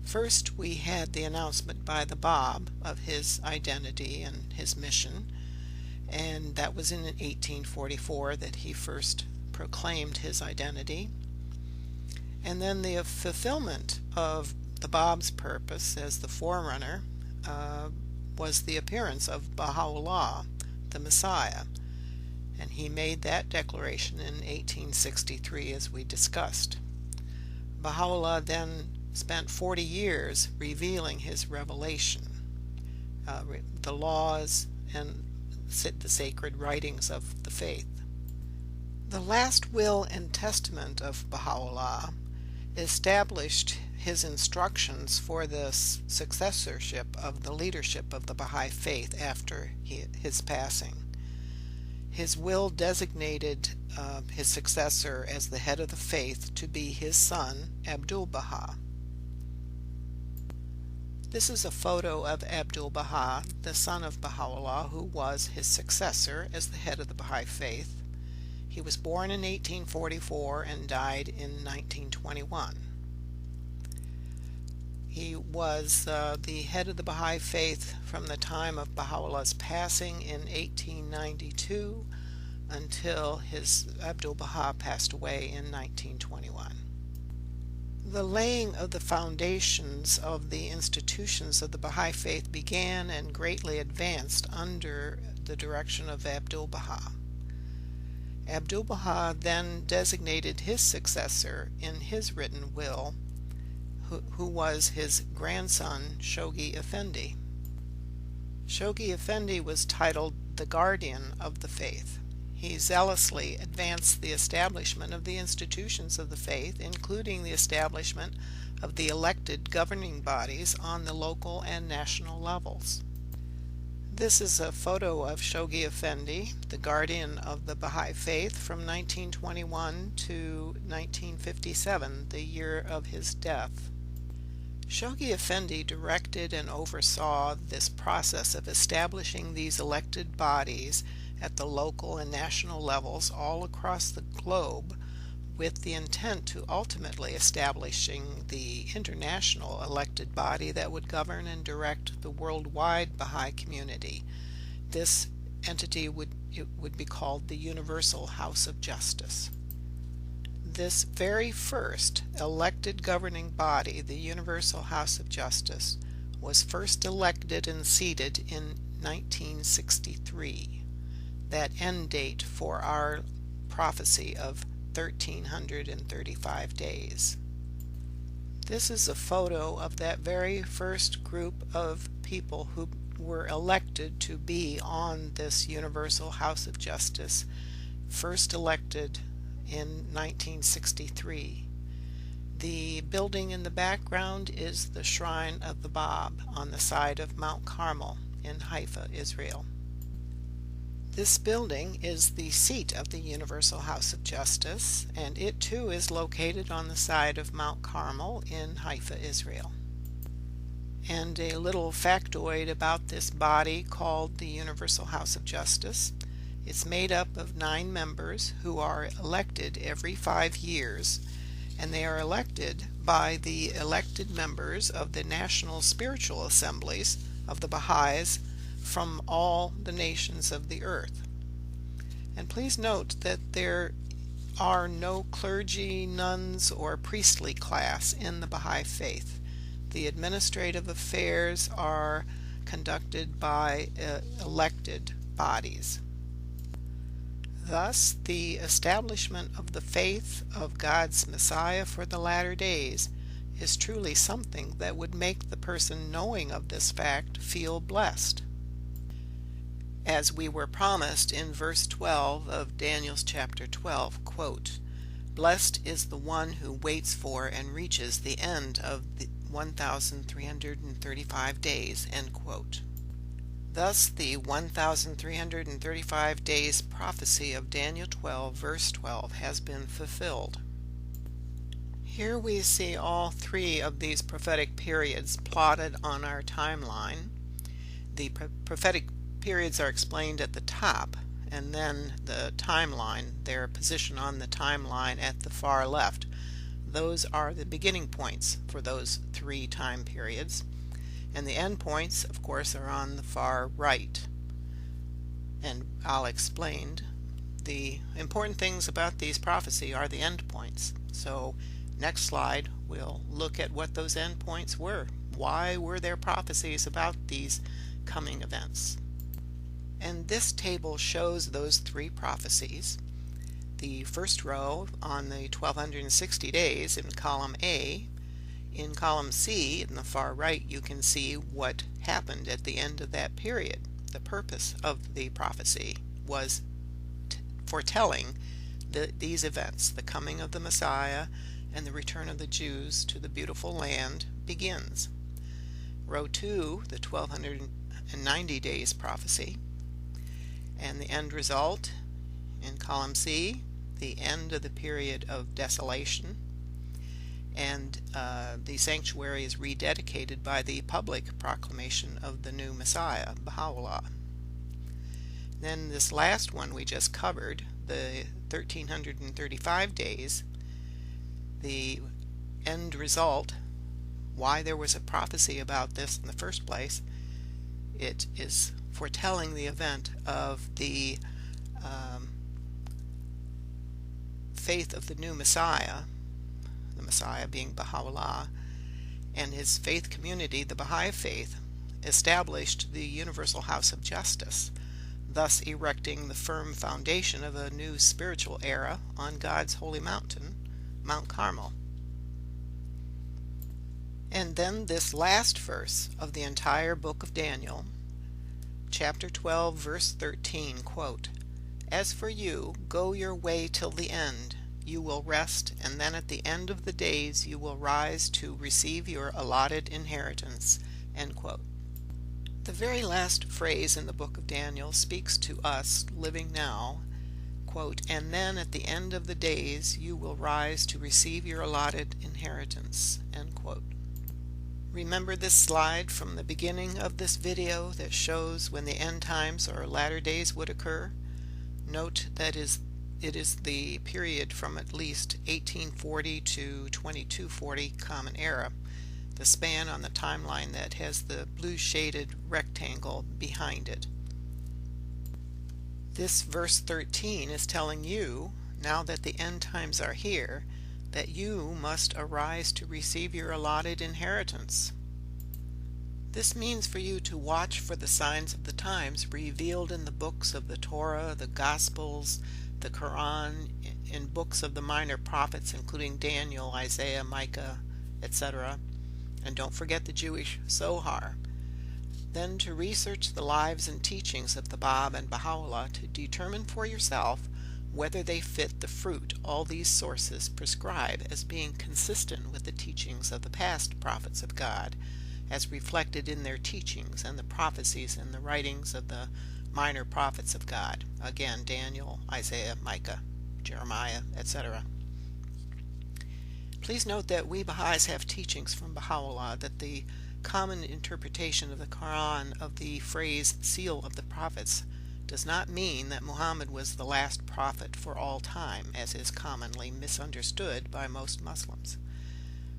First, we had the announcement by the Bab of his identity and his mission, and that was in 1844 that he first proclaimed his identity. And then the fulfillment of the Bab's purpose as the forerunner was the appearance of Baha'u'llah, the Messiah, and he made that declaration in 1863, as we discussed. Baha'u'llah then spent 40 years revealing his revelation, the laws and the sacred writings of the faith. The last will and testament of Baha'u'llah established his instructions for the successorship of the leadership of the Baha'i faith after his passing. His will designated his successor as the head of the faith to be his son, Abdul-Baha. This is a photo of Abdul-Baha, the son of Baha'u'llah, who was his successor as the head of the Baha'i faith. He was born in 1844 and died in 1921. He was the head of the Baha'i faith from the time of Baha'u'llah's passing in 1892 until his Abdul-Baha passed away in 1921. The laying of the foundations of the institutions of the Baha'i faith began and greatly advanced under the direction of Abdul-Baha. Abdul-Baha then designated his successor in his written will, who was his grandson, Shoghi Effendi. Shoghi Effendi was titled the guardian of the faith. He zealously advanced the establishment of the institutions of the faith, including the establishment of the elected governing bodies on the local and national levels. This is a photo of Shoghi Effendi, the guardian of the Baha'i faith from 1921 to 1957, the year of his death. Shoghi Effendi directed and oversaw this process of establishing these elected bodies at the local and national levels all across the globe, with the intent to ultimately establishing the international elected body that would govern and direct the worldwide Baha'i community. This entity would be called the Universal House of Justice. This very first elected governing body, the Universal House of Justice, was first elected and seated in 1963, that end date for our prophecy of 1,335 days. This is a photo of that very first group of people who were elected to be on this Universal House of Justice, first elected in 1963. The building in the background is the Shrine of the Bab on the side of Mount Carmel in Haifa, Israel. This building is the seat of the Universal House of Justice, and it too is located on the side of Mount Carmel in Haifa, Israel. And a little factoid about this body called the Universal House of Justice. It's made up of 9 members who are elected every 5 years, and they are elected by the elected members of the National Spiritual Assemblies of the Baha'is from all the nations of the earth. And please note that there are no clergy, nuns, or priestly class in the Baha'i faith. The administrative affairs are conducted by elected bodies. Thus, the establishment of the faith of God's Messiah for the latter days is truly something that would make the person knowing of this fact feel blessed. As we were promised in verse 12 of Daniel's chapter 12, quote, "Blessed is the one who waits for and reaches the end of the 1,335 days," end quote. Thus the 1,335 days prophecy of Daniel 12 verse 12 has been fulfilled. Here we see all 3 of these prophetic periods plotted on our timeline. The prophetic periods are explained at the top, and then the timeline, their position on the timeline at the far left. Those are the beginning points for those 3 time periods, and the end points, of course, are on the far right. And I'll explain. The important things about these prophecy are the end points. So next slide we'll look at what those end points were. Why were there prophecies about these coming events? And this table shows those 3 prophecies. The first row on the 1260 days in column A. In column C, in the far right, you can see what happened at the end of that period. The purpose of the prophecy was foretelling these events. The coming of the Messiah and the return of the Jews to the beautiful land begins. Row 2, the 1290 days prophecy. And the end result in column C, the end of the period of desolation, and the sanctuary is rededicated by the public proclamation of the new Messiah, Baha'u'llah. Then this last one we just covered, the 1,335 days, the end result, why there was a prophecy about this in the first place. It is foretelling the event of the faith of the new Messiah, the Messiah being Baha'u'llah, and his faith community, the Baha'i faith, established the Universal House of Justice, thus erecting the firm foundation of a new spiritual era on God's holy mountain, Mount Carmel. And then this last verse of the entire book of Daniel, chapter 12, verse 13, quote, "As for you, go your way till the end. You will rest, and then at the end of the days you will rise to receive your allotted inheritance," end quote. The very last phrase in the book of Daniel speaks to us living now, quote, "And then at the end of the days you will rise to receive your allotted inheritance," end quote. Remember this slide from the beginning of this video that shows when the end times or latter days would occur? Note that it is the period from at least 1840 to 2240 Common Era, the span on the timeline that has the blue shaded rectangle behind it. This verse 13 is telling you, now that the end times are here, that you must arise to receive your allotted inheritance. This means for you to watch for the signs of the times revealed in the books of the Torah, the Gospels, the Quran, in books of the minor prophets including Daniel, Isaiah, Micah, etc. And don't forget the Jewish Zohar. Then to research the lives and teachings of the Bab and Baha'u'llah to determine for yourself whether they fit the fruit all these sources prescribe as being consistent with the teachings of the past prophets of God, as reflected in their teachings and the prophecies in the writings of the minor prophets of God. Again, Daniel, Isaiah, Micah, Jeremiah, etc. Please note that we Baha'is have teachings from Baha'u'llah that the common interpretation of the Quran of the phrase seal of the prophets does not mean that Muhammad was the last prophet for all time, as is commonly misunderstood by most Muslims.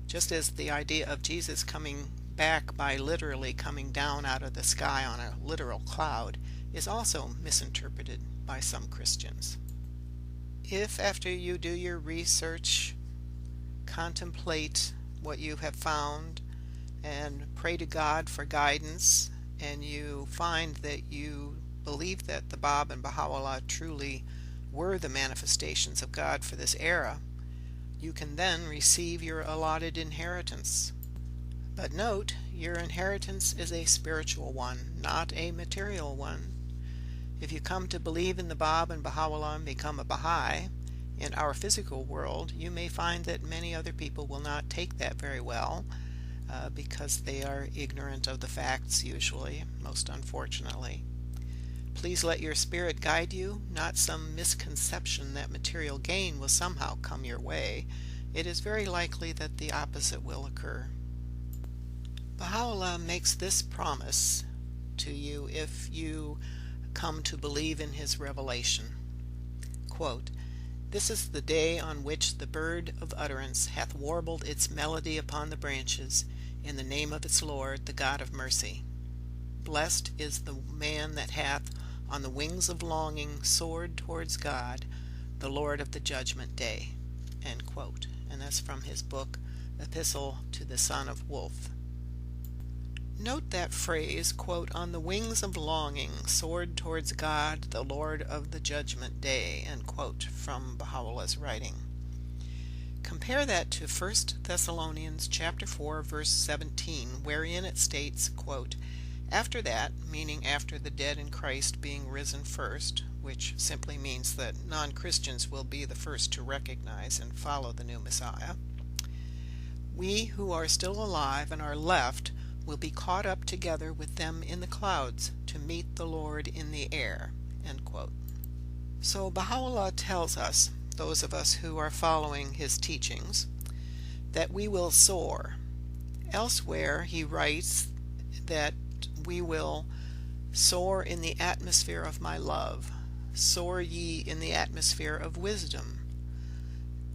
Just as the idea of Jesus coming back by literally coming down out of the sky on a literal cloud is also misinterpreted by some Christians. If after you do your research, contemplate what you have found, and pray to God for guidance, and you find that you believe that the Bab and Baha'u'llah truly were the manifestations of God for this era, you can then receive your allotted inheritance. But note, your inheritance is a spiritual one, not a material one. If you come to believe in the Bab and Baha'u'llah and become a Baha'i, in our physical world, you may find that many other people will not take that very well, because they are ignorant of the facts usually, most unfortunately. Please let your spirit guide you, not some misconception that material gain will somehow come your way. It is very likely that the opposite will occur. Baha'u'llah makes this promise to you if you come to believe in his revelation. Quote, "This is the day on which the bird of utterance hath warbled its melody upon the branches, in the name of its Lord, the God of mercy. Blessed is the man that hath, on the wings of longing, soared towards God, the Lord of the judgment day." End quote. And that's from his book, Epistle to the Son of Wolf. Note that phrase, quote, "on the wings of longing, soared towards God, the Lord of the judgment day," end quote, from Baha'u'llah's writing. Compare that to 1 Thessalonians chapter 4, verse 17, wherein it states, quote, "After that," meaning after the dead in Christ being risen first, which simply means that non-Christians will be the first to recognize and follow the new Messiah, "we who are still alive and are left will be caught up together with them in the clouds to meet the Lord in the air," end quote. So Baha'u'llah tells us, those of us who are following his teachings, that we will soar. Elsewhere he writes that we will soar in the atmosphere of my love, soar ye in the atmosphere of wisdom,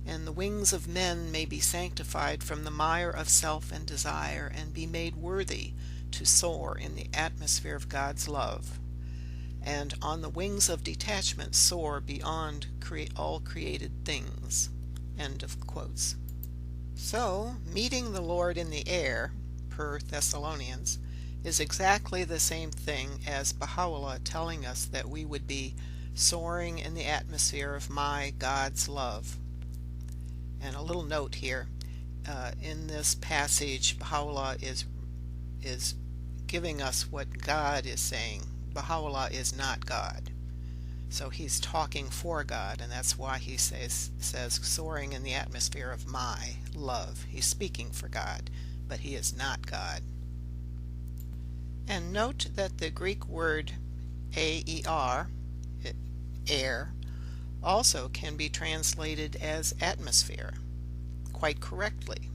and the wings of men may be sanctified from the mire of self and desire, and be made worthy to soar in the atmosphere of God's love, and on the wings of detachment soar beyond all created things. End of quotes. So, meeting the Lord in the air, per Thessalonians, is exactly the same thing as Baha'u'llah telling us that we would be soaring in the atmosphere of my God's love. And a little note here, in this passage Baha'u'llah is giving us what God is saying. Baha'u'llah is not God. So he's talking for God, and that's why he says soaring in the atmosphere of my love. He's speaking for God, but he is not God. And note that the Greek word aer, air, also can be translated as atmosphere, quite correctly.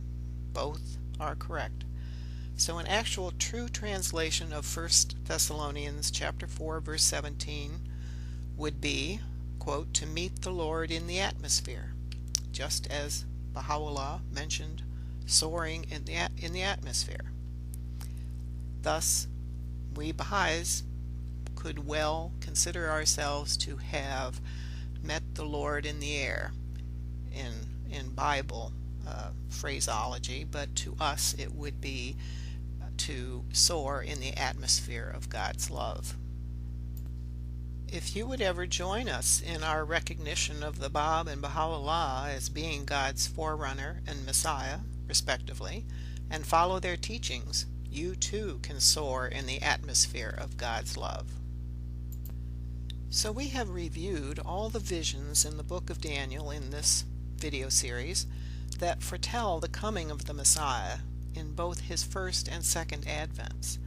Both are correct. So an actual true translation of 1 Thessalonians chapter 4 verse 17 would be, quote, to meet the Lord in the atmosphere, just as Baha'u'llah mentioned soaring in the atmosphere. Thus, we Baha'is could well consider ourselves to have met the Lord in the air in Bible phraseology, but to us it would be to soar in the atmosphere of God's love. If you would ever join us in our recognition of the Bab and Baha'u'llah as being God's forerunner and Messiah, respectively, and follow their teachings, you too can soar in the atmosphere of God's love. So we have reviewed all the visions in the book of Daniel in this video series that foretell the coming of the Messiah in both his first and second advents,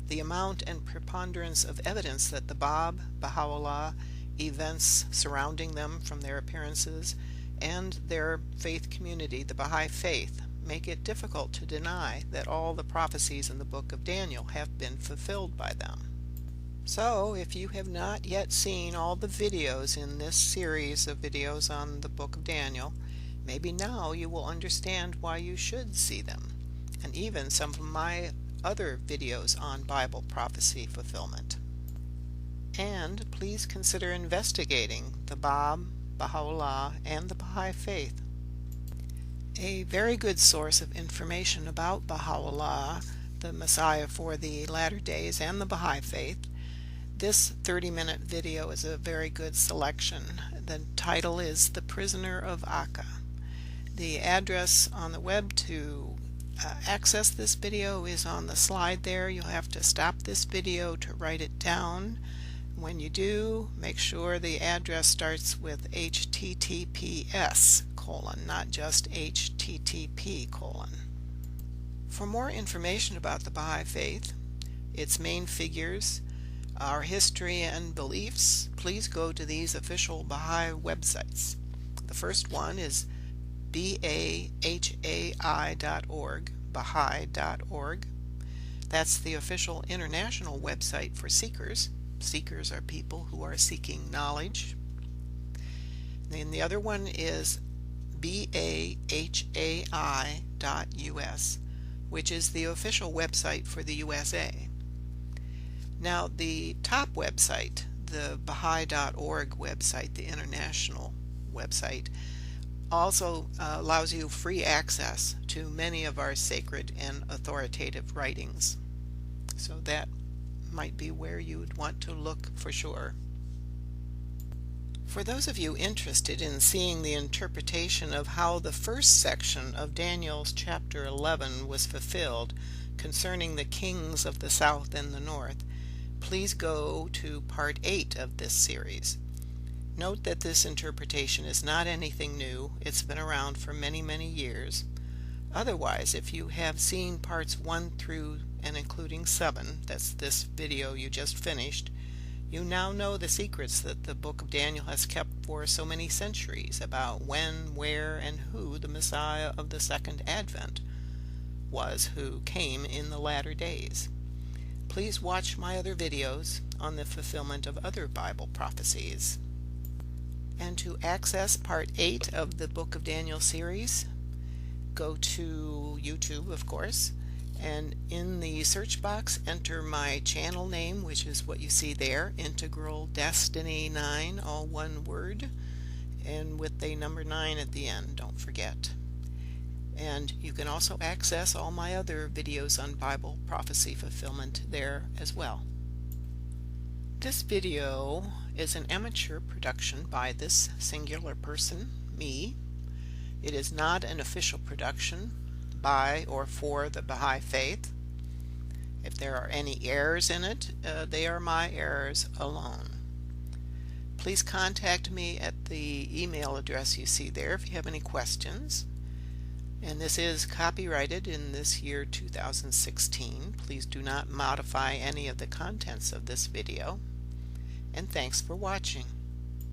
the amount and preponderance of evidence that the Bab, Baha'u'llah, events surrounding them from their appearances, and their faith community, the Baha'i faith, make it difficult to deny that all the prophecies in the book of Daniel have been fulfilled by them. So, if you have not yet seen all the videos in this series of videos on the book of Daniel, maybe now you will understand why you should see them, and even some of my other videos on Bible prophecy fulfillment. And please consider investigating the Bab, Baha'u'llah, and the Baha'i faith. A very good source of information about Baha'u'llah, the Messiah for the latter days, and the Baha'i faith. This 30-minute video is a very good selection. The title is The Prisoner of Akka. The address on the web to access this video is on the slide there. You'll have to stop this video to write it down. When you do, make sure the address starts with HTTPS:, not just HTTP:. For more information about the Baha'i faith, its main figures, our history and beliefs, please go to these official Baha'i websites. The first one is bahai.org, Baha'i.org. That's the official international website for seekers. Seekers are people who are seeking knowledge. Then the other one is bahai.us, which is the official website for the USA. Now the top website, the Baha'i.org website, the international website, also allows you free access to many of our sacred and authoritative writings. So that might be where you would want to look for sure. For those of you interested in seeing the interpretation of how the first section of Daniel's chapter 11 was fulfilled concerning the kings of the south and the north, please go to part 8 of this series. Note that this interpretation is not anything new. It's been around for many, many years. Otherwise, if you have seen parts 1 through and including 7, that's this video you just finished, you now know the secrets that the book of Daniel has kept for so many centuries about when, where, and who the Messiah of the second advent was, who came in the latter days. Please watch my other videos on the fulfillment of other Bible prophecies. And to access part 8 of the Book of Daniel series, go to YouTube, of course, and in the search box enter my channel name, which is what you see there, Integral Destiny 9, all one word, and with the number 9 at the end, don't forget. And you can also access all my other videos on Bible prophecy fulfillment there as well. This video is an amateur production by this singular person, me. It is not an official production by or for the Baha'i faith. If there are any errors in it, they are my errors alone. Please contact me at the email address you see there if you have any questions. And this is copyrighted in this year 2016. Please do not modify any of the contents of this video. And thanks for watching.